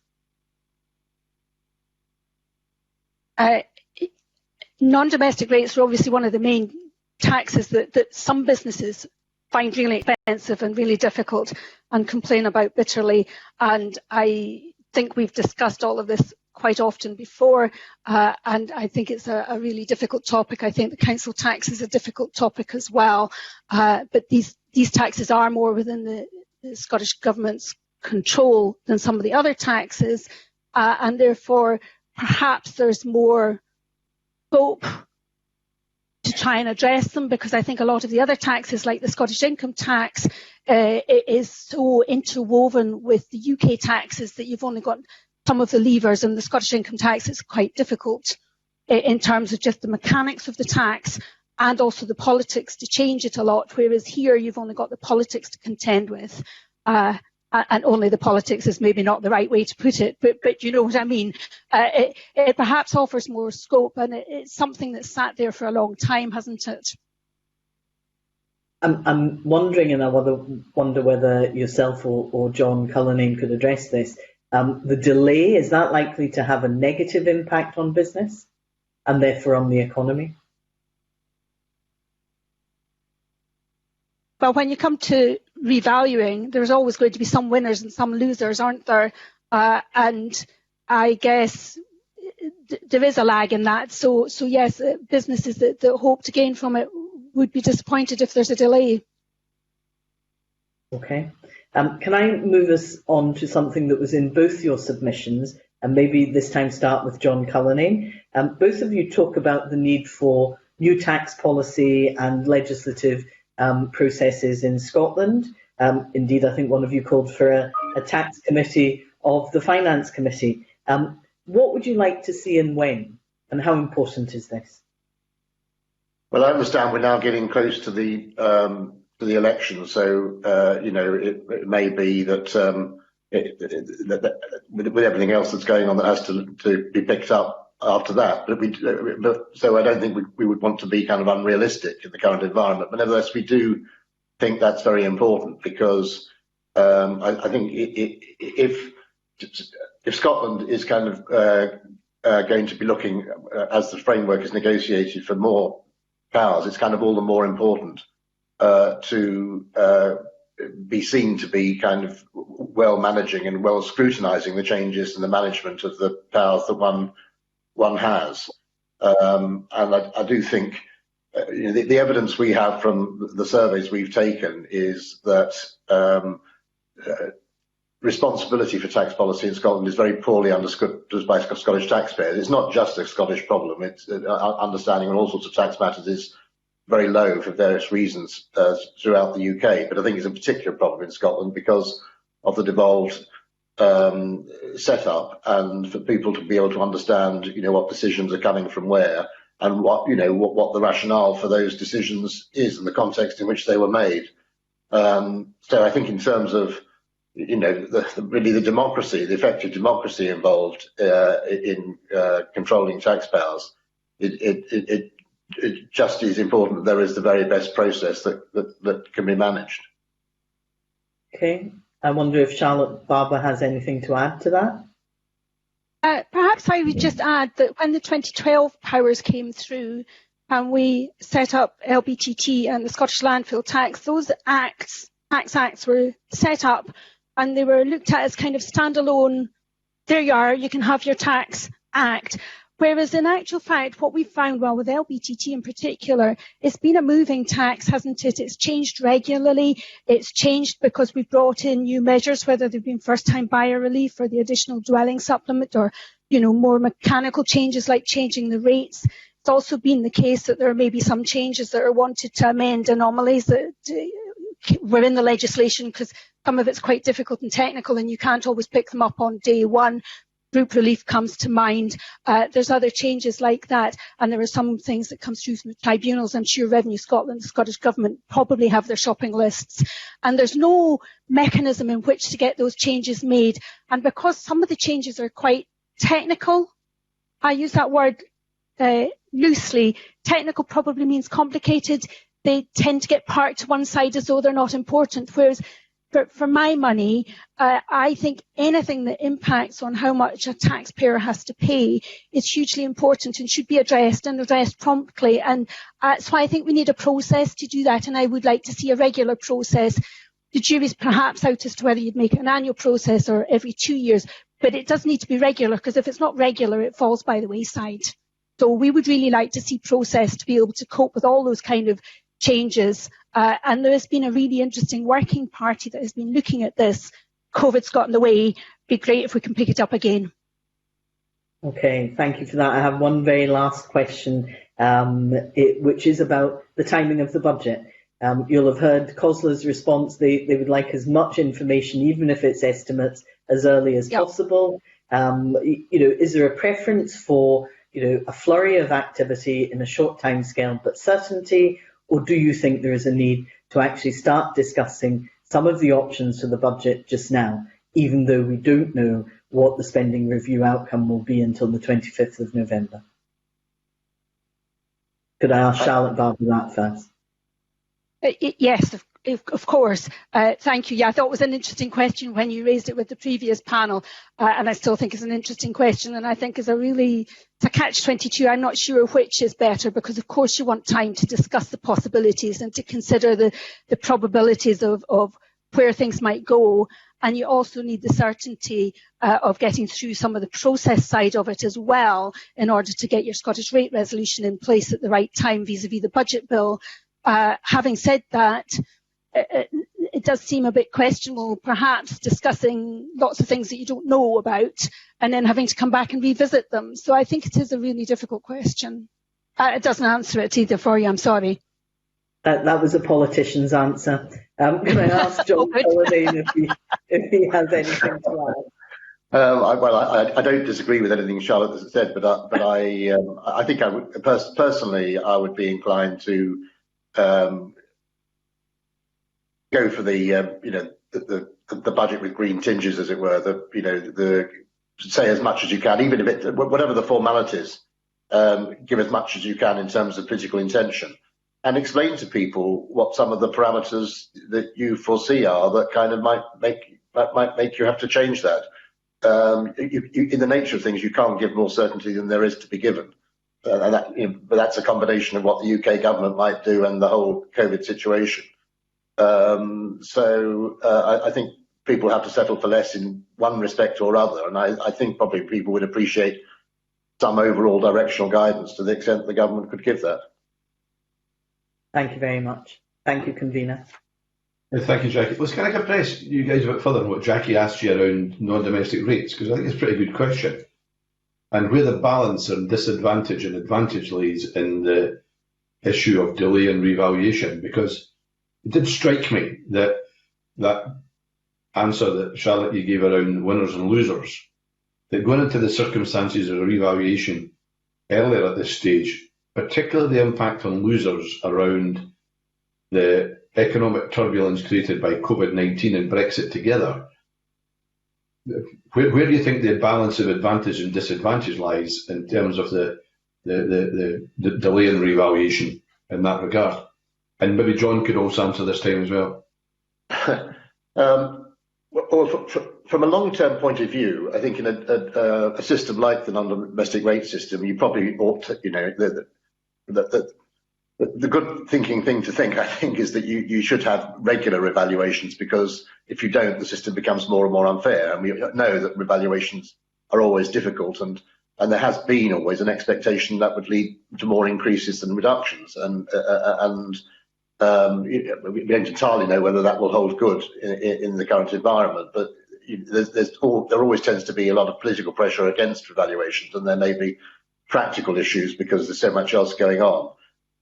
Non-domestic rates are obviously one of the main taxes that some businesses find really expensive and really difficult and complain about bitterly. And I think we've discussed all of this quite often before, and I think it's a really difficult topic. I think the council tax is a difficult topic as well, but these taxes are more within the Scottish Government's control than some of the other taxes, and therefore perhaps there's more scope to try and address them, because I think a lot of the other taxes, like the Scottish income tax, is so interwoven with the UK taxes that you've only got some of the levers, and the Scottish income tax is quite difficult in terms of just the mechanics of the tax and also the politics to change it a lot, whereas here you've only got the politics to contend with. And only the politics is maybe not the right way to put it, but you know what I mean. It perhaps offers more scope, and it's something that's sat there for a long time, hasn't it? I'm wondering, and I wonder whether yourself or John Cullinane could address this. The delay, is that likely to have a negative impact on business and therefore on the economy? Well, when you come to revaluing, there's always going to be some winners and some losers, aren't there? And I guess there is a lag in that. So yes, businesses that hope to gain from it would be disappointed if there's a delay. Okay. Can I move us on to something that was in both your submissions, and maybe this time start with John Cullinane? Both of you talk about the need for new tax policy and legislative processes in Scotland. Indeed, I think one of you called for a tax committee of the Finance Committee. What would you like to see and when, and how important is this? Well, I understand we're now getting close to the election, so you know, it may be that, with everything else that's going on that has to be picked up after that. So I don't think we would want to be kind of unrealistic in the current environment. But nevertheless, we do think that's very important, because I think if Scotland is kind of going to be looking, as the framework is negotiated, for more powers, it's kind of all the more important to be seen to be kind of well managing and well scrutinising the changes in the management of the powers that one has. And I do think you know, the evidence we have from the surveys we've taken is that responsibility for tax policy in Scotland is very poorly understood by Scottish taxpayers. It's not just a Scottish problem. It's understanding on all sorts of tax matters is very low for various reasons throughout the UK. But I think it's a particular problem in Scotland because of the devolved setup, and for people to be able to understand, you know, what decisions are coming from where, and what, you know, what the rationale for those decisions is and the context in which they were made. So I think in terms of, you know, really the democracy, the effective democracy involved in controlling tax powers, it just is important that there is the very best process that can be managed. Okay. I wonder if Charlotte Barber has anything to add to that? Perhaps I would just add that when the 2012 powers came through and we set up LBTT and the Scottish Landfill Tax, those tax acts were set up and they were looked at as kind of standalone. There you are, you can have your tax act. Whereas in actual fact, what we've found, well, with LBTT in particular, it's been a moving tax, hasn't it? It's changed regularly. It's changed because we've brought in new measures, whether they've been first-time buyer relief or the additional dwelling supplement, or, you know, more mechanical changes like changing the rates. It's also been the case that there may be some changes that are wanted to amend anomalies that were in the legislation, because some of it's quite difficult and technical and you can't always pick them up on day one. Group relief comes to mind. There's other changes like that, and there are some things that come through from the tribunals. I'm sure Revenue Scotland, the Scottish Government, probably have their shopping lists, and there's no mechanism in which to get those changes made. And because some of the changes are quite technical, I use that word loosely. Technical probably means complicated. They tend to get parked to one side as though they're not important, whereas for my money, I think anything that impacts on how much a taxpayer has to pay is hugely important and should be addressed and addressed promptly. And so I think we need a process to do that, and I would like to see a regular process. The jury's perhaps out as to whether you'd make it an annual process or every 2 years, but it does need to be regular, because if it's not regular, it falls by the wayside. So we would really like to see process to be able to cope with all those kind of changes. And there has been a really interesting working party that has been looking at this. COVID's got in the way. It'd be great if we can pick it up again. Okay, thank you for that. I have one very last question, which is about the timing of the budget. You'll have heard COSLA's response. They would like as much information, even if it's estimates, as early as possible. Is there a preference for a flurry of activity in a short time scale but certainty, or do you think there is a need to actually start discussing some of the options for the budget just now, even though we don't know what the spending review outcome will be until the 25th of November? Could I ask Charlotte Barber that first? Yes, of course. Thank you. Yeah, I thought it was an interesting question when you raised it with the previous panel, and I still think it's an interesting question, and I think it's a catch-22. I'm not sure which is better, because of course you want time to discuss the possibilities and to consider the probabilities of where things might go, and you also need the certainty of getting through some of the process side of it as well, in order to get your Scottish rate resolution in place at the right time vis-à-vis the budget bill. Having said that, it does seem a bit questionable, perhaps discussing lots of things that you don't know about and then having to come back and revisit them. So I think it is a really difficult question. It doesn't answer it either for you, I'm sorry. That was a politician's answer. Can I ask John Cullinane if he has anything to add? I don't disagree with anything Charlotte has said, but I think I would personally I would be inclined to go for the budget with green tinges, as it were. Say as much as you can, even if whatever the formalities, give as much as you can in terms of political intention, and explain to people what some of the parameters that you foresee are that kind of might make you have to change that. In the nature of things, you can't give more certainty than there is to be given. But that's a combination of what the UK government might do and the whole COVID situation. I think people have to settle for less in one respect or other, and I think probably people would appreciate some overall directional guidance to the extent the government could give that. Thank you very much. Thank you, Convener. Thank you, Jackie. Let's kind of press you guys a bit further on what Jackie asked you around non-domestic rates, because I think it's a pretty good question. And where the balance and disadvantage and advantage lays in the issue of delay and revaluation, because it did strike me that answer that Charlotte you gave around winners and losers, that going into the circumstances of a revaluation earlier at this stage, particularly the impact on losers around the economic turbulence created by COVID-19 and Brexit together, where do you think the balance of advantage and disadvantage lies in terms of the delay in revaluation in that regard? And maybe John could also answer this time as well. From a long-term point of view, I think in a system like the non-domestic rate system, you probably ought to, the good thinking thing to think, I think, is that you should have regular revaluations, because if you don't, the system becomes more and more unfair. And we know that revaluations are always difficult, and there has been always an expectation that would lead to more increases than reductions. And we don't entirely know whether that will hold good in the current environment, but there always tends to be a lot of political pressure against revaluations, and there may be practical issues because there's so much else going on.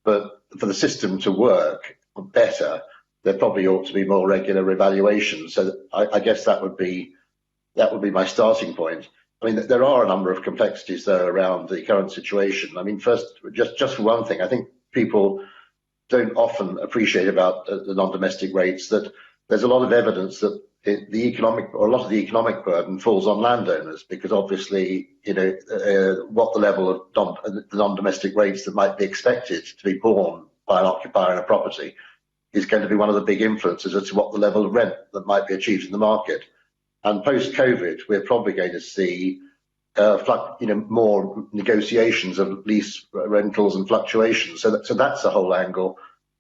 But for the system to work better, there probably ought to be more regular revaluations. So I guess that would be my starting point. I mean, there are a number of complexities though around the current situation. I mean, first, just for one thing, I think people don't often appreciate about the non-domestic rates that there's a lot of evidence that a lot of the economic burden falls on landowners, because obviously, what the level of the non-domestic rates that might be expected to be borne by an occupier in a property is going to be one of the big influences as to what the level of rent that might be achieved in the market. And post-COVID, we're probably going to see more negotiations of lease rentals and fluctuations. So that's the whole angle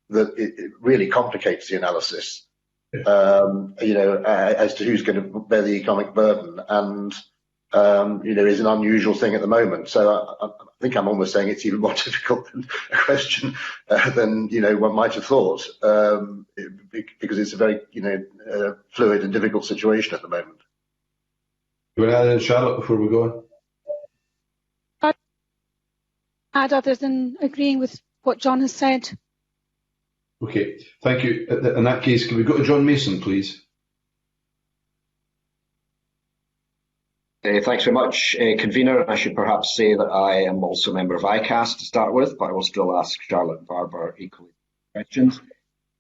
that it really complicates the analysis. As to who's going to bear the economic burden, and is an unusual thing at the moment. So I think I'm almost saying it's even more difficult than a question than one might have thought, because it's a very fluid and difficult situation at the moment. Do you want to add in, Charlotte, before we go on? Add other than agreeing with what John has said. Okay, thank you. In that case, can we go to John Mason, please? Thanks very much, Convener. I should perhaps say that I am also a member of ICAS to start with, but I will still ask Charlotte and Barbara equally questions.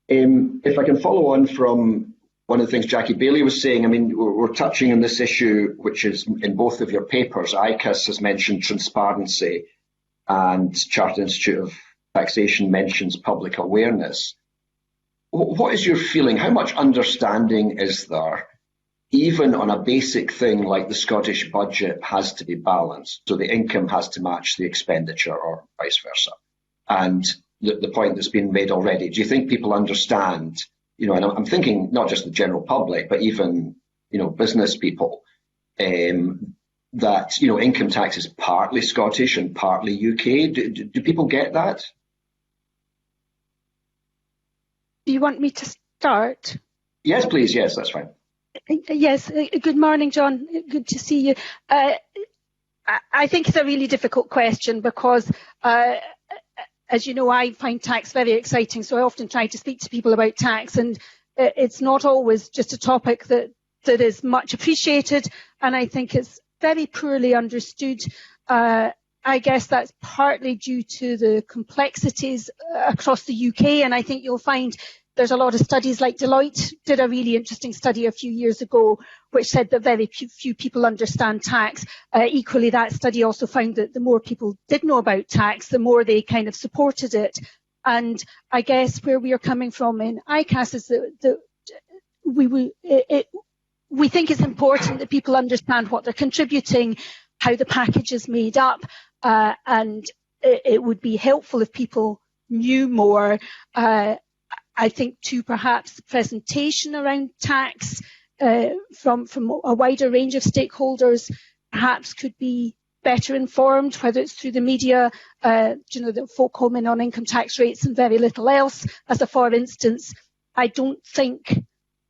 If I can follow on from one of the things Jackie Bailey was saying, I mean, we're touching on this issue, which is in both of your papers. ICAS has mentioned transparency, and Chartered Institute of Taxation mentions public awareness. What is your feeling? How much understanding is there, even on a basic thing like the Scottish budget has to be balanced, so the income has to match the expenditure or vice versa? And the point that's been made already, do you think people understand, and I'm thinking not just the general public, but even, business people, that, income tax is partly Scottish and partly UK? Do people get that? Do you want me to start? Yes, please. Yes, that's fine. Yes. Good morning, John. Good to see you. I think it's a really difficult question because, as you know, I find tax very exciting, so I often try to speak to people about tax, and it's not always just a topic that is much appreciated, and I think it's very poorly understood. I guess that's partly due to the complexities across the UK, and I think you'll find there's a lot of studies, like Deloitte did a really interesting study a few years ago, which said that very few people understand tax. Equally, that study also found that the more people did know about tax, the more they kind of supported it. And I guess where we are coming from in ICAS is that we think it's important that people understand what they're contributing, how the package is made up, and it would be helpful if people knew more. I think too, perhaps the presentation around tax from a wider range of stakeholders perhaps could be better informed, whether it's through the media, the folk comment on income tax rates and very little else. As a for instance, I don't think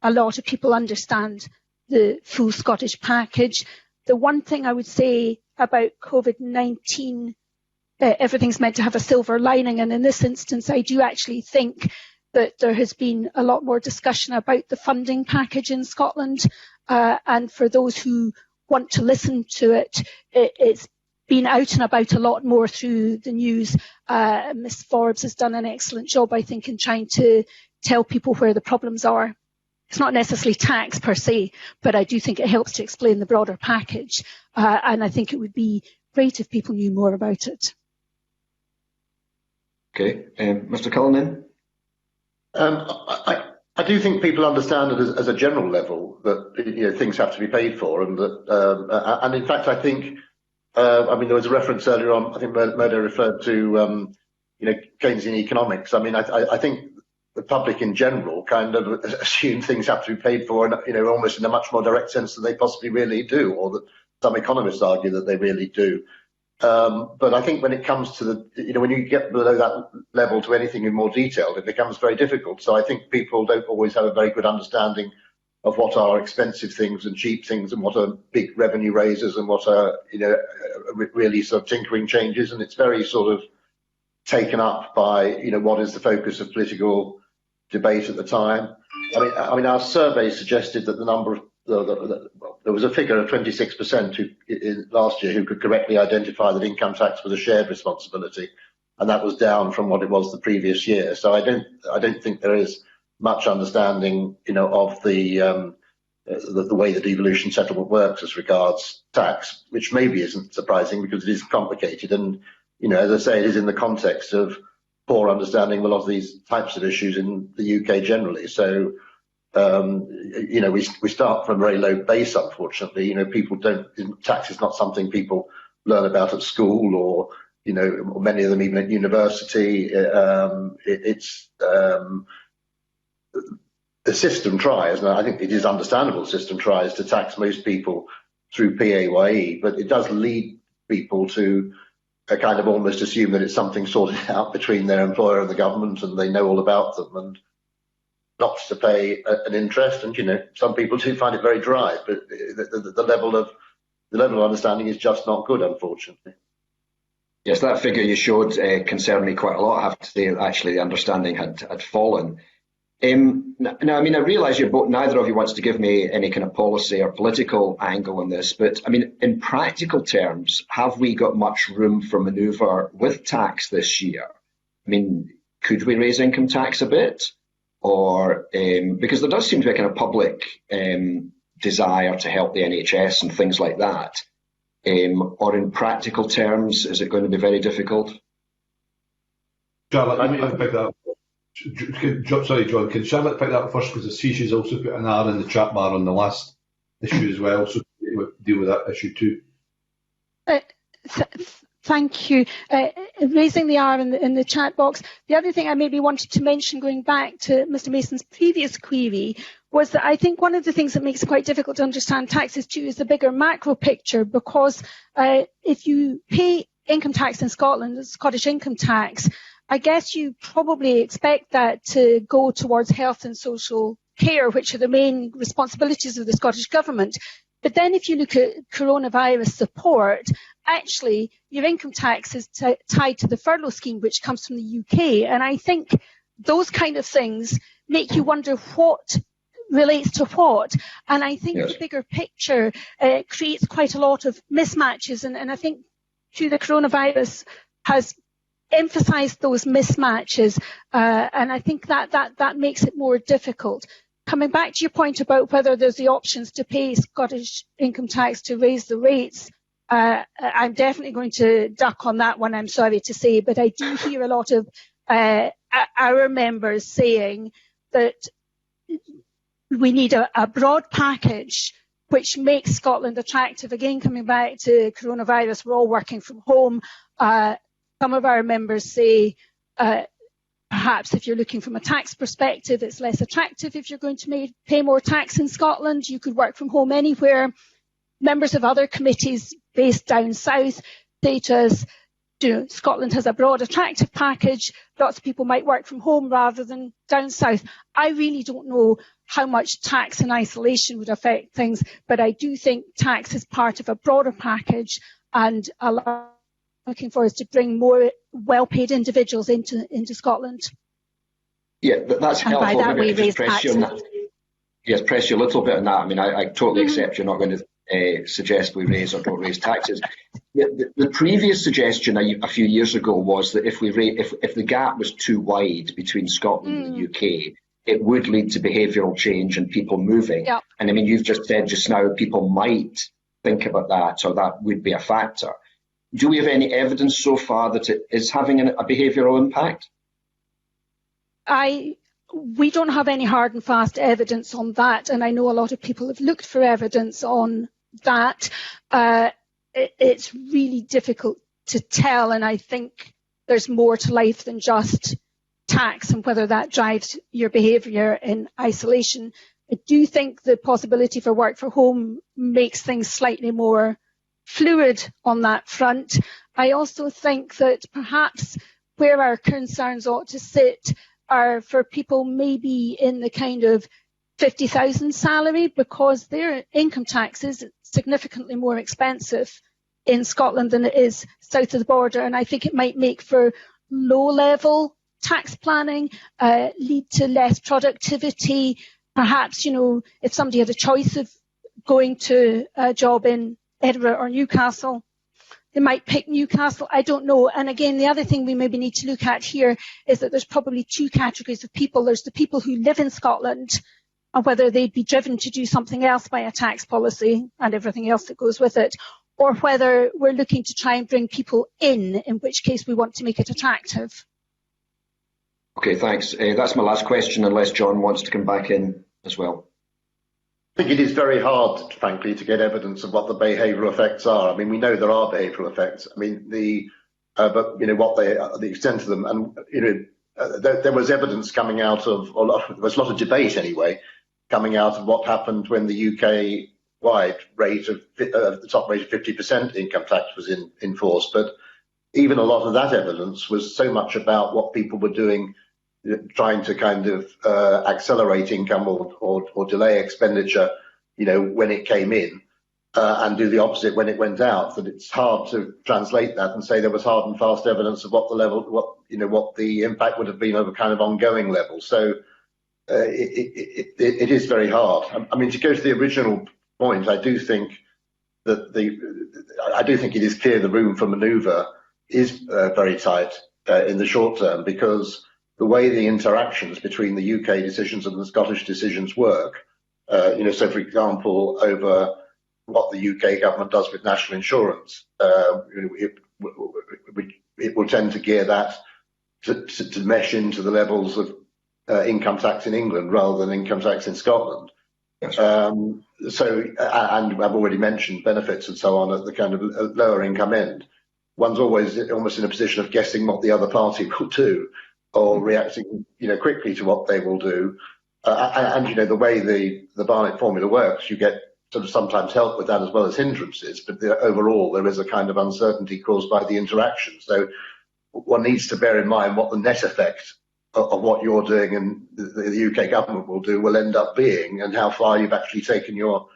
a lot of people understand the full Scottish package. The one thing I would say about COVID-19, everything's meant to have a silver lining, and in this instance I do actually think that there has been a lot more discussion about the funding package in Scotland, and for those who want to listen to it, it's been out and about a lot more through the news. Ms Forbes has done an excellent job, I think, in trying to tell people where the problems are. It's not necessarily tax per se, but I do think it helps to explain the broader package, and I think it would be great if people knew more about it. Okay, Mr. Cullinan? I do think people understand it as a general level that things have to be paid for, and that, and in fact, I think, there was a reference earlier on. I think Murdo referred to Keynesian economics. I think the public in general kind of assume things have to be paid for, and almost in a much more direct sense than they possibly really do, or that some economists argue that they really do. But I think when it comes to when you get below that level to anything in more detail, it becomes very difficult. So I think people don't always have a very good understanding of what are expensive things and cheap things, and what are big revenue raisers, and what are really sort of tinkering changes. And it's very sort of taken up by what is the focus of political debate at the time. I mean, our survey suggested that the number of there was a figure of 26% last year who could correctly identify that income tax was a shared responsibility, and that was down from what it was the previous year. So I don't think there is much understanding, of the way the devolution settlement works as regards tax, which maybe isn't surprising because it is complicated. And, as I say, it is in the context of poor understanding of a lot of these types of issues in the UK generally. So, we start from a very low base, unfortunately. Tax is not something people learn about at school or, or many of them even at university. The system tries, and I think it is understandable, the system tries to tax most people through PAYE, but it does lead people to kind of almost assume that it's something sorted out between their employer and the government and they know all about them, and not to pay an interest. And, some people do find it very dry, but the level of understanding is just not good, unfortunately. Yes, that figure you showed concerned me quite a lot. I have to say, actually, the understanding had fallen. Now, I realise neither of you wants to give me any kind of policy or political angle on this, but in practical terms, have we got much room for manoeuvre with tax this year? Could we raise income tax a bit? Or because there does seem to be a kind of public desire to help the NHS and things like that. Or in practical terms, is it going to be very difficult? Charlotte, let me pick that up. Sorry, John, can Charlotte pick that up first, because I see she's also put an R in the chat bar on the last issue as well, so deal with that issue too. Thank you. Raising the R in the chat box. The other thing I maybe wanted to mention, going back to Mr Mason's previous query, was that I think one of the things that makes it quite difficult to understand taxes too is the bigger macro picture, because if you pay income tax in Scotland, the Scottish income tax, I guess you probably expect that to go towards health and social care, which are the main responsibilities of the Scottish Government. But then if you look at coronavirus support, actually your income tax is tied to the furlough scheme, which comes from the UK. And I think those kind of things make you wonder what relates to what. And I think the bigger picture creates quite a lot of mismatches. And I think through the coronavirus has emphasised those mismatches, and I think that makes it more difficult. Coming back to your point about whether there's the options to pay Scottish income tax to raise the rates, I'm definitely going to duck on that one, I'm sorry to say, but I do hear a lot of our members saying that we need a broad package which makes Scotland attractive. Again, coming back to coronavirus, we're all working from home. Some of our members say perhaps if you're looking from a tax perspective, it's less attractive if you're going to pay more tax in Scotland. You could work from home anywhere. Members of other committees based down south say to us, Scotland has a broad, attractive package. Lots of people might work from home rather than down south. I really don't know how much tax in isolation would affect things, but I do think tax is part of a broader package, and looking for is to bring more well-paid individuals into Scotland. Yeah, that's helpful. And by that we raise taxes. Yes, press you a little bit on that. I totally accept you're not going to suggest we raise or don't raise taxes. The previous suggestion a few years ago was that if the gap was too wide between Scotland and the UK, it would lead to behavioural change and people moving. Yep. And you've just said just now people might think about that, or that would be a factor. Do we have any evidence so far that it is having a behavioural impact? We don't have any hard and fast evidence on that, and I know a lot of people have looked for evidence on that. It's really difficult to tell, and I think there's more to life than just tax and whether that drives your behaviour in isolation. I do think the possibility for work from home makes things slightly more fluid on that front. I also think that perhaps where our concerns ought to sit are for people maybe in the kind of 50,000 salary, because their income tax is significantly more expensive in Scotland than it is south of the border, and I think it might make for low-level tax planning, lead to less productivity. Perhaps, if somebody had a choice of going to a job in Edinburgh or Newcastle, they might pick Newcastle, I don't know. And again, the other thing we maybe need to look at here is that there's probably two categories of people. There's the people who live in Scotland, and whether they'd be driven to do something else by a tax policy and everything else that goes with it, or whether we're looking to try and bring people in which case we want to make it attractive. Okay, thanks. That's my last question, unless John wants to come back in as well. I think it is very hard, frankly, to get evidence of what the behavioural effects are. I mean, we know there are behavioural effects. I mean, but you know what they are, the extent of them, and you know, there was evidence coming out of, there was a lot of debate anyway, coming out of what happened when the UK-wide rate of the top rate of 50% income tax was in force. But even a lot of that evidence was so much about what people were doing, trying to kind of accelerate income or delay expenditure, you know, when it came in, and do the opposite when it went out. That it's hard to translate that and say there was hard and fast evidence of what the level, what the impact would have been over kind of ongoing level. So it is very hard. I mean, to go to the original point, I do think that it is clear the room for manoeuvre is very tight in the short term, because the way the interactions between the UK decisions and the Scottish decisions work, you know, so for example, over what the UK government does with national insurance, it will tend to gear that to mesh into the levels of income tax in England rather than income tax in Scotland. Yes. And I've already mentioned benefits and so on at the kind of lower income end. One's always almost in a position of guessing what the other party will do, or reacting, you know, quickly to what they will do. And you know, the way the Barnett formula works, you get sort of sometimes help with that as well as hindrances, but overall there is a kind of uncertainty caused by the interaction. So one needs to bear in mind what the net effect of what you're doing and the UK government will do will end up being, and how far you've actually taken your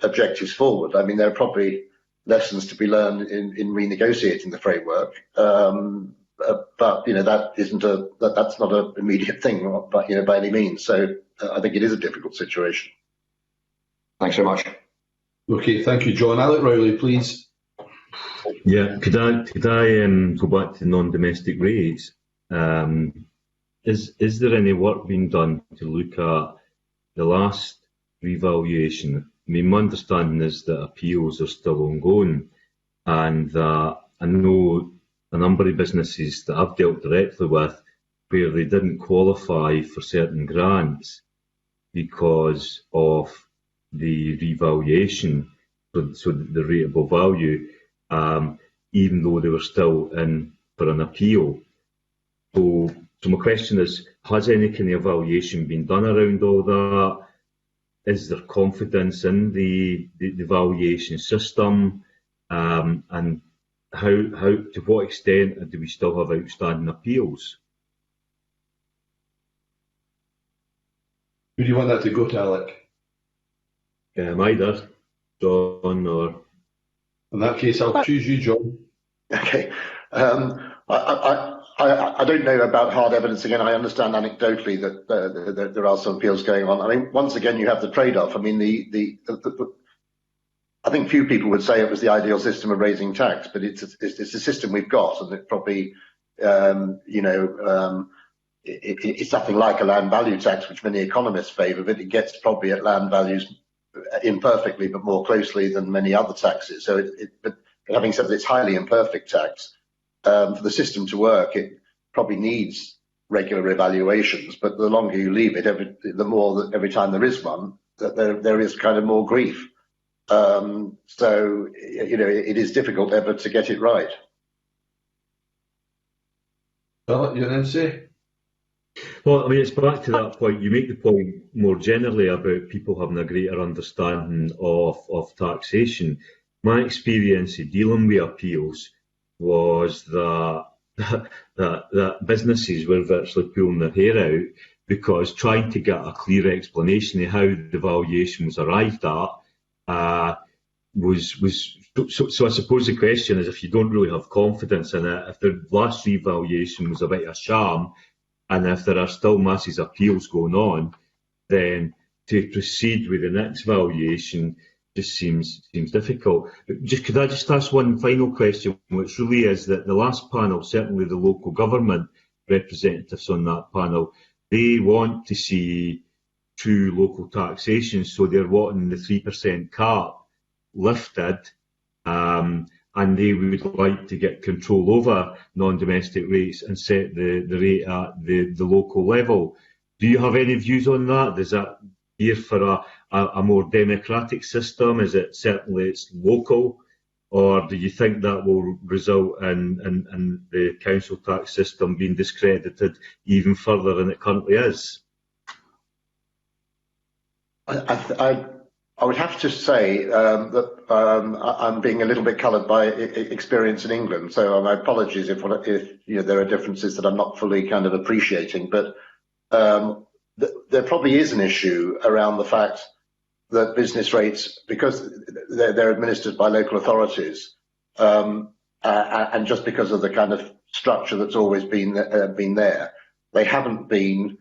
objectives forward. I mean, there are probably lessons to be learned in renegotiating the framework. But you know, that's not an immediate thing, but you know, by any means. So I think it is a difficult situation. Thanks very much. Okay, thank you, John. Alec Rowley, please. Yeah, could I go back to non-domestic rates? Is there any work being done to look at the last revaluation? I mean, my understanding is that appeals are still ongoing, and I know a number of businesses that I've dealt directly with where they didn't qualify for certain grants because of the revaluation, so the rateable value, even though they were still in for an appeal. So my question is, has any kind of evaluation been done around all that? Is there confidence in the valuation system? And how to what extent do we still have outstanding appeals? Who do you want that to go to, Alec? Either John or. In that case, I'll choose you, John. Okay. I don't know about hard evidence. Again, I understand anecdotally that there are some appeals going on. I mean, once again, you have the trade-off. I mean, I think few people would say it was the ideal system of raising tax, but it's a system we've got, and it probably, you know, it's nothing like a land value tax, which many economists favour, but it gets probably at land values imperfectly, but more closely than many other taxes. So, but having said that, it's highly imperfect tax. For the system to work, it probably needs regular evaluations, but the longer you leave it, the more that every time there is one, that there is kind of more grief. So, you know, it is difficult ever to get it right. Well, you then say? Well, I mean, it's back to that point. You make the point more generally about people having a greater understanding of taxation. My experience of dealing with appeals was that businesses were virtually pulling their hair out, because trying to get a clear explanation of how the valuation was arrived at was so I suppose the question is, if you don't really have confidence in it, if the last revaluation was a bit of a sham, and if there are still masses of appeals going on, then to proceed with the next valuation just seems difficult. Could I just ask one final question, which really is that the last panel, certainly the local government representatives on that panel, they want to see true local taxation, so they're wanting the 3% cap lifted, and they would like to get control over non-domestic rates and set the rate at the local level. Do you have any views on that? Does that gear for a more democratic system? Is it certainly it's local, or do you think that will result in the council tax system being discredited even further than it currently is? I would have to say that I'm being a little bit coloured by experience in England, so my apologies if there are differences that I'm not fully kind of appreciating, but there probably is an issue around the fact that business rates, because they're administered by local authorities, and just because of the kind of structure that's always been there, they haven't been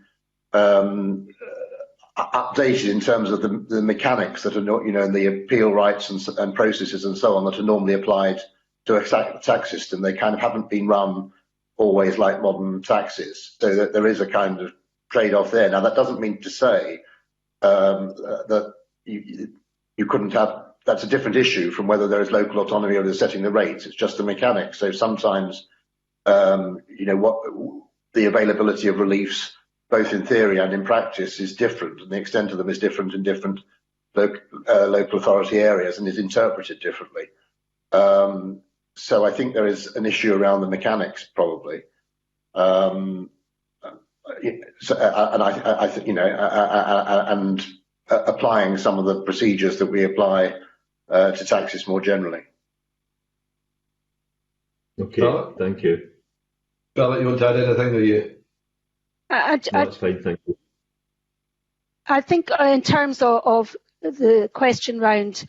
updated in terms of the mechanics that are not, and the appeal rights and processes and so on that are normally applied to a tax system. They kind of haven't been run always like modern taxes, so that there is a kind of trade-off there. Now, that doesn't mean to say that you couldn't have. That's a different issue from whether there is local autonomy or they're setting the rates. It's just the mechanics. So sometimes, what the availability of reliefs, both in theory and in practice, is different, and the extent of them is different in different local authority areas and is interpreted differently. So I think there is an issue around the mechanics, probably. I think, and applying some of the procedures that we apply to taxes more generally. Okay, Charlotte? Thank you. Charlotte, you want to add anything, or you? That's fine, thank you. I think in terms of the question around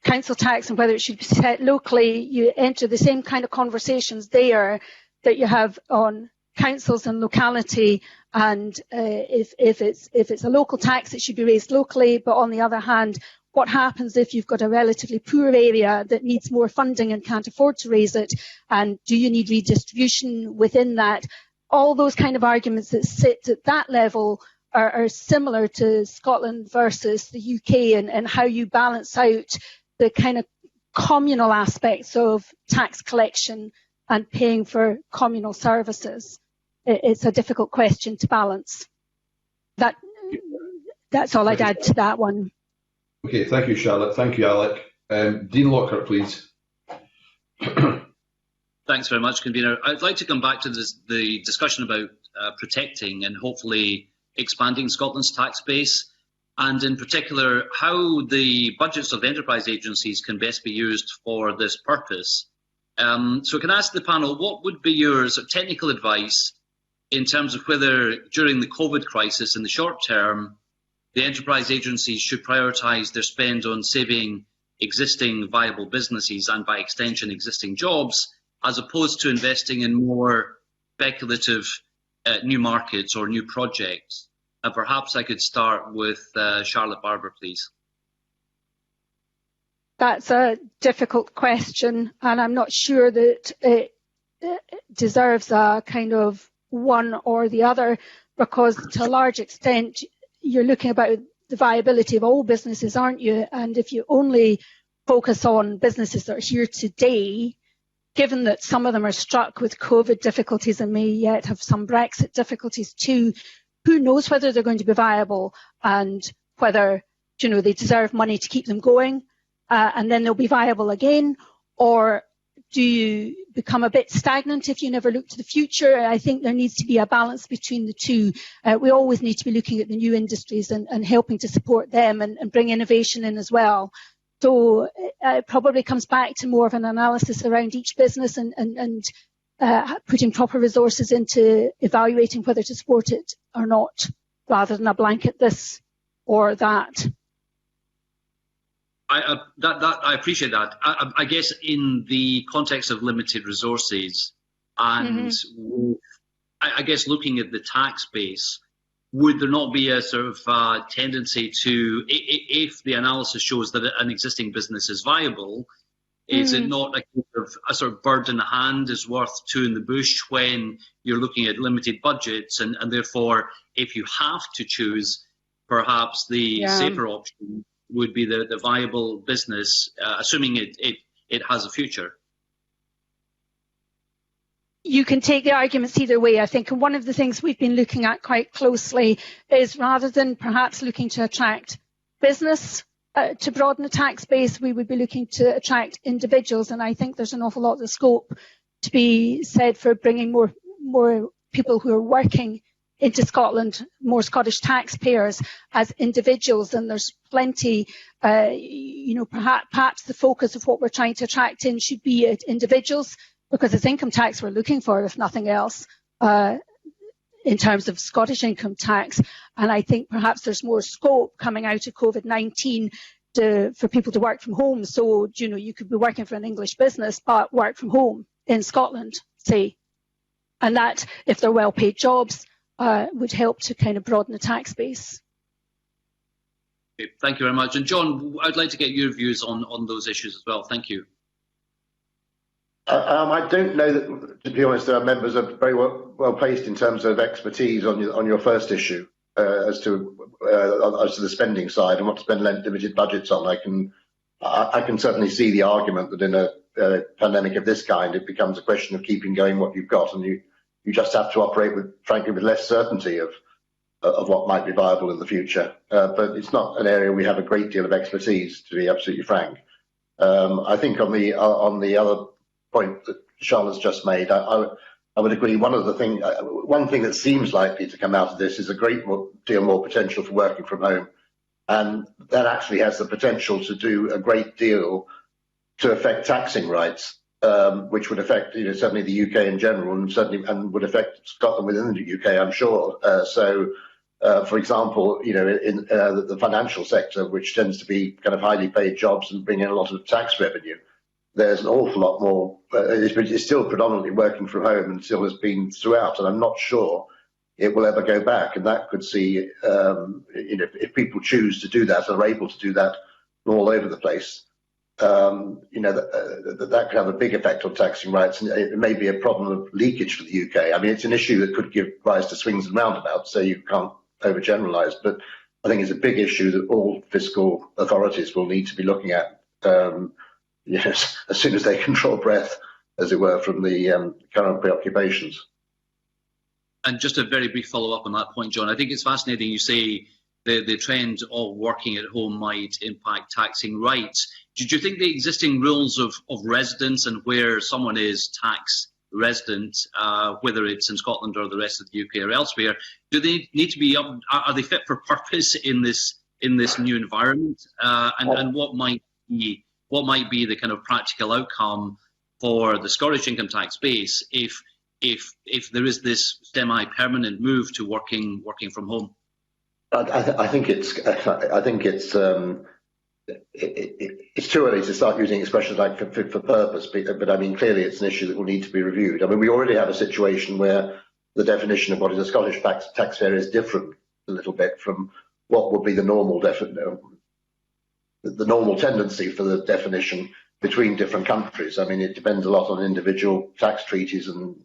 council tax and whether it should be set locally, you enter the same kind of conversations there that you have on councils and locality, and if it's a local tax, it should be raised locally. But on the other hand, what happens if you've got a relatively poor area that needs more funding and can't afford to raise it, and do you need redistribution within that? All those kind of arguments that sit at that level are similar to Scotland versus the UK, and how you balance out the kind of communal aspects of tax collection and paying for communal services. It's a difficult question to balance. That's all I'd add to that one. Okay, thank you, Charlotte. Thank you, Alec. Dean Lockhart, please. Thanks very much, Convener. I'd like to come back to the discussion about protecting and hopefully expanding Scotland's tax base, and in particular how the budgets of the enterprise agencies can best be used for this purpose. So can I ask the panel, what would be your sort of technical advice in terms of whether during the COVID crisis in the short term, the enterprise agencies should prioritise their spend on saving existing viable businesses and by extension existing jobs, as opposed to investing in more speculative new markets or new projects? And perhaps I could start with Charlotte Barber, please. That's a difficult question, and I'm not sure that it deserves a kind of one or the other, because to a large extent you're looking about the viability of all businesses, aren't you? And if you only focus on businesses that are here today, given that some of them are struck with COVID difficulties and may yet have some Brexit difficulties too, who knows whether they're going to be viable and whether they deserve money to keep them going, and then they'll be viable again, or do you become a bit stagnant if you never look to the future? I think there needs to be a balance between the two. We always need to be looking at the new industries and helping to support them and bring innovation in as well. So it probably comes back to more of an analysis around each business and putting proper resources into evaluating whether to support it or not, rather than a blanket this or that. I appreciate that. I guess in the context of limited resources and I guess looking at the tax base, would there not be a sort of tendency to, if the analysis shows that an existing business is viable, is it not a sort of bird in the hand is worth two in the bush when you're looking at limited budgets, and therefore, if you have to choose, perhaps the safer option would be the viable business, assuming it has a future? You can take the arguments either way, I think. And one of the things we've been looking at quite closely is, rather than perhaps looking to attract business to broaden the tax base, we would be looking to attract individuals. And I think there's an awful lot of scope to be said for bringing more people who are working into Scotland, more Scottish taxpayers as individuals. And there's plenty, perhaps the focus of what we're trying to attract in should be at individuals, because it's income tax we're looking for, if nothing else, in terms of Scottish income tax. And I think perhaps there's more scope coming out of COVID-19 for people to work from home. So, you could be working for an English business, but work from home in Scotland, say. And that, if they're well-paid jobs, would help to kind of broaden the tax base. Okay, thank you very much. And John, I'd like to get your views on those issues as well. Thank you. I don't know that, to be honest, there are members are very well placed in terms of expertise on your first issue as to the spending side and what to spend limited budgets on. I can certainly see the argument that in a pandemic of this kind, it becomes a question of keeping going what you've got, and you just have to operate frankly with less certainty of what might be viable in the future. But it's not an area we have a great deal of expertise, to be absolutely frank. I think on the other point that Charlotte's just made, I would agree. One thing that seems likely to come out of this is a great deal more potential for working from home, and that actually has the potential to do a great deal to affect taxing rights, which would affect certainly the UK in general, and would affect Scotland within the UK, I'm sure. For example, in the financial sector, which tends to be kind of highly paid jobs and bring in a lot of tax revenue, there's an awful lot more. It's still predominantly working from home and still has been throughout, and I'm not sure it will ever go back. And that could see, if people choose to do that and are able to do that all over the place, that could have a big effect on taxing rights, and it may be a problem of leakage for the UK. I mean, it's an issue that could give rise to swings and roundabouts, so you can't overgeneralise. But I think it's a big issue that all fiscal authorities will need to be looking at. Yes, as soon as they can draw breath, as it were, from the current preoccupations. And just a very brief follow-up on that point, John. I think it's fascinating you say the trend of working at home might impact taxing rights. Do you think the existing rules of residence and where someone is tax resident, whether it's in Scotland or the rest of the UK or elsewhere, do they need to be are they fit for purpose in this new environment? And what might be the kind of practical outcome for the Scottish income tax base if there is this semi-permanent move to working from home? I think it's too early to start using expressions like fit for purpose, but I mean, clearly it's an issue that will need to be reviewed. I mean, we already have a situation where the definition of what is a Scottish taxpayer is different a little bit from what would be the normal tendency for the definition between different countries. I mean, it depends a lot on individual tax treaties and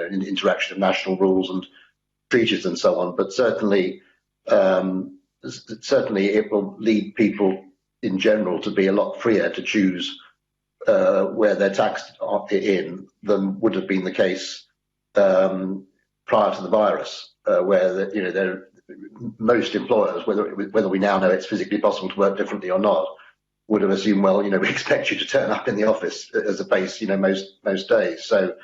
interaction of national rules and treaties and so on. But certainly it will lead people in general to be a lot freer to choose where they're taxed in than would have been the case prior to the virus, where most employers, whether we now know it's physically possible to work differently or not, would have assumed, well, we expect you to turn up in the office as a base, most days. So,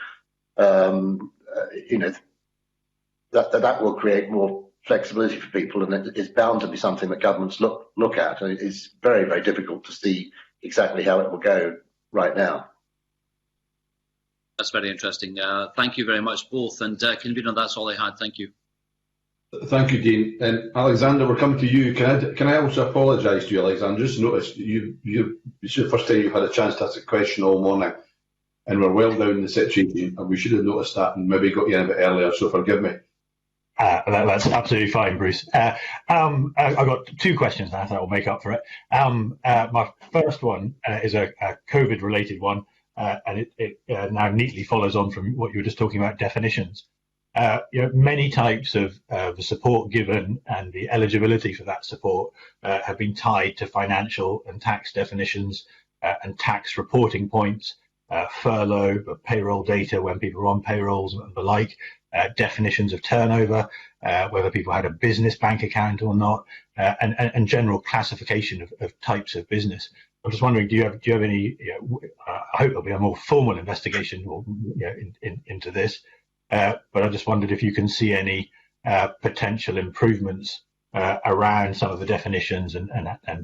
that will create more flexibility for people, and it's bound to be something that governments look at. And it's very, very difficult to see exactly how it will go right now. That's very interesting. Thank you very much, both. And convener, that's all I had. Thank you. Thank you, Dean. And Alexander, we're coming to you. Can I also apologise to you, Alexander? Just noticed it's the first time you've had a chance to ask a question all morning, and we're well down in the situation, and we should have noticed that and maybe got you in a bit earlier, so forgive me. That's absolutely fine, Bruce. I've got two questions now that will make up for it. My first one is a COVID-related one, and it now neatly follows on from what you were just talking about, definitions. Many types of the support given and the eligibility for that support have been tied to financial and tax definitions and tax reporting points, furlough, payroll data when people are on payrolls and the like, definitions of turnover, whether people had a business bank account or not, and general classification of types of business. I'm just wondering, do you have any? I hope there'll be a more formal investigation into this. But I just wondered if you can see any potential improvements around some of the definitions and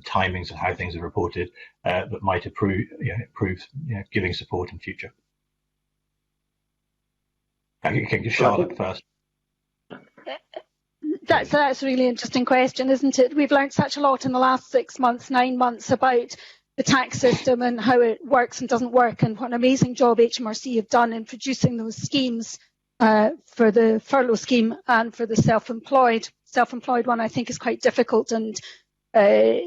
timings and how things are reported that might improve giving support in future. Okay, Charlotte first. That's a really interesting question, isn't it? We've learned such a lot in the last 6 months, 9 months about the tax system and how it works and doesn't work, and what an amazing job HMRC have done in producing those schemes for the furlough scheme and for the self-employed. Self-employed one I think is quite difficult, and a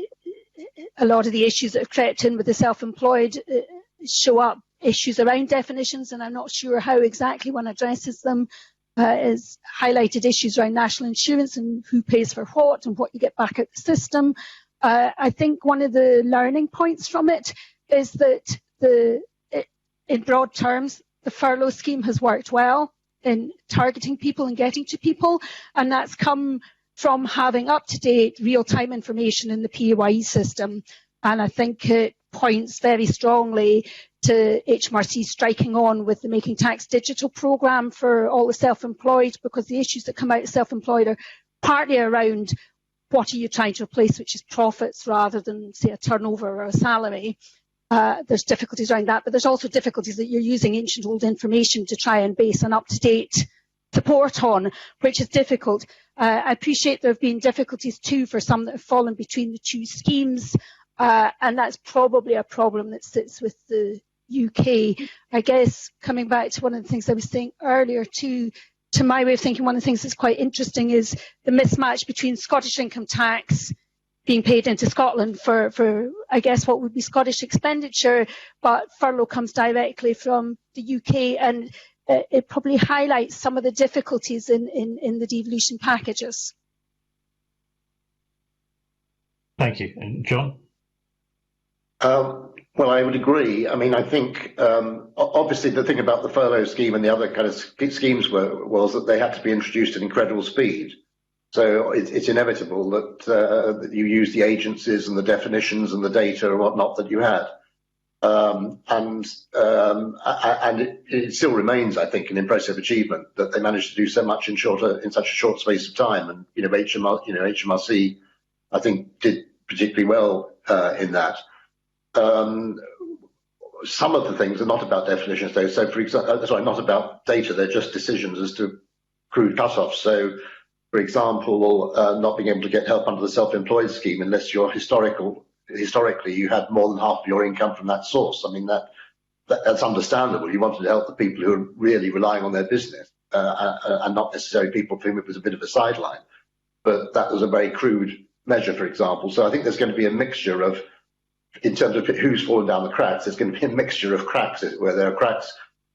lot of the issues that have crept in with the self-employed show up issues around definitions, and I'm not sure how exactly one addresses them. Is highlighted issues around national insurance and who pays for what and what you get back out the system. I think one of the learning points from it is that in broad terms, the furlough scheme has worked well in targeting people and getting to people, and that's come from having up-to-date real-time information in the PAYE system. And I think it points very strongly to HMRC striking on with the Making Tax Digital programme for all the self-employed, because the issues that come out of self-employed are partly around what are you trying to replace, which is profits rather than, say, a turnover or a salary. There's difficulties around that, but there's also difficulties that you're using ancient old information to try and base an up-to-date support on, which is difficult. I appreciate there have been difficulties too for some that have fallen between the two schemes, and that's probably a problem that sits with the UK. I guess coming back to one of the things I was saying earlier too, to my way of thinking, one of the things that's quite interesting is the mismatch between Scottish income tax being paid into Scotland for I guess what would be Scottish expenditure, but furlough comes directly from the UK, and it probably highlights some of the difficulties in the devolution packages. Thank you. And John? Well, I would agree. I mean, I think obviously the thing about the furlough scheme and the other kind of schemes was that they had to be introduced at incredible speed. So it's inevitable that you use the agencies and the definitions and the data and whatnot that you had. And it still remains, I think, an impressive achievement that they managed to do so much in such a short space of time. And HMRC, I think, did particularly well in that. Some of the things are not about definitions, though. So, for example, sorry, not about data. They're just decisions as to crude cut-offs. So, for example, not being able to get help under the self-employed scheme unless you're historically you had more than half of your income from that source. I mean, that's understandable. You wanted to help the people who are really relying on their business and not necessarily people for whom it was a bit of a sideline. But that was a very crude measure, for example. So I think there's going to be a mixture of, in terms of who's fallen down the cracks, there's going to be a mixture of cracks where there are cracks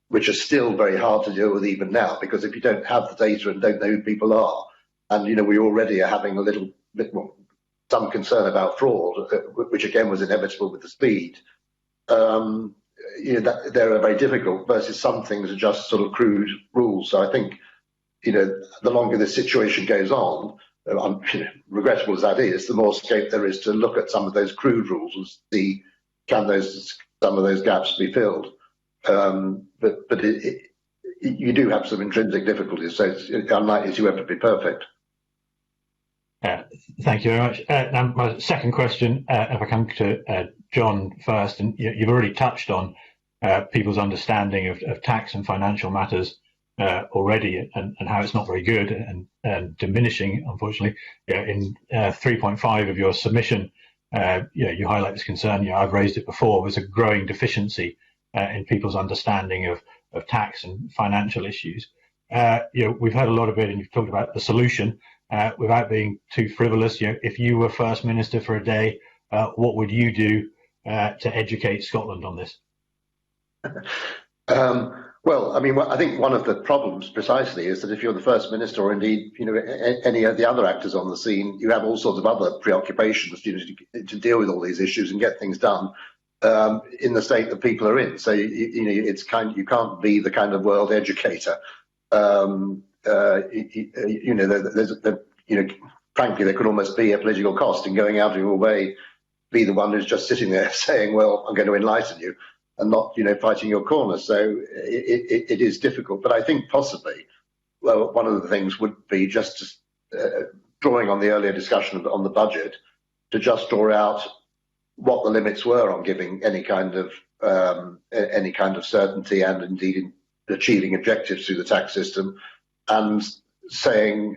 which are still very hard to deal with even now, because if you don't have the data and don't know who people are, and we already are having a little bit more, some concern about fraud, which again was inevitable with the speed, that they're very difficult, versus some things are just sort of crude rules. So I think, the longer this situation goes on, regrettable as that is, the more scope there is to look at some of those crude rules and see can some of those gaps be filled. But you do have some intrinsic difficulties, so it's unlikely to ever be perfect. Thank you very much. Now, my second question, if I come to John first, and you've already touched on people's understanding of tax and financial matters already, and how it's not very good and diminishing, unfortunately. In 3.5 of your submission, you highlight this concern. I've raised it before. There's a growing deficiency in people's understanding of tax and financial issues. we've heard a lot of it, and you've talked about the solution. Without being too frivolous, if you were First Minister for a day, what would you do to educate Scotland on this? Well, I mean, I think one of the problems precisely is that if you're the First Minister, or indeed, any of the other actors on the scene, you have all sorts of other preoccupations to deal with all these issues and get things done in the state that people are in. So you can't be the kind of world educator. Frankly, there could almost be a political cost in going out of your way, be the one who's just sitting there saying, "Well, I'm going to enlighten you," and not, fighting your corner. So it is difficult. But I think possibly, well, one of the things would be just drawing on the earlier discussion on the budget, to just draw out what the limits were on giving any kind of certainty, and indeed in achieving objectives through the tax system, and saying,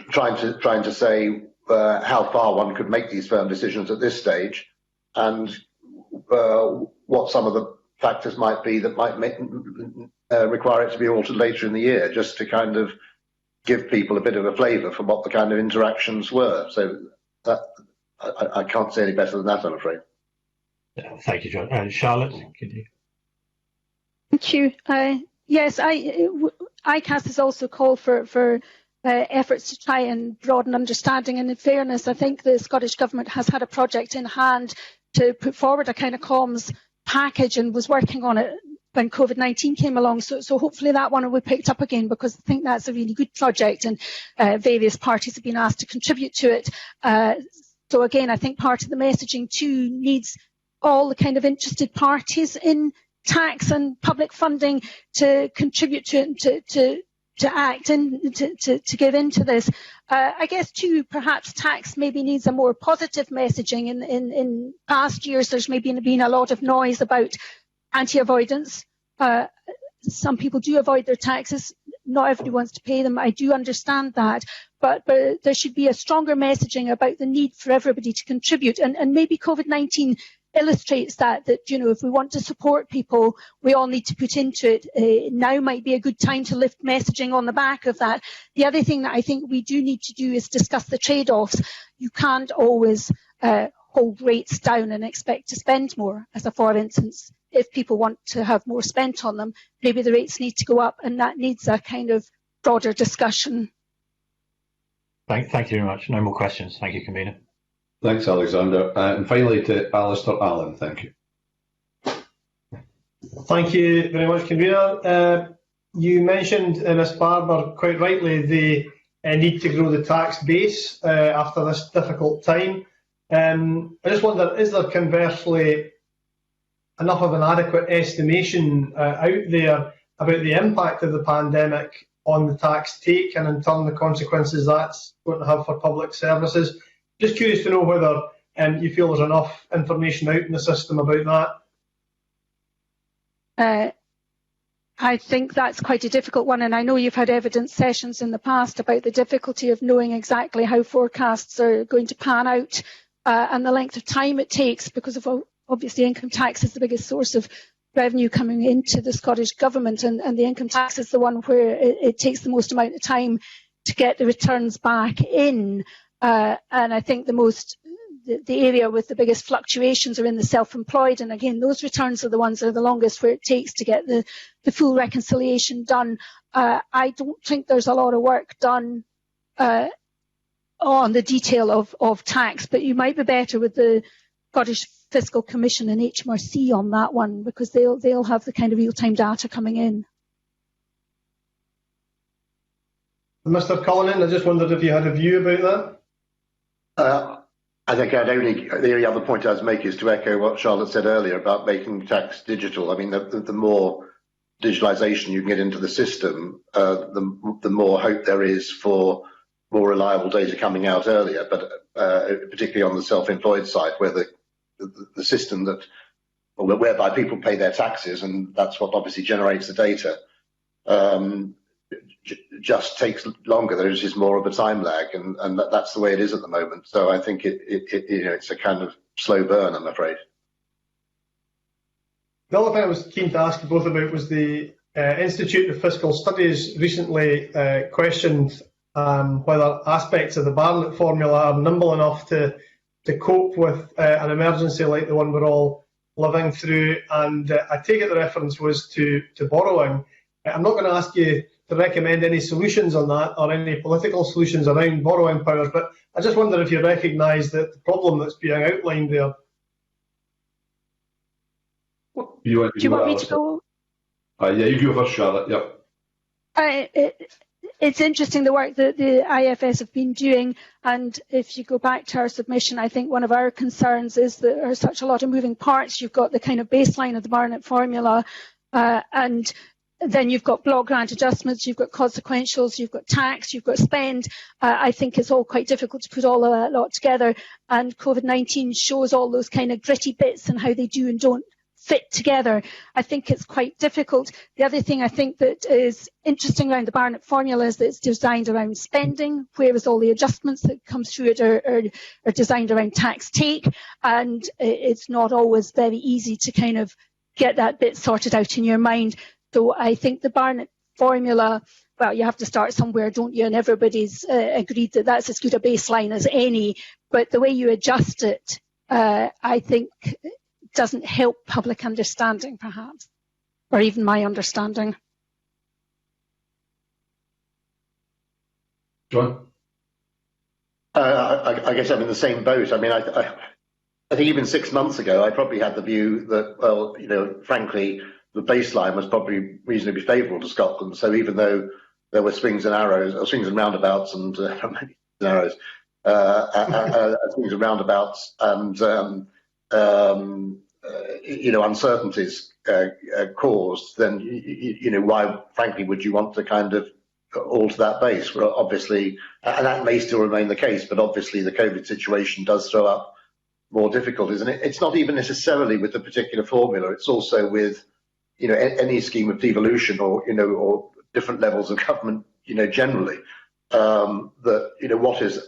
trying to say how far one could make these firm decisions at this stage, and what some of the factors might be that might require it to be altered later in the year, just to kind of give people a bit of a flavour for what the kind of interactions were. So that I can't say any better than that, I'm afraid. Thank you, John. Charlotte, could you? Thank you. Yes, ICAS has also called for efforts to try and broaden understanding. And in fairness, I think the Scottish Government has had a project in hand to put forward a kind of comms package, and was working on it when COVID-19 came along. So hopefully that one will be picked up again, because I think that's a really good project, and various parties have been asked to contribute to it. So again, I think part of the messaging too needs all the kind of interested parties in tax and public funding to contribute to it, and to act and to give into this. I guess too, perhaps tax maybe needs a more positive messaging. In past years, there's maybe been a lot of noise about anti-avoidance. Some people do avoid their taxes. Not everybody wants to pay them. I do understand that. But there should be a stronger messaging about the need for everybody to contribute. And maybe COVID-19 illustrates that if we want to support people, we all need to put into it. Now might be a good time to lift messaging on the back of that. The other thing that I think we do need to do is discuss the trade-offs. You can't always hold rates down and expect to spend more. As for instance, if people want to have more spent on them, maybe the rates need to go up, and that needs a kind of broader discussion. Thank you very much. No more questions. Thank you, Convener. Thanks, Alexander. And finally to Alistair Allen. Thank you. Thank you very much, Convener. You mentioned, Ms Barber, quite rightly, the need to grow the tax base after this difficult time. I just wonder, is there conversely enough of an adequate estimation out there about the impact of the pandemic on the tax take, and in turn the consequences that's going to have for public services? Just curious to know whether you feel there's enough information out in the system about that. I think that's quite a difficult one, and I know you've had evidence sessions in the past about the difficulty of knowing exactly how forecasts are going to pan out, and the length of time it takes, because of obviously income tax is the biggest source of revenue coming into the Scottish Government, and the income tax is the one where it takes the most amount of time to get the returns back in. And I think the area with the biggest fluctuations are in the self-employed, and again those returns are the ones that are the longest, where it takes to get the full reconciliation done. I don't think there's a lot of work done on the detail of tax, but you might be better with the Scottish Fiscal Commission and HMRC on that one, because they'll have the kind of real-time data coming in. Mr. Cullinan, I just wondered if you had a view about that. I think the only other point I'd make is to echo what Charlotte said earlier about making tax digital. I mean, the more digitalisation you can get into the system, the more hope there is for more reliable data coming out earlier, but particularly on the self-employed side, where the system whereby people pay their taxes, and that's what obviously generates the data, just takes longer. There is just more of a time lag, and that's the way it is at the moment. So I think it's a kind of slow burn, I'm afraid. The other thing I was keen to ask you both about was the Institute of Fiscal Studies recently questioned whether aspects of the Barnett formula are nimble enough to cope with an emergency like the one we're all living through, and I take it the reference was to borrowing. I'm not going to ask you to recommend any solutions on that or any political solutions around borrowing powers, but I just wonder if you recognise that the problem that's being outlined there. Do you want me to go? Yeah, you go first, Charlotte. Yep. It's interesting the work that the IFS have been doing, and if you go back to our submission, I think one of our concerns is that there are such a lot of moving parts. You've got the kind of baseline of the Barnett formula, and then you've got block grant adjustments, you've got consequentials, you've got tax, you've got spend. I think it's all quite difficult to put all of that lot together, and COVID-19 shows all those kind of gritty bits and how they do and don't fit together. I think it's quite difficult. The other thing I think that is interesting around the Barnett formula is that it's designed around spending, whereas all the adjustments that come through it are designed around tax take, and it's not always very easy to kind of get that bit sorted out in your mind. So I think the Barnett formula, well, you have to start somewhere, don't you? And everybody's agreed that that's as good a baseline as any, but the way you adjust it, I think doesn't help public understanding, perhaps, or even my understanding. John? I guess I'm in the same boat. I mean, I think even 6 months ago, I probably had the view that, well, you know, frankly, the baseline was probably reasonably favourable to Scotland. So even though there were swings and arrows, or swings and roundabouts, and arrows, swings and roundabouts, and you know, uncertainties caused, then you know, why, frankly, would you want to kind of alter that base? Well, obviously, and that may still remain the case, but obviously the COVID situation does throw up more difficulties, and it's not even necessarily with the particular formula. It's also with, you know, any scheme of devolution, or, you know, or different levels of government, you know, generally. That, you know, what is,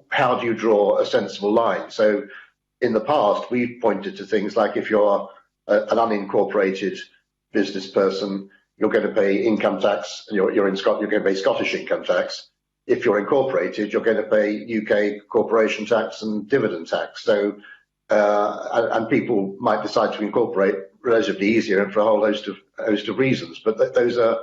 how do you draw a sensible line? So in the past, we've pointed to things like, if you're an unincorporated business person, you're going to pay income tax, and you're in Scotland, you're going to pay Scottish income tax. If you're incorporated, you're going to pay UK corporation tax and dividend tax. So, and people might decide to incorporate relatively easier, and for a whole host of reasons. But those are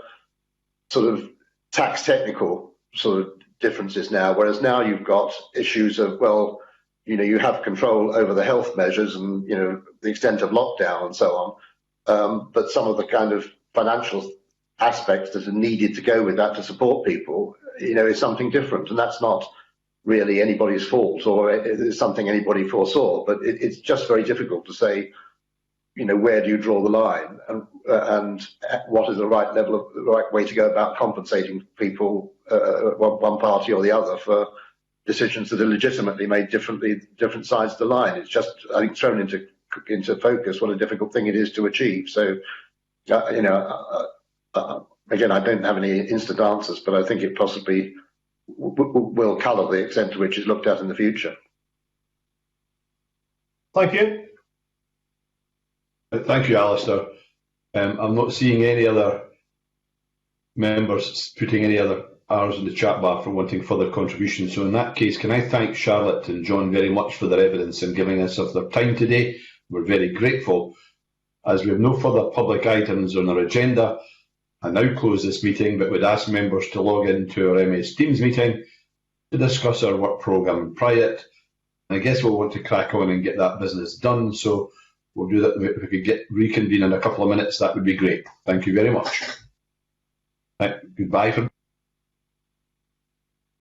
sort of tax technical sort of differences now. Whereas now you've got issues of, well, you know, you have control over the health measures and, you know, the extent of lockdown and so on. But some of the kind of financial aspects that are needed to go with that to support people, you know, is something different. And that's not really anybody's fault, or it's something anybody foresaw. But it's just very difficult to say, you know, where do you draw the line, and what is the right level of, the right way to go about compensating people, one party or the other, for decisions that are legitimately made different sides of the line. It's just, I think, thrown into focus what a difficult thing it is to achieve. So, you know, again, I don't have any instant answers, but I think it possibly will colour the extent to which it's looked at in the future. Thank you. Thank you, Alistair. I'm not seeing any other members putting any other R's in the chat bar for wanting further contributions. So in that case, can I thank Charlotte and John very much for their evidence and giving us of their time today. We're very grateful. As we have no further public items on our agenda, I now close this meeting, but would ask members to log into our MS Teams meeting to discuss our work programme prior. And I guess we'll want to crack on and get that business done. So we'll do that. If we could reconvene in a couple of minutes, that would be great. Thank you very much. Right, goodbye.